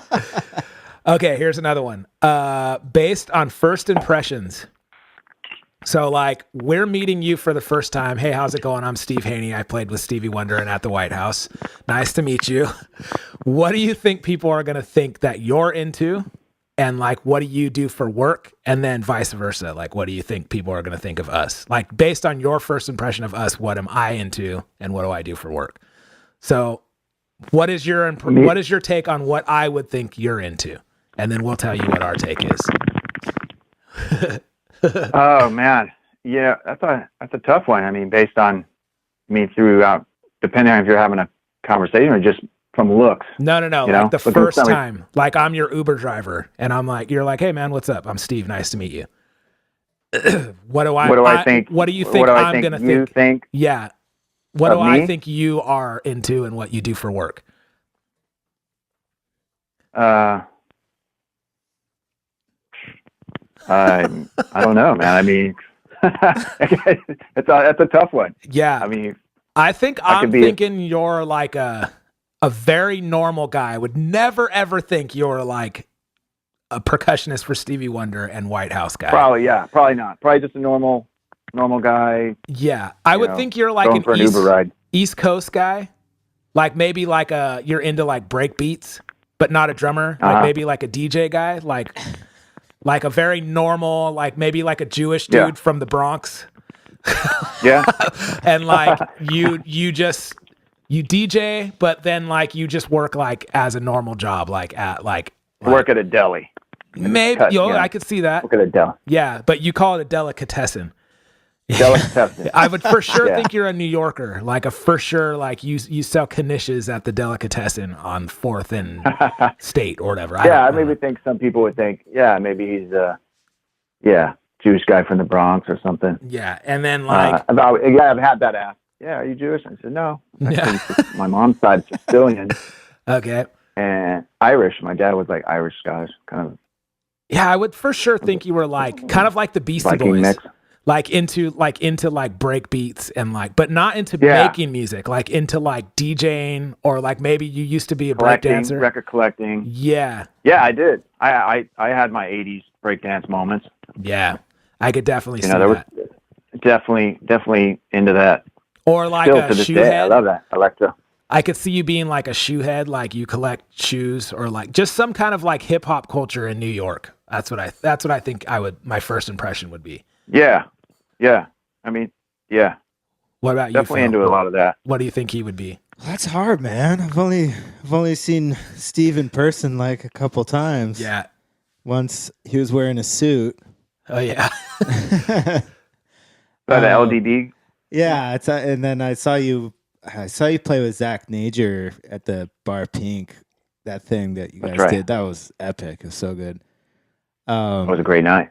Speaker 1: Okay, here's another one. Based on first impressions. So, like, we're meeting you for the first time. Hey, how's it going? I'm Steve Haney. I played with Stevie Wonder and at the White House. Nice to meet you. What do you think people are going to think that you're into? And, like, what do you do for work? And then vice versa. Like, what do you think people are going to think of us? Like, based on your first impression of us, what am I into and what do I do for work? So, what is your take on what I would think you're into? And then we'll tell you what our take is.
Speaker 5: Oh man, yeah, that's a tough one. I mean, based on throughout, depending on if you're having a conversation or just from looks.
Speaker 1: No.
Speaker 5: You
Speaker 1: like
Speaker 5: know?
Speaker 1: the first time, like I'm your Uber driver, and you're like, hey man, what's up? I'm Steve. Nice to meet you. What do I think? What do you think I'm gonna think? Yeah. What do I think you are into and what you do for work?
Speaker 5: I don't know, man. I mean, that's a tough one.
Speaker 1: Yeah.
Speaker 5: I mean,
Speaker 1: I think I'm thinking you're like a very normal guy. I would never ever think you're like a percussionist for Stevie Wonder and White House guy.
Speaker 5: Probably, yeah. Probably not. Probably just a normal guy.
Speaker 1: Yeah. I would think you're like
Speaker 5: an Uber ride.
Speaker 1: East Coast guy. Like maybe like you're into like break beats, but not a drummer. Like maybe like a DJ guy. Like a very normal, like maybe like a Jewish dude from the Bronx.
Speaker 5: Yeah.
Speaker 1: And like you DJ, but then like you just work like as a normal job, like
Speaker 5: work at a deli.
Speaker 1: Maybe I could see that.
Speaker 5: Work at a deli.
Speaker 1: Yeah, but you call it a delicatessen.
Speaker 5: Delicatessen.
Speaker 1: I would for sure think you're a New Yorker, like like you sell kniches at the delicatessen on 4th and State or whatever.
Speaker 5: I maybe think some people would think, maybe he's Jewish guy from the Bronx or something.
Speaker 1: Yeah, and then like
Speaker 5: I've had that asked. Yeah, are you Jewish? I said no. My mom's side is Sicilian.
Speaker 1: Okay.
Speaker 5: And Irish. My dad was like Irish Scottish, kind of.
Speaker 1: Yeah, I would for sure think you were like kind of like the Beastie
Speaker 5: Viking
Speaker 1: Boys.
Speaker 5: Mix.
Speaker 1: Like into break beats and like, but not into making music, like into like DJing or like maybe you used to be a breakdancer.
Speaker 5: Record collecting.
Speaker 1: Yeah.
Speaker 5: Yeah, I did. I had my 80s breakdance moments.
Speaker 1: Yeah. I could definitely see
Speaker 5: there
Speaker 1: that.
Speaker 5: Was definitely into that.
Speaker 1: Or like
Speaker 5: still
Speaker 1: a
Speaker 5: to this
Speaker 1: shoe
Speaker 5: day.
Speaker 1: head.
Speaker 5: I love that. Electro.
Speaker 1: I could see you being like a shoe head, like you collect shoes or like just some kind of like hip hop culture in New York. That's what I think my first impression would be.
Speaker 5: Yeah. Yeah. I mean, yeah.
Speaker 1: What about you?
Speaker 5: Definitely into a lot of that.
Speaker 1: What do you think he would be?
Speaker 2: That's hard, man. I've only seen Steve in person like a couple times.
Speaker 1: Yeah.
Speaker 2: Once he was wearing a suit.
Speaker 1: Oh yeah.
Speaker 5: The LDD.
Speaker 2: Yeah, and then I saw you play with Zach Nager at the Bar Pink. That thing that you guys did, that was epic. It was so good.
Speaker 5: It was a great night.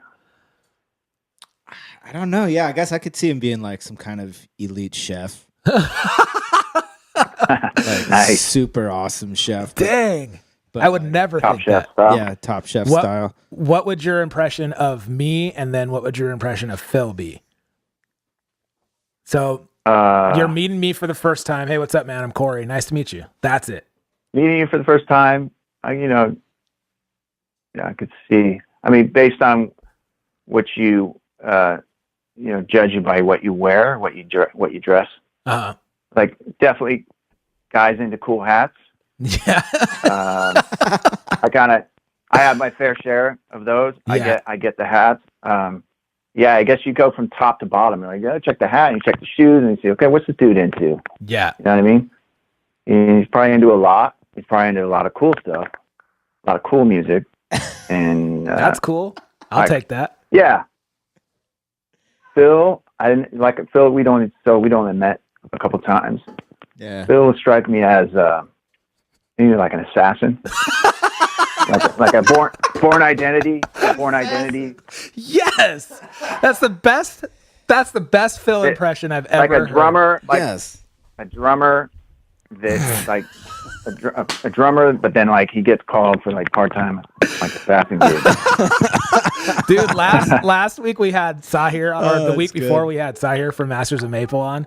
Speaker 2: I don't know. Yeah, I guess I could see him being like some kind of elite chef.
Speaker 5: Nice.
Speaker 2: Super awesome chef.
Speaker 1: Dang. But I would never
Speaker 5: top
Speaker 1: think
Speaker 5: chef
Speaker 1: that.
Speaker 5: Style.
Speaker 2: Yeah, top chef style.
Speaker 1: What would your impression of me and then what would your impression of Phil be? So you're meeting me for the first time. Hey, what's up, man? I'm Corey. Nice to meet you. That's it.
Speaker 5: Meeting you for the first time, I could see. I mean, based on what you judge you by what you wear, what you dress.
Speaker 1: Uh-huh.
Speaker 5: Like definitely guys into cool hats.
Speaker 1: Yeah.
Speaker 5: I have my fair share of those.
Speaker 1: Yeah.
Speaker 5: I get the hats. I guess you go from top to bottom. You're like, you gotta check the hat, and you check the shoes, and you say, okay, what's this dude into?
Speaker 1: Yeah.
Speaker 5: You know what I mean? He's probably into a lot. He's probably into a lot of cool stuff, a lot of cool music, and
Speaker 1: That's cool. I'll take that.
Speaker 5: Yeah. Phil, I didn't like Phil. We only met a couple times.
Speaker 2: Yeah.
Speaker 5: Phil would strike me as maybe like an assassin, like a born identity. Born identity.
Speaker 1: Yes, that's the best. That's the best Phil impression I've ever
Speaker 5: Like a drummer.
Speaker 1: heard.
Speaker 5: Like
Speaker 2: Yes.
Speaker 5: a drummer that's like a drummer, but then like he gets called for like part-time like assassin gigs.
Speaker 1: Dude, last week we had Sahir, or the week
Speaker 2: that's
Speaker 1: before
Speaker 2: good.
Speaker 1: we had Sahir from Masters of Maple on.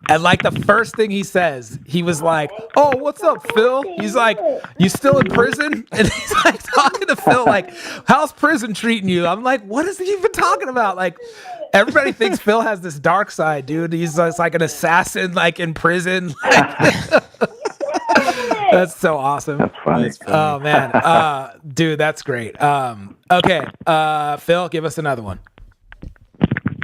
Speaker 1: And like the first thing he says, he was like, "Oh, what's up, Phil?" He's like, "You still in prison?" And he's like talking to Phil like, "How's prison treating you?" I'm like, "What is he even talking about?" Like, everybody thinks Phil has this dark side, dude. He's just like an assassin, like in prison. That's so awesome.
Speaker 5: That's funny.
Speaker 1: Oh man, dude, that's great. Okay, Phil, give us another one.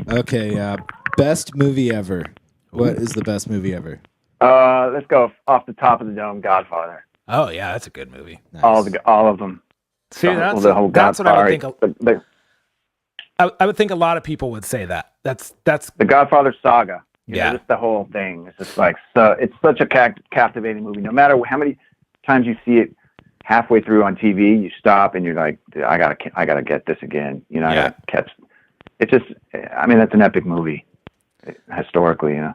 Speaker 2: Okay. Best movie ever. What is the best movie ever?
Speaker 5: Let's go off the top of the dome. Godfather.
Speaker 1: Oh yeah, that's a good movie.
Speaker 2: Nice.
Speaker 5: All of them.
Speaker 1: See, that's
Speaker 5: the whole
Speaker 1: what I would
Speaker 5: Godfather.
Speaker 1: think. I would think a lot of people would say that. That's
Speaker 5: The Godfather saga. You know,
Speaker 1: Yeah.
Speaker 5: just the whole thing. It's just like it's such a captivating movie. No matter how many times you see it halfway through on TV, you stop and you're like, I gotta get this again. You know, I
Speaker 1: Yeah.
Speaker 5: gotta catch. It's just, I mean, that's an epic movie historically. You know.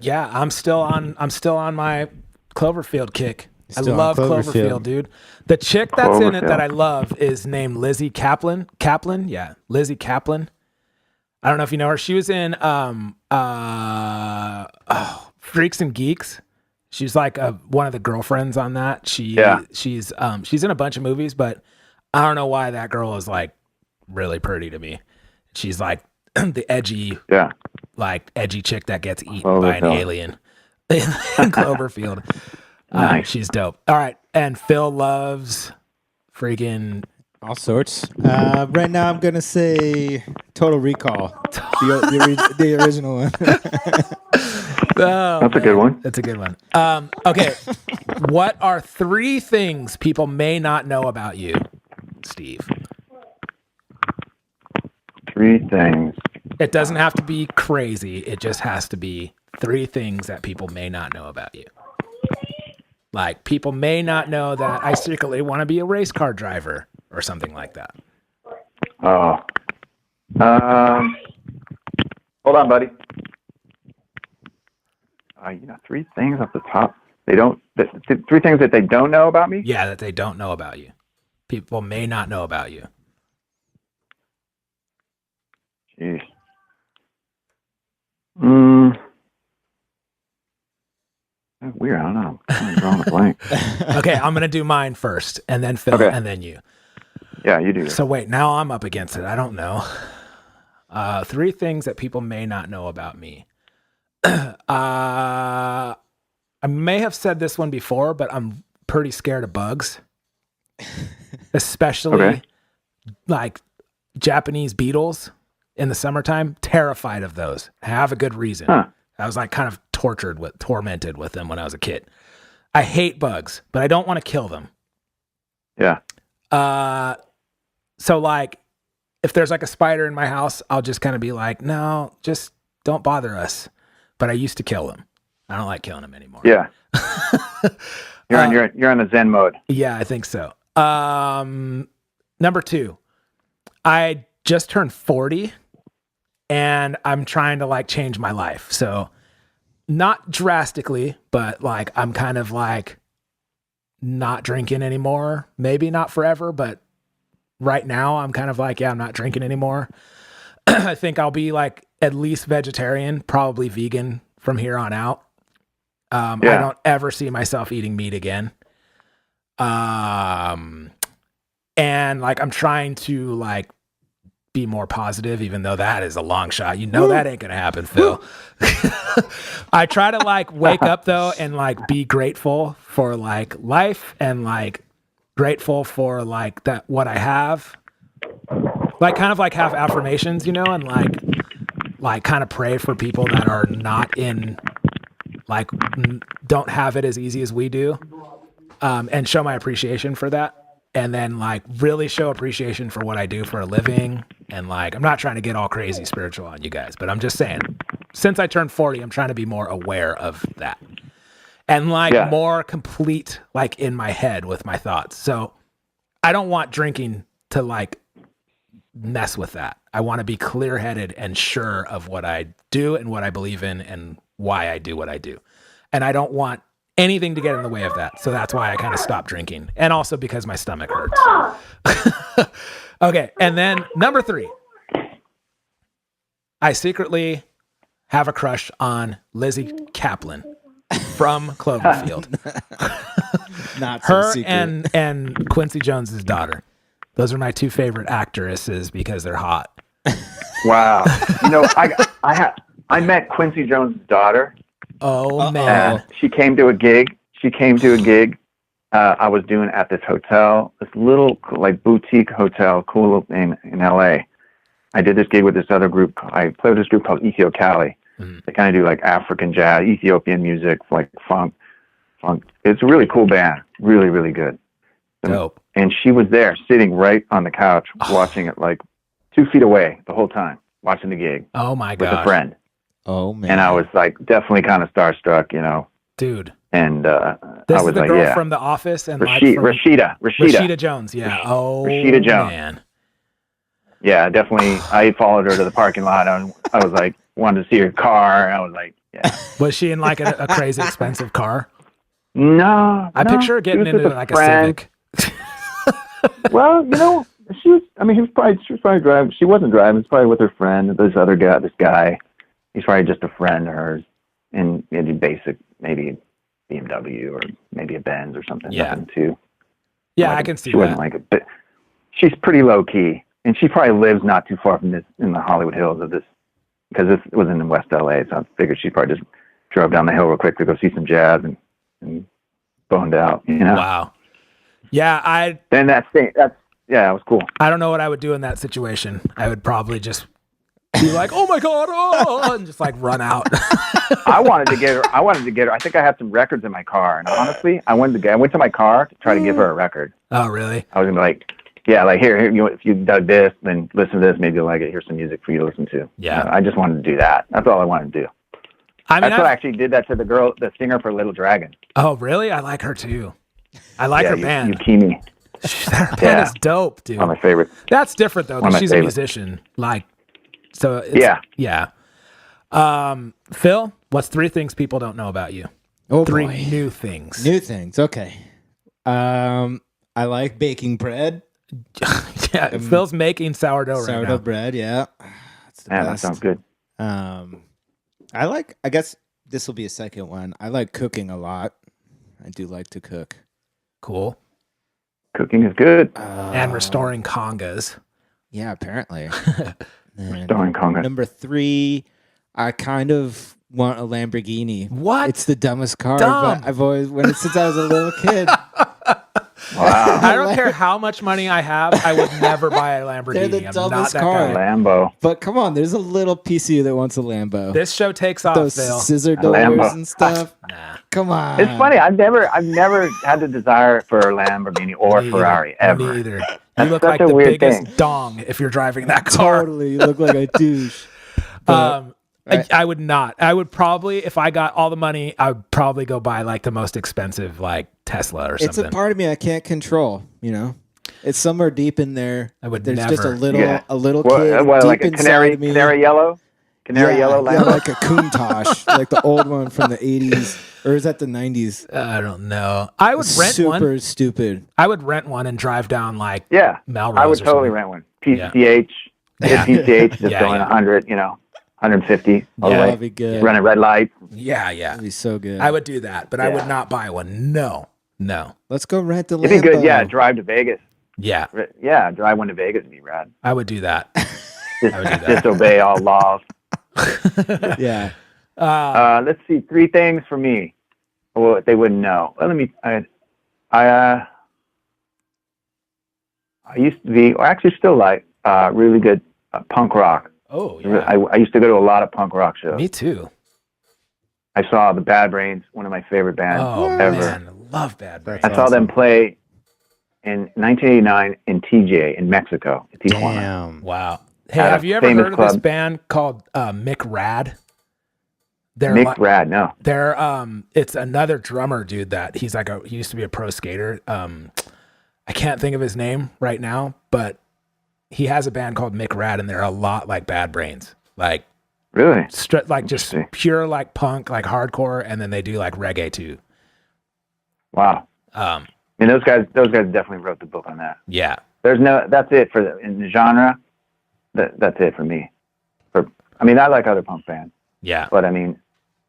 Speaker 1: Yeah, I'm still on my Cloverfield kick.
Speaker 2: Still
Speaker 1: I
Speaker 2: on
Speaker 1: love
Speaker 2: Cloverfield.
Speaker 1: Cloverfield, dude. The chick that's in it
Speaker 5: Cloverfield.
Speaker 1: that I love is named Lizzie Kaplan. Yeah, Lizzie Kaplan. I don't know if you know her. She was in Freaks and Geeks. She's like one of the girlfriends on that. She's in a bunch of movies, but I don't know why that girl is like really pretty to me. She's like the edgy chick that gets eaten by an
Speaker 5: Cloverfield.
Speaker 1: alien in Cloverfield.
Speaker 5: Nice.
Speaker 1: She's dope. All right, and Phil loves freaking
Speaker 2: All sorts. Right now, I'm gonna say Total Recall, the original one.
Speaker 1: Oh,
Speaker 5: That's a good one.
Speaker 1: That's a good one. Okay. What are 3 things people may not know about you, Steve?
Speaker 5: 3 things.
Speaker 1: It doesn't have to be crazy. It just has to be 3 things that people may not know about you. Like, people may not know that I secretly want to be a race car driver or something like that.
Speaker 5: Oh. Hold on, buddy. 3 things off the top. They don't. 3 things that they don't know about me.
Speaker 1: Yeah, that they don't know about you. People may not know about you.
Speaker 5: Jeez. That's weird. I don't know. I'm drawing a blank.
Speaker 1: Okay, I'm going to do mine first, and then Phil,
Speaker 5: Okay.
Speaker 1: and then you.
Speaker 5: Yeah, you do.
Speaker 1: So wait, now I'm up against it. I don't know. 3 things that people may not know about me. I may have said this one before, but I'm pretty scared of bugs, especially like Japanese beetles in the summertime. Terrified of those. I have a good reason.
Speaker 5: Huh.
Speaker 1: I was like kind of tormented with them when I was a kid. I hate bugs, but I don't want to kill them.
Speaker 5: Yeah.
Speaker 1: So like, if there's like a spider in my house, I'll just kind of be like, no, just don't bother us. But I used to kill them. I don't like killing them anymore.
Speaker 5: Yeah. You're on the Zen mode.
Speaker 1: Yeah, I think so. Number 2, I just turned 40 and I'm trying to like change my life. So not drastically, but like, I'm kind of like not drinking anymore. Maybe not forever, but right now I'm kind of like, yeah, I'm not drinking anymore. I think I'll be like at least vegetarian, probably vegan from here on out. I don't ever see myself eating meat again. And like, I'm trying to like be more positive, even though that is a long shot. You know, that ain't going to happen, Phil. I try to like wake up though and like be grateful for like life and like grateful for like that, what I have, like kind of like have affirmations, you know, and like kind of pray for people that are not in like don't have it as easy as we do, and show my appreciation for that. And then like really show appreciation for what I do for a living. And like, I'm not trying to get all crazy spiritual on you guys, but I'm just saying, since I turned 40, I'm trying to be more aware of that and like more complete, like in my head with my thoughts. So I don't want drinking to like mess with that. I want to be clear headed and sure of what I do and what I believe in and why I do what I do. And I don't want anything to get in the way of that. So that's why I kind of stopped drinking. And also because my stomach hurts. Okay. And then number 3, I secretly have a crush on Lizzie Kaplan from Cloverfield.
Speaker 2: Not so
Speaker 1: Her
Speaker 2: secret.
Speaker 1: and Quincy Jones's daughter. Those are my 2 favorite actresses because they're hot.
Speaker 5: Wow. You know, I met Quincy Jones' daughter.
Speaker 1: Oh man.
Speaker 5: She came to a gig. I was doing at this hotel, this little like boutique hotel, cool in LA. I did this gig with this other group. I played with this group called Ethio Cali. They kind of do like African jazz, Ethiopian music, like funk. It's a really cool band. Really, really good.
Speaker 1: Dope.
Speaker 5: And she was there sitting right on the couch watching it like 2 feet away the whole time, watching the gig.
Speaker 1: Oh my
Speaker 5: with
Speaker 1: god.
Speaker 5: a friend.
Speaker 2: Oh man.
Speaker 5: And I was like definitely kind of starstruck, you know.
Speaker 1: Dude.
Speaker 5: And
Speaker 1: This
Speaker 5: I was
Speaker 1: is the
Speaker 5: like,
Speaker 1: girl
Speaker 5: yeah.
Speaker 1: from The Office and
Speaker 5: Rashida
Speaker 1: Jones. Yeah. Oh
Speaker 5: Rashida Jones.
Speaker 1: man.
Speaker 5: Yeah, definitely. I followed her to the parking lot. I was like, wanted to see her car. I was like, yeah.
Speaker 1: Was she in like a crazy expensive car?
Speaker 5: No.
Speaker 1: I picture her getting
Speaker 5: she was
Speaker 1: into
Speaker 5: with
Speaker 1: like a
Speaker 5: friend.
Speaker 1: Civic.
Speaker 5: Well, you know, she was probably driving. She wasn't driving. It's probably with her friend. This guy. He's probably just a friend of hers. And maybe basic, maybe BMW or maybe a Benz or something.
Speaker 1: Yeah.
Speaker 5: Nothing too.
Speaker 1: Yeah,
Speaker 5: like,
Speaker 1: I can see
Speaker 5: she wasn't
Speaker 1: that.
Speaker 5: like it, but she's pretty low key, and she probably lives not too far from this in the Hollywood Hills of this, because this was in West LA. So I figured she probably just drove down the hill real quick to go see some jazz and boned out. You know.
Speaker 1: Wow. Yeah,
Speaker 5: Then it was cool.
Speaker 1: I don't know what I would do in that situation. I would probably just be like, "Oh my god!" and just like run out.
Speaker 5: I wanted to get her. I think I had some records in my car, and honestly, I went to my car to try to give her a record.
Speaker 1: Oh, really?
Speaker 5: I was gonna be like, yeah, like here, you know, if you dug this, then listen to this. Maybe you'll like it. Here's some music for you to listen to.
Speaker 1: Yeah.
Speaker 5: You know, I just wanted to do that. That's all I wanted to do.
Speaker 1: I mean,
Speaker 5: That's what I actually did that to the singer for Little Dragon.
Speaker 1: Oh, really? I like her too. I like her band.
Speaker 5: Yukimi,
Speaker 1: Her band is dope, dude.
Speaker 5: one of my favorites.
Speaker 1: That's different though,
Speaker 5: One of
Speaker 1: because
Speaker 5: my
Speaker 1: she's a
Speaker 5: favorites.
Speaker 1: musician. Like, so it's, yeah. Phil, what's 3 things people don't know about you?
Speaker 2: Oh
Speaker 1: 3
Speaker 2: boy.
Speaker 1: new things.
Speaker 2: New things. Okay. I like baking bread.
Speaker 1: Yeah, Phil's making sourdough right
Speaker 2: Sourdough
Speaker 1: now.
Speaker 2: bread, yeah. That's the
Speaker 5: Yeah, that
Speaker 2: best.
Speaker 5: sounds good.
Speaker 2: I guess this will be a second one. I like cooking a lot. I do like to cook.
Speaker 1: Cool.
Speaker 5: Cooking is good.
Speaker 1: And restoring congas.
Speaker 2: Yeah, apparently. And
Speaker 5: Restoring conga.
Speaker 2: number 3, I kind of want a Lamborghini.
Speaker 1: What?
Speaker 2: It's the dumbest car,
Speaker 1: Dumb.
Speaker 2: but I've always wanted since I was a little kid.
Speaker 5: Wow.
Speaker 1: I don't care how much money I have. I would never buy a Lamborghini.
Speaker 2: They're the
Speaker 1: I'm not
Speaker 2: dumbest
Speaker 1: that
Speaker 2: car.
Speaker 1: guy.
Speaker 5: Lambo.
Speaker 2: But come on, there's a little PC that wants a Lambo.
Speaker 1: This show takes off,
Speaker 2: Those
Speaker 1: Phil.
Speaker 2: scissor doors
Speaker 5: Lambo.
Speaker 2: and stuff.
Speaker 1: Nah.
Speaker 2: Come on.
Speaker 5: It's funny. I've never had the desire for a Lamborghini or
Speaker 1: Me
Speaker 5: Ferrari
Speaker 1: either.
Speaker 5: ever.
Speaker 1: Me either. You
Speaker 5: That's
Speaker 1: look
Speaker 5: such
Speaker 1: like
Speaker 5: a
Speaker 1: the
Speaker 5: weird
Speaker 1: biggest
Speaker 5: thing.
Speaker 1: dong if you're driving that car.
Speaker 2: Totally. You look like a douche. But,
Speaker 1: I would not. I would probably, if I got all the money, I would probably go buy like the most expensive like Tesla or
Speaker 2: it's
Speaker 1: something.
Speaker 2: a part of me I can't control, you know? It's somewhere deep in there.
Speaker 1: I would
Speaker 2: There's just a
Speaker 1: never.
Speaker 2: little
Speaker 5: Yeah.
Speaker 2: kid
Speaker 5: What,
Speaker 2: deep
Speaker 5: like a
Speaker 2: inside of me.
Speaker 5: canary yellow? Canary yellow
Speaker 2: Yeah,
Speaker 5: Lambo?
Speaker 2: like a Countach, like the old one from the 80s. Or is that the 90s?
Speaker 1: I don't know. I would rent
Speaker 2: Super
Speaker 1: one.
Speaker 2: stupid.
Speaker 1: I would rent one and drive down like
Speaker 5: Yeah.
Speaker 1: Melrose.
Speaker 5: I would
Speaker 1: or
Speaker 5: totally
Speaker 1: something.
Speaker 5: rent one. PCH.
Speaker 1: Yeah.
Speaker 5: PCH just
Speaker 1: Yeah,
Speaker 5: going
Speaker 1: yeah.
Speaker 5: 100, 150 all
Speaker 1: Yeah,
Speaker 5: the way.
Speaker 2: that'd be good.
Speaker 5: Running red lights.
Speaker 1: Yeah, yeah.
Speaker 2: That'd be so good.
Speaker 1: I would do that, but I would
Speaker 5: Yeah.
Speaker 1: not buy one. No.
Speaker 2: Let's go rent the Lambo.
Speaker 5: It'd be good. Yeah, drive to Vegas.
Speaker 1: Yeah,
Speaker 5: Yeah, drive one to Vegas would be rad.
Speaker 1: I would do that.
Speaker 5: Just,
Speaker 1: I would do that.
Speaker 5: disobey all laws.
Speaker 2: Yeah.
Speaker 5: Let's see, 3 things for me. Well, they wouldn't know. Well, I used to be, or actually still like, really good punk rock.
Speaker 1: Oh, yeah.
Speaker 5: I used to go to a lot of punk rock shows.
Speaker 1: Me too.
Speaker 6: I saw the Bad Brains, one of my favorite bands ever.
Speaker 1: Man, I love Bad Brains.
Speaker 6: I saw them play in 1989 in TJ in Mexico, in Tijuana.
Speaker 2: Damn.
Speaker 1: Wow. Hey,
Speaker 6: At a
Speaker 1: have you ever
Speaker 6: famous
Speaker 1: heard of this
Speaker 6: club.
Speaker 1: band called Mick Rad? They're
Speaker 6: Mick Rad, no.
Speaker 1: They're it's another drummer dude that he used to be a pro skater. I can't think of his name right now, but he has a band called Mick Rad, and they're a lot like Bad Brains. Like
Speaker 6: Really?
Speaker 1: like just pure like punk, like hardcore, and then they do like reggae too.
Speaker 6: Wow. I mean, those guys definitely wrote the book on that.
Speaker 1: Yeah.
Speaker 6: That's it in the genre. That's it for me. I mean, I like other punk bands,
Speaker 1: Yeah.
Speaker 6: but I mean,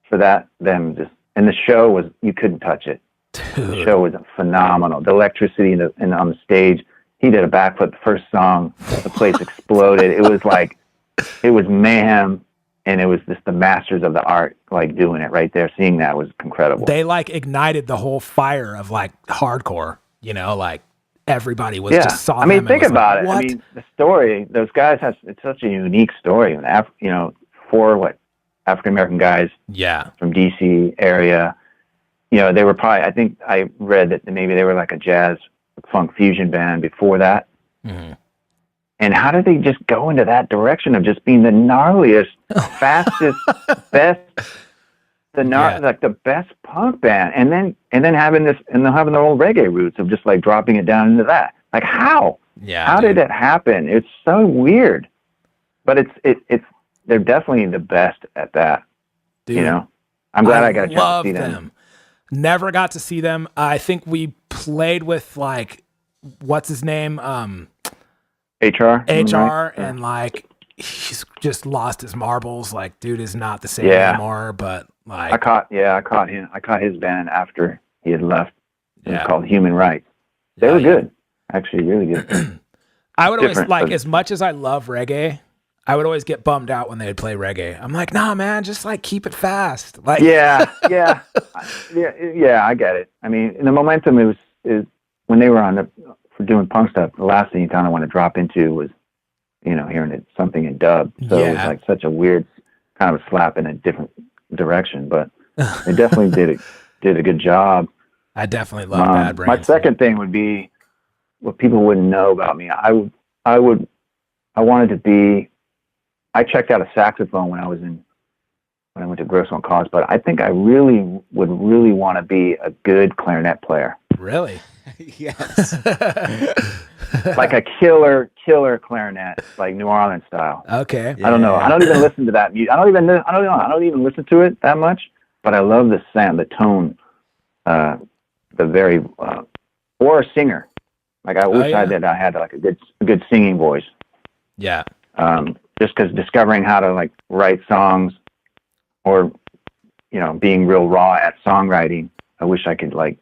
Speaker 6: for that, and the show was, you couldn't touch it.
Speaker 1: Dude.
Speaker 6: The show was phenomenal. The electricity on the stage. He did a backflip the first song. The place exploded. It was mayhem, and it was just the masters of the art, like doing it right there. Seeing that was incredible.
Speaker 1: They like ignited the whole fire of like hardcore, like everybody was just saw
Speaker 6: I mean,
Speaker 1: them and
Speaker 6: think
Speaker 1: was
Speaker 6: about
Speaker 1: like,
Speaker 6: it.
Speaker 1: what?
Speaker 6: I mean, the story, those guys it's such a unique story. Four African American guys
Speaker 1: Yeah.
Speaker 6: from DC area. They were probably, I think I read that maybe they were like a jazz funk fusion band before that.
Speaker 1: Mm-hmm.
Speaker 6: And how did they just go into that direction of just being the gnarliest, fastest, best, like the best punk band, and then having their old reggae roots of just like dropping it down into that. Like how?
Speaker 1: Yeah.
Speaker 6: How did it happen? It's so weird, but they're definitely the best at that.
Speaker 1: Dude,
Speaker 6: I'm glad I got a chance to
Speaker 1: love
Speaker 6: see them.
Speaker 1: Never got to see them. I think we played with like, what's his name?
Speaker 6: HR,
Speaker 1: and like he's just lost his marbles. Like, dude is not the same anymore. But like,
Speaker 6: I caught him. I caught his band after he had left. It was
Speaker 1: Yeah.
Speaker 6: called Human Rights. They were good, actually, really good.
Speaker 1: I would always
Speaker 6: different,
Speaker 1: like,
Speaker 6: but-
Speaker 1: as much as I love reggae, I would always get bummed out when they would play reggae. I'm like, nah, man, just like keep it fast. Like,
Speaker 6: yeah, I get it. I mean, the momentum is when they were for doing punk stuff. The last thing you kind of want to drop into was, hearing something in dub. So it was
Speaker 1: Yeah.
Speaker 6: like such a weird kind of a slap in a different direction. But they definitely did a good job.
Speaker 1: I definitely love Bad Brains.
Speaker 6: My second thing would be what people wouldn't know about me. I wanted to be. I checked out a saxophone when I went to Grossmont College, but I think I really would want to be a good clarinet player,
Speaker 1: Really?
Speaker 2: Yes.
Speaker 6: like a killer clarinet, like New Orleans style.
Speaker 1: Okay.
Speaker 6: I don't know. I don't even listen to that music. I don't even listen to it that much, but I love the sound, the tone, the very or a singer. Like I wish I had like a good singing voice.
Speaker 1: Yeah.
Speaker 6: Just because discovering how to like write songs, or being real raw at songwriting, I wish I could like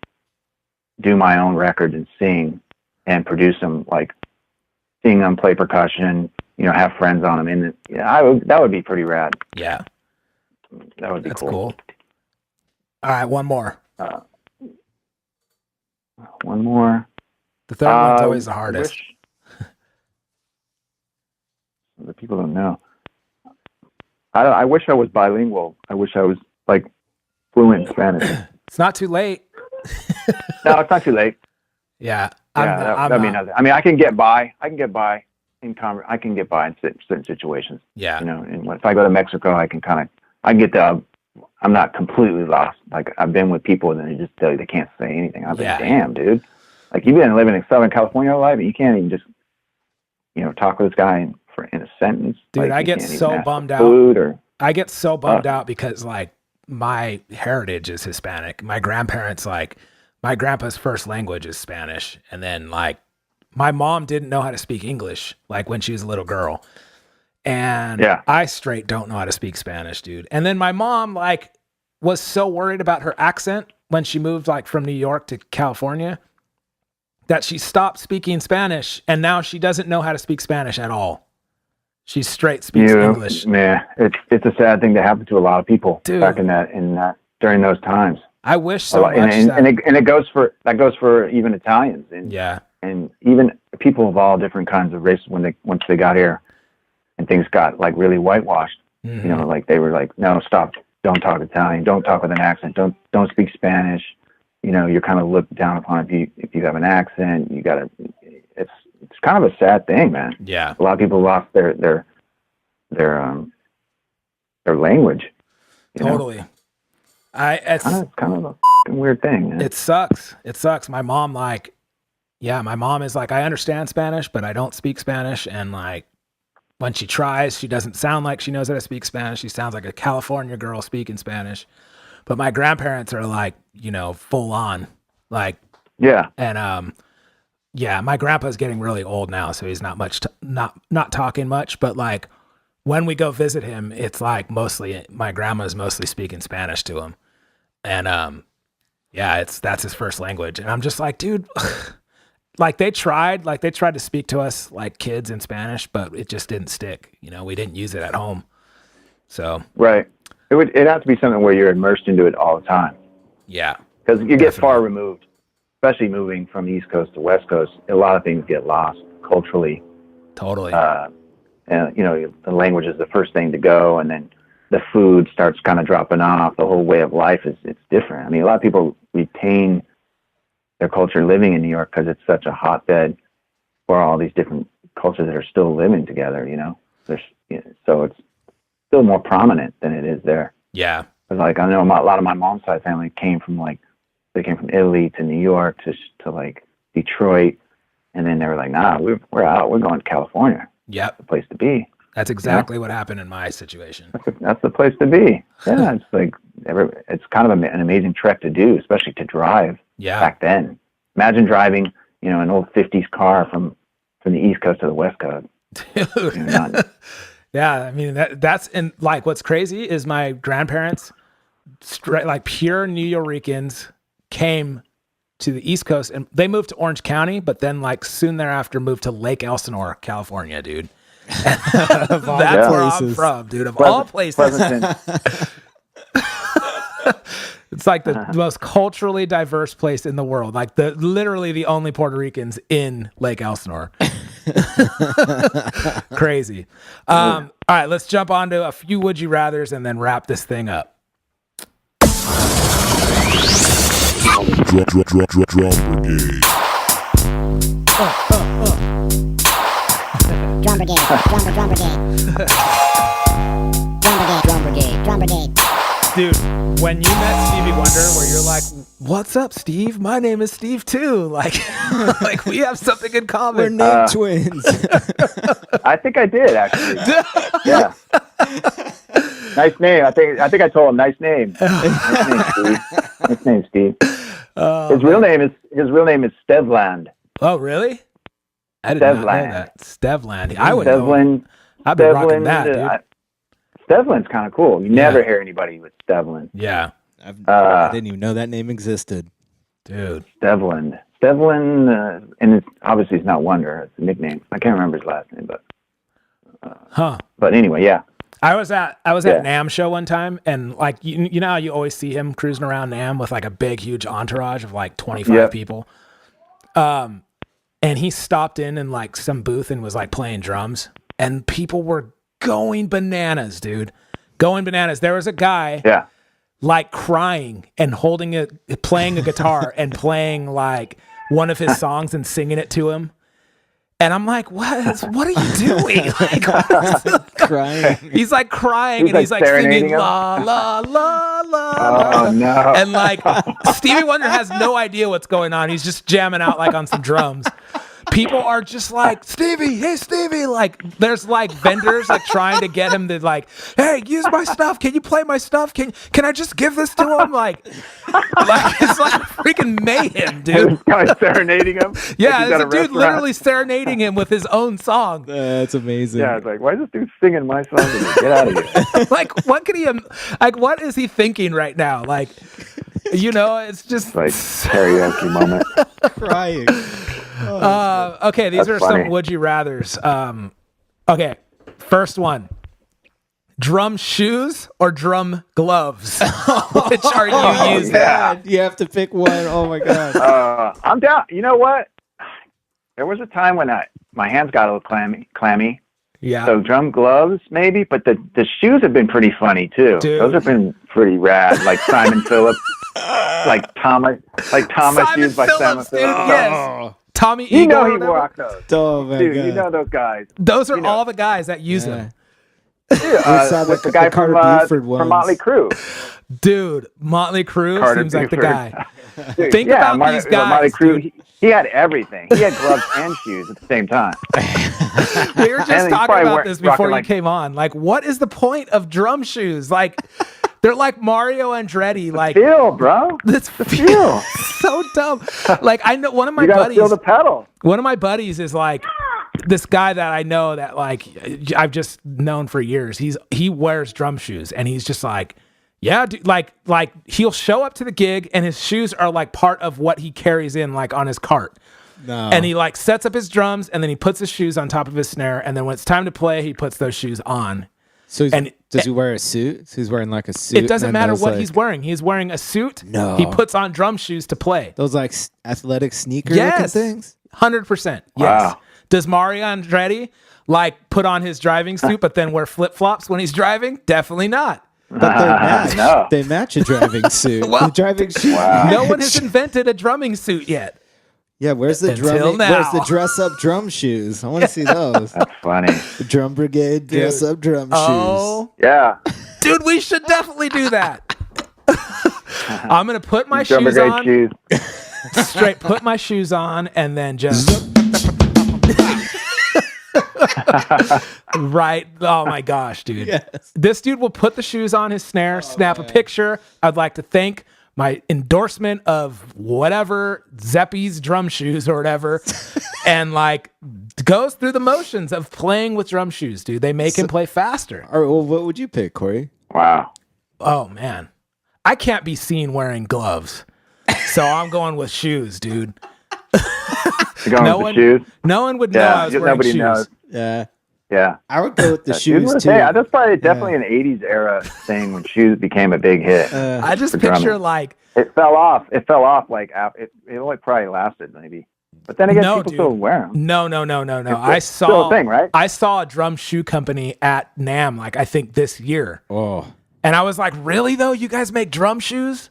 Speaker 6: do my own record and sing and produce them, like sing them, play percussion, have friends on them, and that would be pretty rad.
Speaker 1: Yeah.
Speaker 6: That would be
Speaker 1: That's cool. All right, one more.
Speaker 6: One more.
Speaker 1: The third one's always the hardest.
Speaker 6: The people don't know. I wish I was bilingual. I wish I was like fluent in Spanish.
Speaker 1: It's not too late.
Speaker 6: No, it's not too late.
Speaker 1: Yeah.
Speaker 6: That'd be nothing. I mean, I can get by. I can get by in certain situations.
Speaker 1: Yeah.
Speaker 6: And if I go to Mexico, I can get I'm not completely lost. Like I've been with people and they just tell you they can't say anything. I'm like, damn, dude. Like you've been living in Southern California all life, and you can't even just, talk with this guy in a sentence.
Speaker 1: Dude,
Speaker 6: like,
Speaker 1: I
Speaker 6: you
Speaker 1: get
Speaker 6: can't even
Speaker 1: so
Speaker 6: ask for
Speaker 1: bummed
Speaker 6: food
Speaker 1: out. I get so bummed out because like my heritage is Hispanic. My grandparents, like my grandpa's first language is Spanish. And then like my mom didn't know how to speak English, like when she was a little girl. And I straight don't know how to speak Spanish, dude. And then my mom like was so worried about her accent when she moved like from New York to California that she stopped speaking Spanish. And now she doesn't know how to speak Spanish at all. She straight speaks English.
Speaker 6: Man, it's a sad thing that happened to a lot of people back during those times.
Speaker 1: I wish so much.
Speaker 6: And it goes for even Italians and even people of all different kinds of races once they got here and things got like really whitewashed.
Speaker 1: Mm-hmm.
Speaker 6: Like they were like, no, stop
Speaker 5: don't talk Italian, don't talk with an accent, don't speak Spanish. You know, you're kind of looked down upon if you have an accent. You got to. It's kind of a sad thing, man.
Speaker 1: Yeah.
Speaker 5: A lot of people lost their language.
Speaker 1: Totally.
Speaker 5: It's kind of a fucking weird thing. Man.
Speaker 1: It sucks. My mom my mom is like, I understand Spanish, but I don't speak Spanish. And like, when she tries, she doesn't sound like she knows how to speak Spanish. She sounds like a California girl speaking Spanish. But my grandparents are like, you know, full on, like,
Speaker 5: yeah.
Speaker 1: And my grandpa's getting really old now, so he's not talking much. But like, when we go visit him, it's like my grandma's mostly speaking Spanish to him, and that's his first language. And I'm just like, dude, like they tried to speak to us like kids in Spanish, but it just didn't stick. You know, we didn't use it at home, so
Speaker 5: right. It'd have to be something where you're immersed into it all the time.
Speaker 1: Yeah.
Speaker 5: Because you get far removed, especially moving from East Coast to West Coast. A lot of things get lost culturally.
Speaker 1: Totally.
Speaker 5: And, you know, the language is the first thing to go, and then the food starts kind of dropping off. The whole way of life it's different. I mean, a lot of people retain their culture living in New York because it's such a hotbed for all these different cultures that are still living together, you know. So it's still more prominent than it is there.
Speaker 1: Yeah.
Speaker 5: Because like I know a lot of my mom's side family came from Italy to New York to like Detroit, and then they were like, nah, we're out. We're going to California.
Speaker 1: Yep.
Speaker 5: The place to be.
Speaker 1: That's exactly what happened in my situation.
Speaker 5: That's the place to be. Yeah, it's like it's kind of an amazing trek to do, especially to drive.
Speaker 1: Yeah.
Speaker 5: Back then, imagine driving, you know, an old '50s car from the East Coast to the West Coast.
Speaker 1: Dude.
Speaker 5: You know,
Speaker 1: Yeah, I mean that's and like what's crazy is my grandparents, like pure New Yorkers, came to the East Coast and they moved to Orange County, but then like soon thereafter moved to Lake Elsinore, California, dude. That's where I'm from, dude. Of all places, it's like the most culturally diverse place in the world. Like literally the only Puerto Ricans in Lake Elsinore. Crazy. All right, let's jump on to a few would you rathers and then wrap this thing up.
Speaker 3: Drum Brigade.
Speaker 7: Drum Brigade, Drum Brigade, Drum Brigade.
Speaker 1: Dude, when you met Stevie Wonder, where you're like, "What's up, Steve? My name is Steve too." Like, like we have something in common.
Speaker 2: We're name twins.
Speaker 5: I think I did actually. Yeah. Nice name. I think I told him nice name. Nice name, Steve. His real name is Stevland.
Speaker 1: Oh, really? I did not know that. Stevland. I would know. I'd be rocking that, dude.
Speaker 5: Stevland's kind of cool. You never hear anybody with Stevland.
Speaker 1: Yeah.
Speaker 2: I didn't even know that name existed.
Speaker 1: Dude.
Speaker 5: Stevland, and it's obviously it's not Wonder. It's a nickname. I can't remember his last name, but But anyway, yeah.
Speaker 1: I was at NAMM show one time, and like you know how you always see him cruising around NAMM with like a big huge entourage of like 25 people. And he stopped in like some booth and was like playing drums, and people were going bananas, dude. Going bananas. There was a guy like crying and playing a guitar and playing like one of his songs and singing it to him. And I'm like, what are you doing? Like,
Speaker 2: Crying.
Speaker 1: He's like crying and he's like singing la la la la.
Speaker 5: Oh no.
Speaker 1: And like Stevie Wonder has no idea what's going on. He's just jamming out like on some drums. People are just like, Stevie, hey Stevie, like there's like vendors like trying to get him to like, hey, use my stuff. Can you play my stuff? Can I just give this to him? Like it's like freaking mayhem, dude.
Speaker 5: This guy's serenading him.
Speaker 1: Yeah,
Speaker 5: like
Speaker 1: it's a dude literally serenading him with his own song.
Speaker 2: That's amazing.
Speaker 5: Yeah, it's like, why is this dude singing my song? Get out of here.
Speaker 1: Like, what is he thinking right now? Like, you know, it's just
Speaker 5: like karaoke moment.
Speaker 2: Crying.
Speaker 1: Okay, these are
Speaker 5: funny.
Speaker 1: some would you rathers. Okay, first one. Drum shoes or drum gloves? Which are you using?
Speaker 5: Yeah.
Speaker 2: You have to pick one. Oh my god.
Speaker 5: I'm down. You know what? There was a time when my hands got a little clammy.
Speaker 1: Yeah.
Speaker 6: So drum gloves, maybe, but the shoes have been pretty funny too.
Speaker 1: Dude.
Speaker 6: Those have been pretty rad. Like Simon Phillips, like Thomas shoes by Simon Phillips.
Speaker 1: dude. Yes. Tommy
Speaker 6: You
Speaker 1: Eagle.
Speaker 6: know
Speaker 1: or
Speaker 6: he
Speaker 1: whatever.
Speaker 6: rocked those.
Speaker 2: Oh my
Speaker 6: Dude,
Speaker 2: God.
Speaker 6: you know those guys.
Speaker 1: Those are all the guys that use them.
Speaker 2: We saw
Speaker 6: With the guy
Speaker 2: Carter
Speaker 6: from
Speaker 2: Buford ones.
Speaker 6: Motley Crue.
Speaker 1: Dude, Motley Crue
Speaker 6: Carter
Speaker 1: seems like the
Speaker 6: Buford.
Speaker 1: guy.
Speaker 6: Dude,
Speaker 1: Think about
Speaker 6: Motley
Speaker 1: these guys,
Speaker 6: Crue,
Speaker 1: dude.
Speaker 6: he had everything. He had gloves and shoes at the same time.
Speaker 1: We were just
Speaker 6: And he's
Speaker 1: talking
Speaker 6: probably
Speaker 1: about this
Speaker 6: rocking
Speaker 1: before you
Speaker 6: like-
Speaker 1: came on. Like, what is the point of drum shoes? Like, they're like Mario Andretti. Like,
Speaker 6: Feel, bro.
Speaker 1: this
Speaker 6: Feel.
Speaker 1: so dumb. Like, I know one of my
Speaker 6: You gotta
Speaker 1: buddies.
Speaker 6: feel the pedal.
Speaker 1: One of my buddies is like this guy that I know that like I've just known for years. He wears drum shoes and he's just like, yeah, dude, like he'll show up to the gig and his shoes are like part of what he carries in like on his cart.
Speaker 2: No.
Speaker 1: And he like sets up his drums and then he puts his shoes on top of his snare and then when it's time to play, he puts those shoes on.
Speaker 2: So
Speaker 1: and-
Speaker 2: does he wear a suit? So he's wearing like a suit.
Speaker 1: It doesn't
Speaker 2: and
Speaker 1: matter
Speaker 2: those,
Speaker 1: what
Speaker 2: like,
Speaker 1: he's wearing. He's wearing a suit.
Speaker 2: No.
Speaker 1: He puts on drum shoes to play.
Speaker 2: Those like athletic sneaker
Speaker 1: Yes.
Speaker 2: looking things.
Speaker 1: 100%. Yes.
Speaker 6: Wow.
Speaker 1: Does Mario Andretti like put on his driving suit but then wear flip-flops when he's driving? Definitely not.
Speaker 2: But they match.
Speaker 6: No.
Speaker 2: They match a driving suit.
Speaker 1: Well,
Speaker 2: the driving shoes.
Speaker 6: Wow.
Speaker 1: No one has invented a drumming suit yet.
Speaker 2: Yeah, where's the
Speaker 1: Until
Speaker 2: drumming?
Speaker 1: now.
Speaker 2: Where's the dress up drum shoes? I want to see those.
Speaker 6: That's funny.
Speaker 2: The Drum Brigade dress up drum shoes.
Speaker 1: Oh,
Speaker 6: Yeah.
Speaker 1: dude, we should definitely do that. I'm going to put my
Speaker 6: Drum
Speaker 1: shoes
Speaker 6: Brigade
Speaker 1: on,
Speaker 6: shoes.
Speaker 1: straight put my shoes on and then just right. Oh my gosh, dude.
Speaker 2: Yes.
Speaker 1: This dude will put the shoes on his snare, snap a picture. I'd like to thank my endorsement of whatever Zeppi's drum shoes or whatever, and like goes through the motions of playing with drum shoes, dude. They make him play faster.
Speaker 2: All right, well, what would you pick, Corey?
Speaker 6: Wow.
Speaker 1: Oh man, I can't be seen wearing gloves, so I'm going with shoes, dude.
Speaker 6: You're going
Speaker 1: No
Speaker 6: with
Speaker 1: one,
Speaker 6: the shoes?
Speaker 1: no one would know I was wearing
Speaker 6: nobody
Speaker 1: shoes.
Speaker 6: knows.
Speaker 2: Yeah,
Speaker 6: Yeah.
Speaker 2: I would go with the
Speaker 6: Shoes
Speaker 2: shoes
Speaker 6: were
Speaker 2: too.
Speaker 6: yeah, that's probably definitely an 80s era thing when shoes became a big hit.
Speaker 1: I just
Speaker 6: for
Speaker 1: picture
Speaker 6: drumming.
Speaker 1: like
Speaker 6: It fell off. It fell off like it only probably lasted maybe. But then again,
Speaker 1: No,
Speaker 6: people
Speaker 1: dude.
Speaker 6: still wear them.
Speaker 1: no. I
Speaker 6: still
Speaker 1: saw
Speaker 6: a thing, right?
Speaker 1: I saw a drum shoe company at NAMM, like I think this year.
Speaker 2: Oh,
Speaker 1: And I was like, really though? You guys make drum shoes?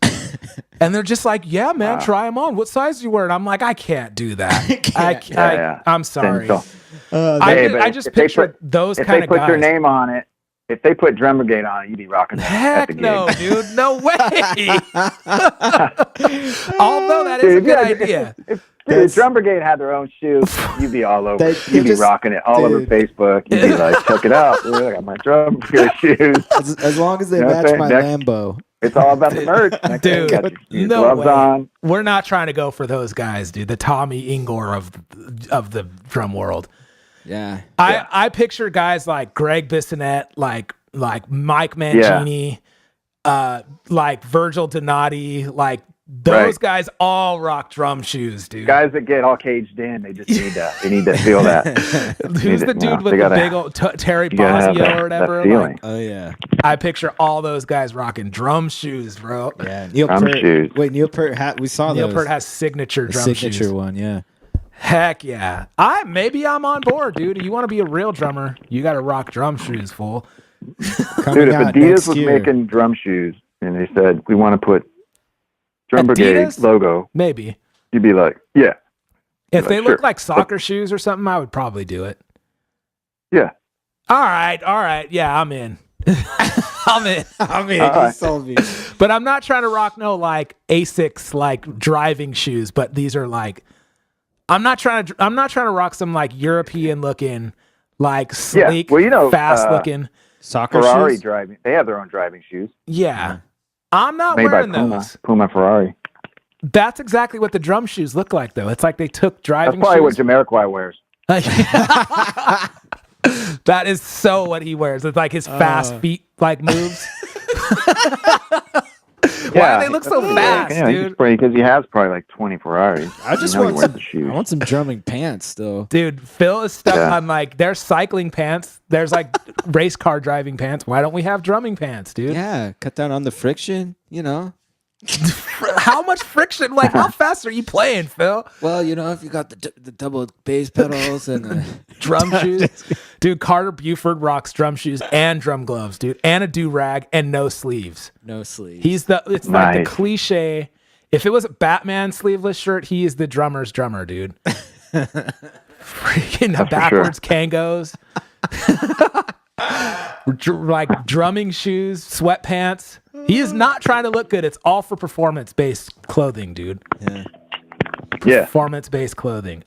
Speaker 1: And they're just like, yeah, man, try them on. What size do you wear? And I'm like, I can't do that. I can't.
Speaker 6: Yeah.
Speaker 1: I'm sorry.
Speaker 6: So,
Speaker 1: I
Speaker 6: but
Speaker 1: just
Speaker 6: if they
Speaker 1: picture
Speaker 6: put-
Speaker 1: those
Speaker 6: if
Speaker 1: kind
Speaker 6: they
Speaker 1: of
Speaker 6: put
Speaker 1: guys.
Speaker 6: your name on it, if they put Drum Brigade on it, you'd be rocking that at the
Speaker 1: Heck
Speaker 6: gig.
Speaker 1: no, dude. No way. Although that is a
Speaker 6: Dude,
Speaker 1: good
Speaker 6: yeah,
Speaker 1: idea.
Speaker 6: If Drum Brigade had their own shoes, you'd be all over.
Speaker 2: They-
Speaker 6: it.
Speaker 2: they
Speaker 6: You'd be
Speaker 2: just-
Speaker 6: rocking it all over
Speaker 2: dude.
Speaker 6: Facebook. You'd be like, check it out. Dude, I got my Drum Brigade shoes.
Speaker 2: as long as they
Speaker 6: You know what I'm
Speaker 2: match
Speaker 6: saying?
Speaker 2: my
Speaker 6: Next-
Speaker 2: Lambo.
Speaker 6: It's all about the merch. Next thing, you
Speaker 1: Dude,
Speaker 6: got your
Speaker 1: no
Speaker 6: gloves
Speaker 1: way.
Speaker 6: on.
Speaker 1: We're not trying to go for those guys, dude. The Tommy Ingor of the drum world.
Speaker 2: Yeah,
Speaker 1: I picture guys like Greg Bissonette, like Mike Mangini, like Virgil Donati, like those
Speaker 6: Right.
Speaker 1: guys all rock drum shoes, dude.
Speaker 6: Guys that get all caged in, they just need to. They need to feel that.
Speaker 1: Who's the dude with
Speaker 6: they
Speaker 1: the
Speaker 6: gotta-
Speaker 1: big old Terry
Speaker 6: You gotta have
Speaker 1: Bozzio
Speaker 6: that,
Speaker 1: or whatever?
Speaker 6: that feeling.
Speaker 1: Like,
Speaker 2: oh yeah,
Speaker 1: I picture all those guys rocking drum shoes, bro.
Speaker 2: yeah. Neil
Speaker 6: Drum
Speaker 2: Peart.
Speaker 6: shoes.
Speaker 2: Wait, Neil Peart hat. We saw
Speaker 1: Neil
Speaker 2: those.
Speaker 1: Peart has signature
Speaker 2: the
Speaker 1: drum
Speaker 2: signature
Speaker 1: shoes.
Speaker 2: one. Yeah.
Speaker 1: Heck yeah. Maybe I'm on board, dude. You want to be a real drummer, you got to rock drum shoes, fool.
Speaker 2: Coming
Speaker 6: Dude, if
Speaker 2: out
Speaker 6: Adidas
Speaker 2: next
Speaker 6: was
Speaker 2: year.
Speaker 6: making drum shoes and they said we want to put Drum Brigade
Speaker 1: Adidas?
Speaker 6: logo,
Speaker 1: Maybe.
Speaker 6: you'd be like, yeah,
Speaker 1: If they
Speaker 6: Sure.
Speaker 1: look like soccer shoes or something, I would probably do it.
Speaker 6: yeah.
Speaker 1: All right. Yeah, I'm in. I'm in.
Speaker 2: I mean,
Speaker 6: All
Speaker 2: you
Speaker 6: right.
Speaker 2: sold me.
Speaker 1: But I'm not trying to rock no like Asics like driving shoes, but these are like I'm not trying to rock some like European looking, like sleek,
Speaker 6: well, you know,
Speaker 1: fast looking.
Speaker 2: Soccer
Speaker 6: Ferrari
Speaker 2: shoes.
Speaker 6: driving. They have their own driving shoes
Speaker 1: Yeah. I'm not
Speaker 6: made by
Speaker 1: wearing
Speaker 6: Puma.
Speaker 1: those.
Speaker 6: Puma Ferrari.
Speaker 1: That's exactly what the drum shoes look like though. It's like they took
Speaker 6: That's
Speaker 1: driving
Speaker 6: probably what
Speaker 1: shoes.
Speaker 6: Jamiroquai wears.
Speaker 1: That is so what he wears. It's like his fast feet like moves. Why do they look so fast, dude?
Speaker 6: Because he has probably like 20 Ferraris.
Speaker 2: I just
Speaker 6: You know he
Speaker 2: want
Speaker 6: wears
Speaker 2: some.
Speaker 6: the shoes.
Speaker 2: I want some drumming pants though.
Speaker 1: Dude, Phil is stuck
Speaker 6: Yeah.
Speaker 1: on like there's cycling pants. There's like race car driving pants. Why don't we have drumming pants, dude?
Speaker 2: Yeah, cut down on the friction. You know.
Speaker 1: How much friction? Like, how fast are you playing, Phil?
Speaker 2: Well, you know, if you got the double bass pedals and the
Speaker 1: Drum shoes. Dude, Carter Buford rocks drum shoes and drum gloves, dude, and a do-rag and no sleeves.
Speaker 2: no sleeves.
Speaker 1: It's like the cliche. If it was a Batman sleeveless shirt, he is the drummer's drummer, dude. Freaking the backwards Kangos. Like drumming shoes, sweatpants. He is not trying to look good. It's all for performance-based clothing, dude.
Speaker 5: Yeah.
Speaker 1: Performance-based clothing.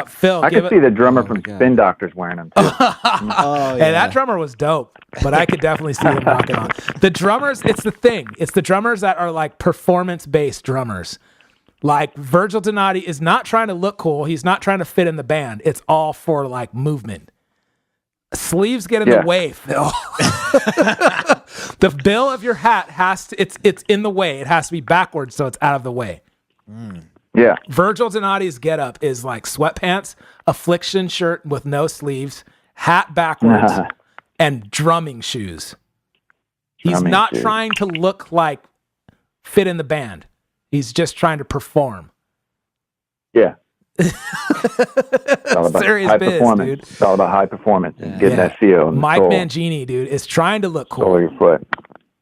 Speaker 1: Phil,
Speaker 5: I could see the drummer from Spin Doctors wearing them too.
Speaker 2: Oh,
Speaker 1: Hey, that drummer was dope, but I could definitely see him rocking on. The drummers, it's the thing. It's the drummers that are like performance-based drummers. Like Virgil Donati is not trying to look cool. He's not trying to fit in the band. It's all for like movement. Sleeves get in the way, Phil. The bill of your hat has to, it's in the way. It has to be backwards so it's out of the way.
Speaker 5: Yeah.
Speaker 1: Virgil Donati's getup is like sweatpants, Affliction shirt with no sleeves, hat backwards, and drumming shoes. He's not trying to look like fit in the band. He's just trying to perform.
Speaker 5: Yeah. It's all about
Speaker 1: Serious
Speaker 5: high
Speaker 1: biz,
Speaker 5: performance.
Speaker 1: dude.
Speaker 5: It's all about high performance and getting that feel. In the
Speaker 1: Mike
Speaker 5: soul,
Speaker 1: Mangini, dude, is trying to look
Speaker 5: soul of
Speaker 1: cool,
Speaker 5: your foot.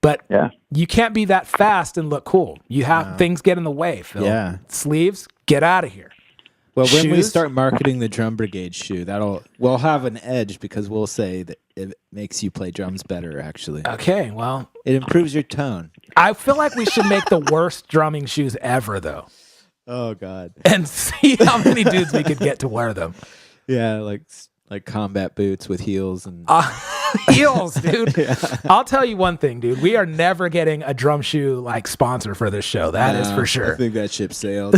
Speaker 1: but
Speaker 5: Yeah.
Speaker 1: you can't be that fast and look cool. You have things get in the way, Phil.
Speaker 2: Yeah.
Speaker 1: Sleeves, get out of here.
Speaker 2: Well, when we
Speaker 1: Shoes?
Speaker 2: start marketing the Drum Brigade shoe, we'll have an edge because we'll say that it makes you play drums better. Actually,
Speaker 1: Okay, well,
Speaker 2: it improves your tone.
Speaker 1: I feel like we should make the worst drumming shoes ever, though,
Speaker 2: Oh God.
Speaker 1: and see how many dudes we could get to wear them.
Speaker 2: Yeah, like combat boots with heels and
Speaker 1: Heels, dude. I'll tell you one thing, dude. We are never getting a drum shoe like sponsor for this show. That is for
Speaker 2: I
Speaker 1: sure.
Speaker 2: think that ship sailed.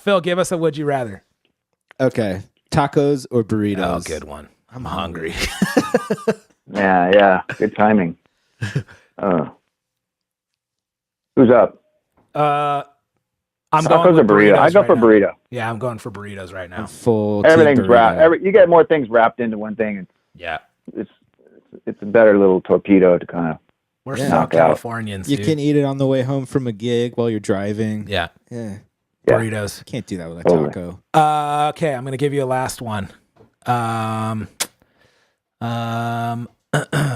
Speaker 1: Phil, give us a would you rather.
Speaker 2: Okay, tacos or burritos?
Speaker 1: Oh, good one. I'm hungry.
Speaker 5: Yeah. Good timing. Who's up?
Speaker 1: I'm going
Speaker 5: Tacos or
Speaker 1: with
Speaker 5: burrito? I go
Speaker 1: right
Speaker 5: for
Speaker 1: now.
Speaker 5: burrito.
Speaker 1: Yeah, I'm going for burritos right now.
Speaker 2: Full
Speaker 5: Everything's
Speaker 2: team burrito.
Speaker 5: wrapped. You get more things wrapped into one thing. And
Speaker 1: Yeah.
Speaker 5: it's a better little torpedo to kind of.
Speaker 1: We're
Speaker 2: Yeah.
Speaker 1: South
Speaker 5: Knock out.
Speaker 1: Californians,
Speaker 2: You
Speaker 1: dude.
Speaker 2: can eat it on the way home from a gig while you're driving.
Speaker 1: Yeah.
Speaker 2: Yeah.
Speaker 1: Burritos.
Speaker 2: Can't do that with a
Speaker 5: Totally.
Speaker 2: taco.
Speaker 1: Okay, I'm going to give you a last one.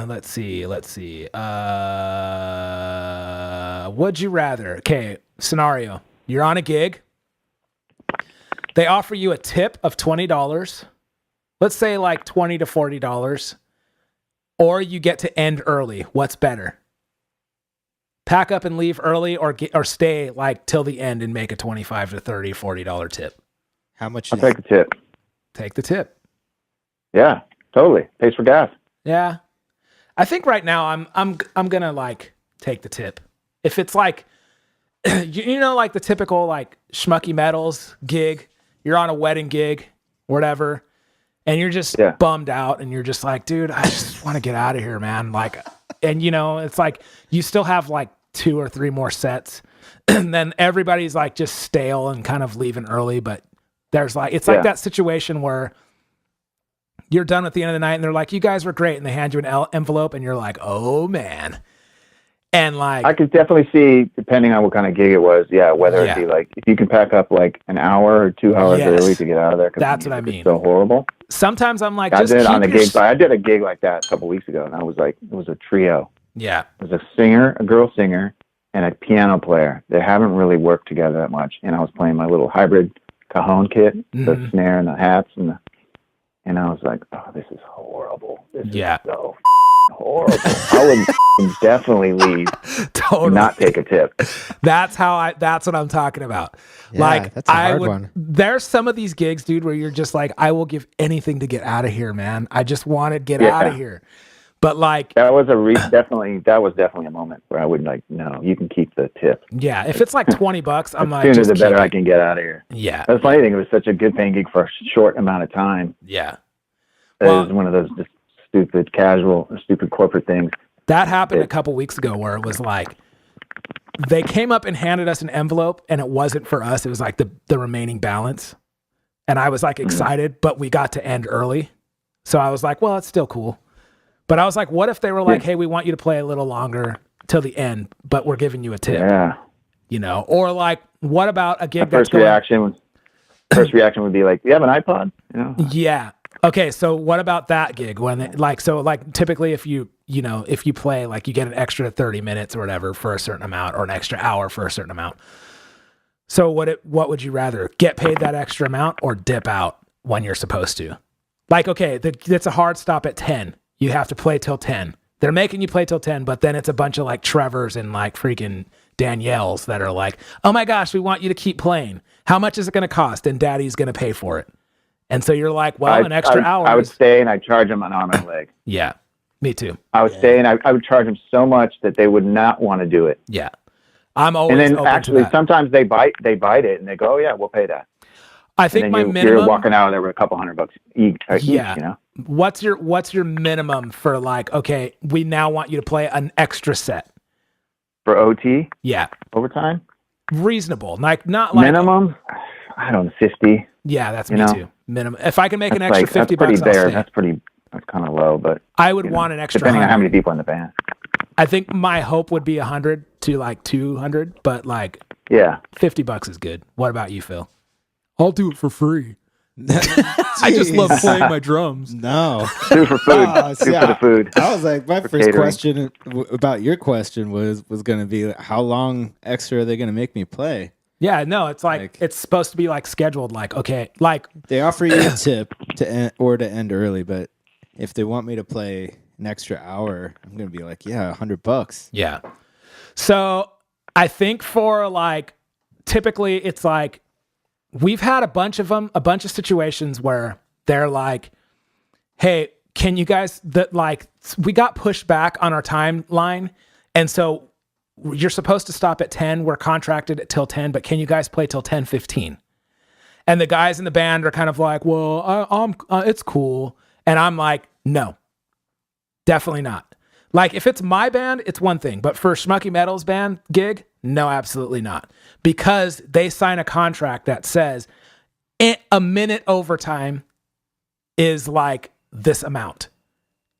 Speaker 1: Let's see. Would you rather? Okay, scenario. You're on a gig. They offer you a tip of $20. Let's say like $20 to $40. Or you get to end early. What's better? Pack up and leave early or stay like till the end and make a $25 to $30, $40 tip.
Speaker 2: How much?
Speaker 5: I'll take the tip.
Speaker 1: Take the tip.
Speaker 5: Yeah, totally. Pays for gas.
Speaker 1: Yeah. I think right now I'm gonna like take the tip. If it's like you know, like the typical like schmucky metals gig, you're on a wedding gig, whatever, and you're just bummed out and you're just like, dude, I just want to get out of here, man. Like, and you know, it's like you still have like 2 or 3 more sets, and then everybody's like just stale and kind of leaving early, but there's like it's like that situation where you're done at the end of the night and they're like, you guys were great. And they hand you an envelope and you're like, oh man. And like,
Speaker 5: I could definitely see, depending on what kind of gig it was, whether it'd be like, if you can pack up like an hour or 2 hours early to get out of there.
Speaker 1: That's what I mean.
Speaker 5: It's so horrible.
Speaker 1: Sometimes I'm like,
Speaker 5: I
Speaker 1: just
Speaker 5: did
Speaker 1: keep
Speaker 5: on a
Speaker 1: your
Speaker 5: gig. I did a gig like that a couple weeks ago, and I was like, it was a trio.
Speaker 1: Yeah.
Speaker 5: It was a singer, a girl singer, and a piano player. They haven't really worked together that much. And I was playing my little hybrid cajon kit, the snare and the hats, and I was like, oh, this is horrible. This is so horrible. I would definitely leave.
Speaker 1: Totally.
Speaker 5: And not take a tip.
Speaker 1: That's what I'm talking about.
Speaker 2: Yeah,
Speaker 1: like
Speaker 2: that's a hard one.
Speaker 1: There's some of these gigs, dude, where you're just like, I will give anything to get out of here, man. I just want to get out of here. But like,
Speaker 5: that was definitely a moment where I would like, no, you can keep the tip.
Speaker 1: Yeah. If it's like $20, I'm like,
Speaker 5: sooner
Speaker 1: just
Speaker 5: the better
Speaker 1: keep
Speaker 5: I
Speaker 1: it.
Speaker 5: can get out of here.
Speaker 1: Yeah.
Speaker 5: That's the funny thing. It was such a good paying gig for a short amount of time.
Speaker 1: Yeah.
Speaker 5: It was one of those just stupid casual or stupid corporate things.
Speaker 1: That happened a couple weeks ago where it was like, they came up and handed us an envelope and it wasn't for us. It was like the remaining balance. And I was like excited, but we got to end early. So I was like, well, it's still cool. But I was like, what if they were like, hey, we want you to play a little longer. till the end, but we're giving you a tip.
Speaker 5: Yeah.
Speaker 1: You know, or like, what about a gig
Speaker 5: My
Speaker 1: that's
Speaker 5: first reaction would be like, "You have an iPod?" You know?
Speaker 1: Yeah. Okay. So what about that gig when typically if you play, like you get an extra 30 minutes or whatever for a certain amount, or an extra hour for a certain amount. So what would you rather, get paid that extra amount or dip out when you're supposed to? Like, okay, it's a hard stop at 10. You have to play till 10. They're making you play till 10, but then it's a bunch of like Trevors and like freaking Danielles that are like, oh my gosh, we want you to keep playing. How much is it going to cost? And daddy's going to pay for it. And so you're like, well, an extra hour.
Speaker 5: I would stay and I'd charge them an arm and a leg.
Speaker 1: Yeah, me too.
Speaker 5: I would stay and I would charge them so much that they would not want to do it.
Speaker 1: Yeah. I'm always
Speaker 5: and then
Speaker 1: open
Speaker 5: actually
Speaker 1: to that.
Speaker 5: sometimes they bite it and they go, oh yeah, we'll pay that.
Speaker 1: I think my minimum.
Speaker 5: You're walking out of there with a couple $100 each.
Speaker 1: Yeah.
Speaker 5: You know.
Speaker 1: What's your minimum for, like, okay, we now want you to play an extra set
Speaker 5: For OT?
Speaker 1: Yeah.
Speaker 5: Overtime?
Speaker 1: Reasonable. Like, not like
Speaker 5: minimum? I don't know, 50.
Speaker 1: Yeah, that's me too. Minimum. If I can make an extra
Speaker 5: like,
Speaker 1: $50,
Speaker 5: that's pretty
Speaker 1: I'll
Speaker 5: bare.
Speaker 1: stay.
Speaker 5: That's kind of low, but
Speaker 1: I would want an extra
Speaker 5: depending on how
Speaker 1: 100.
Speaker 5: many people in the band.
Speaker 1: I think my hope would be 100 to like 200, but like
Speaker 5: Yeah.
Speaker 1: $50 is good. What about you, Phil?
Speaker 8: I'll do it for free. I just love playing my drums.
Speaker 2: No.
Speaker 5: Two for food. Two for the food.
Speaker 2: I was like, my first
Speaker 5: catering.
Speaker 2: question about your question was going to be, how long extra are they going to make me play?
Speaker 1: Yeah, no, it's like it's supposed to be like scheduled. Like, okay, like
Speaker 2: they offer you a tip to end early, but if they want me to play an extra hour, I'm going to be like, yeah, $100.
Speaker 1: Yeah. So I think for like, typically it's like, we've had a bunch of situations where they're like, hey, can you guys, we got pushed back on our timeline. And so you're supposed to stop at 10. We're contracted till 10, but can you guys play till 10:15? And the guys in the band are kind of like, well, it's cool. And I'm like, no, definitely not. Like, if it's my band, it's one thing, but for Schmucky Metal's band gig, no, absolutely not. Because they sign a contract that says a minute overtime is like this amount.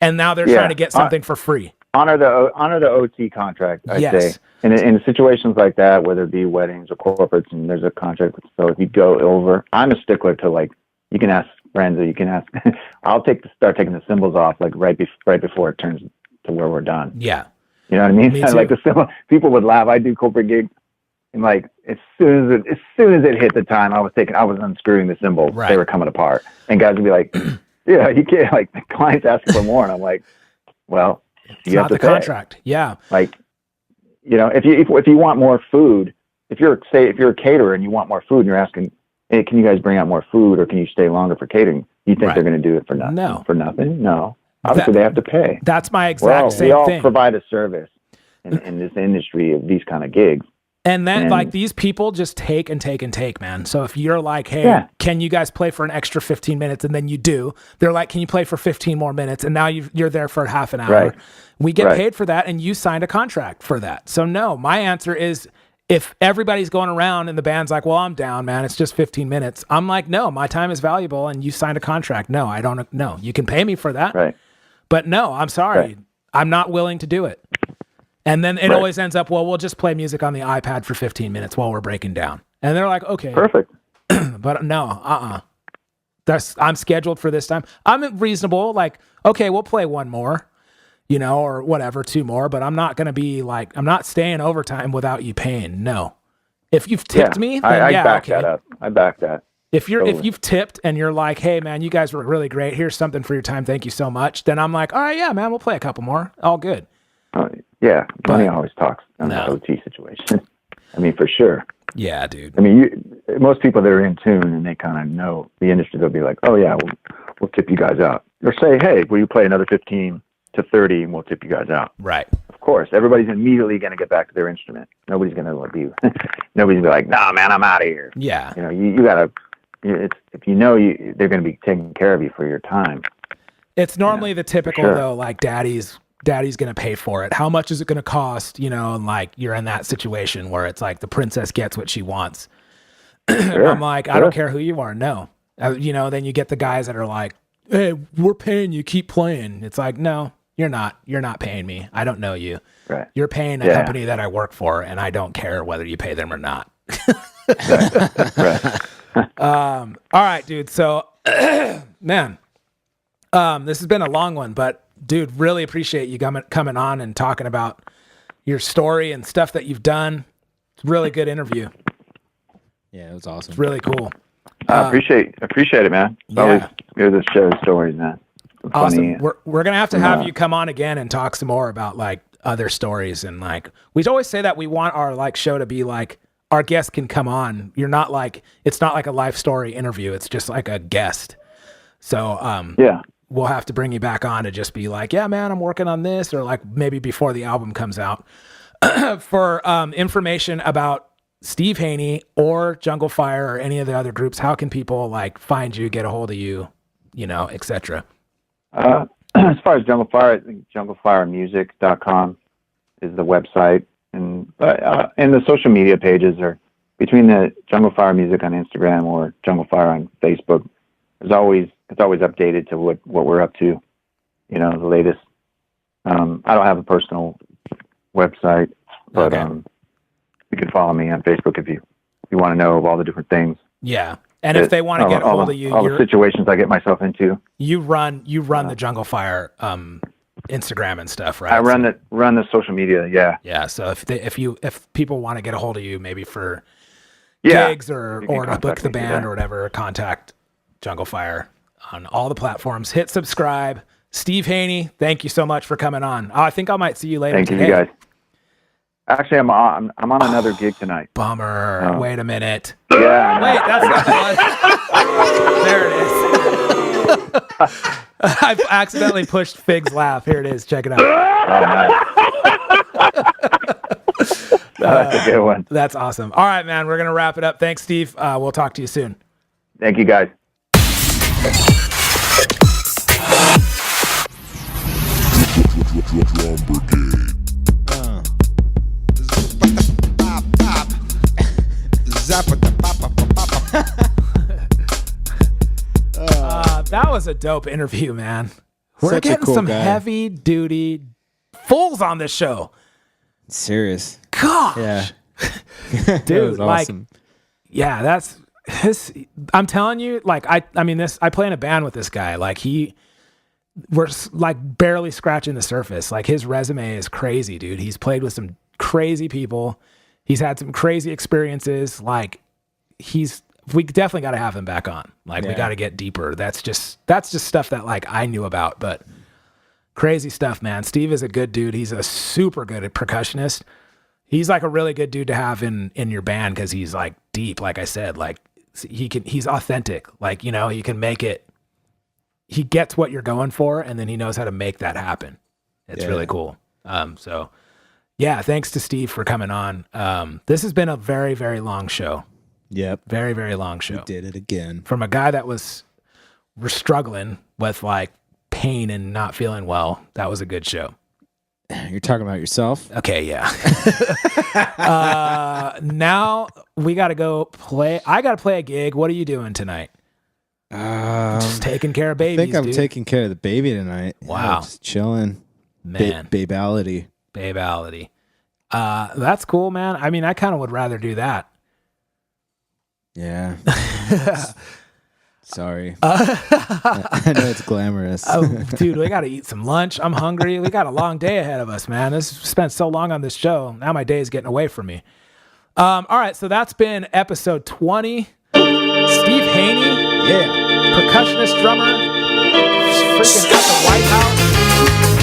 Speaker 1: And now they're trying to get something for free.
Speaker 5: Honor the OT contract, I'd say. And in situations like that, whether it be weddings or corporates, and there's a contract, so if you go over, I'm a stickler to, like, you can ask friends, or you can ask, I'll start taking the cymbals off like right before it turns to where we're done.
Speaker 1: Yeah.
Speaker 5: You know what I mean?
Speaker 1: Me too.
Speaker 5: Like the cymbal, people would laugh. I do corporate gigs, and like as soon as it hit the time, I was unscrewing the cymbals.
Speaker 1: Right.
Speaker 5: They were coming apart, and guys would be like, "Yeah, you can't." Like the client's asking for more, and I'm like, "Well,
Speaker 1: It's
Speaker 5: you have
Speaker 1: not
Speaker 5: to
Speaker 1: the
Speaker 5: pay."
Speaker 1: contract. Yeah.
Speaker 5: Like, you know, if you want more food, if you're a caterer and you want more food, and you're asking, "Hey, can you guys bring out more food, or can you stay longer for catering?" You think they're going to do it for nothing?
Speaker 1: No.
Speaker 5: For nothing? No. Obviously, they have to pay.
Speaker 1: That's my exact same
Speaker 5: we all
Speaker 1: thing.
Speaker 5: provide a service in this industry of these kind of gigs.
Speaker 1: And then, like, these people just take and take and take, man. So if you're like, hey, can you guys play for an extra 15 minutes? And then you do. They're like, can you play for 15 more minutes? And now you're there for half an hour.
Speaker 5: Right.
Speaker 1: We get paid for that, and you signed a contract for that. So no, my answer is, if everybody's going around and the band's like, well, I'm down, man, it's just 15 minutes. I'm like, no, my time is valuable, and you signed a contract. No, I don't. No, you can pay me for that.
Speaker 5: Right.
Speaker 1: But no, I'm sorry.
Speaker 5: Right.
Speaker 1: I'm not willing to do it. And then it always ends up, well, we'll just play music on the iPad for 15 minutes while we're breaking down. And they're like, okay.
Speaker 5: Perfect.
Speaker 1: But no, I'm scheduled for this time. I'm reasonable. Like, okay, we'll play one more, you know, or whatever, two more. But I'm not going to be like, I'm not staying overtime without you paying. No. If you've tipped me, then
Speaker 5: I back
Speaker 1: okay.
Speaker 5: that up. I back that.
Speaker 1: If you've tipped and you're like, hey man, you guys were really great, here's something for your time, thank you so much, then I'm like, all right, yeah, man, we'll play a couple more. All good.
Speaker 5: Yeah, money always talks in the OT situation. I mean, for sure.
Speaker 1: Yeah, dude.
Speaker 5: I mean, most people that are in tune and they kind of know the industry, they'll be like, oh yeah, we'll tip you guys out. Or say, hey, will you play another 15 to 30 and we'll tip you guys out.
Speaker 1: Right.
Speaker 5: Of course, everybody's immediately going to get back to their instrument. Nobody's going to be, nobody's going to be like, nah, man, I'm out of here.
Speaker 1: Yeah.
Speaker 5: You know, you got to, if you know they're going to be taking care of you for your time.
Speaker 1: It's normally the typical though, like daddy's going to pay for it. How much is it going to cost? You know, and like you're in that situation where it's like the princess gets what she wants.
Speaker 5: Sure,
Speaker 1: I'm like, I don't care who you are. No. You know, then you get the guys that are like, hey, we're paying you, keep playing. It's like, no, You're not paying me. I don't know you.
Speaker 5: Right.
Speaker 1: You're paying a
Speaker 5: Yeah.
Speaker 1: company that I work for, and I don't care whether you pay them or not.
Speaker 5: Right.
Speaker 1: All right, dude. So, man, this has been a long one, but dude, really appreciate you coming on and talking about your story and stuff that you've done. It's a really good interview.
Speaker 2: Yeah, it was awesome.
Speaker 1: It's really cool.
Speaker 5: I appreciate it, man. It's always good to share the stories, man. It's
Speaker 1: Awesome.
Speaker 5: funny.
Speaker 1: We're gonna have to have you come on again and talk some more about like other stories, and like we always say that we want our like show to be like our guest can come on. You're not like it's not like a life story interview. It's just like a guest. So
Speaker 5: Yeah.
Speaker 1: we'll have to bring you back on to just be like, yeah, man, I'm working on this, or like maybe before the album comes out. For information about Steve Haney or Jungle Fire or any of the other groups, how can people like find you, get a hold of you, etc.?
Speaker 5: As far as Jungle Fire, I think junglefiremusic.com is the website, and the social media pages are between the Jungle Fire Music on Instagram or Jungle Fire on Facebook. It's always updated to what we're up to, the latest. I don't have a personal website, but you can follow me on Facebook if you want to know of all the different things.
Speaker 1: Yeah. And if they want to get a hold of you,
Speaker 5: all the situations I get myself into.
Speaker 1: You run the Jungle Fire Instagram and stuff, right?
Speaker 5: I run the social media, yeah.
Speaker 1: Yeah. So if people want to get a hold of you, maybe for
Speaker 5: Yeah.
Speaker 1: gigs or
Speaker 5: You can
Speaker 1: to book
Speaker 5: contact
Speaker 1: the
Speaker 5: me,
Speaker 1: band
Speaker 5: yeah.
Speaker 1: or whatever, contact Jungle Fire on all the platforms. Hit subscribe. Steve Haney, thank you so much for coming on. I think I might see you later
Speaker 5: Thank
Speaker 1: today.
Speaker 5: you, guys. Actually, I'm on another gig tonight.
Speaker 1: Bummer.
Speaker 5: Oh.
Speaker 1: Wait a minute.
Speaker 5: Yeah.
Speaker 1: Wait, that's not the one. There it is. I've accidentally pushed Fig's laugh. Here it is. Check it out.
Speaker 5: Oh, nice. That's a good one.
Speaker 1: That's awesome. All right, man. We're going to wrap it up. Thanks, Steve. We'll talk to you soon.
Speaker 5: Thank you, guys.
Speaker 3: Drum Brigade.
Speaker 1: That was a dope interview, man. We're
Speaker 2: Such a
Speaker 1: getting
Speaker 2: cool
Speaker 1: some
Speaker 2: guy.
Speaker 1: heavy duty fools on this show.
Speaker 2: Serious.
Speaker 1: Gosh.
Speaker 2: Yeah.
Speaker 1: Dude,
Speaker 2: That was
Speaker 1: like,
Speaker 2: awesome.
Speaker 1: yeah, that's his. I'm telling you, like, I play in a band with this guy. Like, we're like barely scratching the surface. Like, his resume is crazy, dude. He's played with some crazy people. He's had some crazy experiences. Like, we definitely got to have him back on. Like, we
Speaker 2: Yeah.
Speaker 1: got to get deeper. That's just stuff that like I knew about, but crazy stuff, man. Steve is a good dude. He's a super good percussionist. He's like a really good dude to have in your band because he's like deep. Like I said, like he's authentic. Like, he can make it. He gets what you're going for, and then he knows how to make that happen. It's
Speaker 2: Yeah.
Speaker 1: really cool. So yeah, thanks to Steve for coming on. This has been a very, very long show.
Speaker 2: Yep.
Speaker 1: Very, very long show.
Speaker 2: We did it again.
Speaker 1: From a guy that was struggling with like pain and not feeling well. That was a good show.
Speaker 2: You're talking about yourself?
Speaker 1: Okay, yeah. Now we got to go play. I got to play a gig. What are you doing tonight? Just taking care of
Speaker 2: I
Speaker 1: babies,
Speaker 2: think I'm
Speaker 1: dude.
Speaker 2: taking care of the baby tonight.
Speaker 1: Wow.
Speaker 2: Yeah, just chilling.
Speaker 1: Man.
Speaker 2: Babality.
Speaker 1: Babality. That's cool, man. I mean, I kind of would rather do that.
Speaker 2: Yeah. Sorry. I know it's glamorous.
Speaker 1: Oh, dude, we got to eat some lunch. I'm hungry. We got a long day ahead of us, man. This spent so long on this show. Now my day is getting away from me. All right, so that's been episode 20. Steve Haney,
Speaker 2: Yeah.
Speaker 1: percussionist, drummer, freaking at the White House.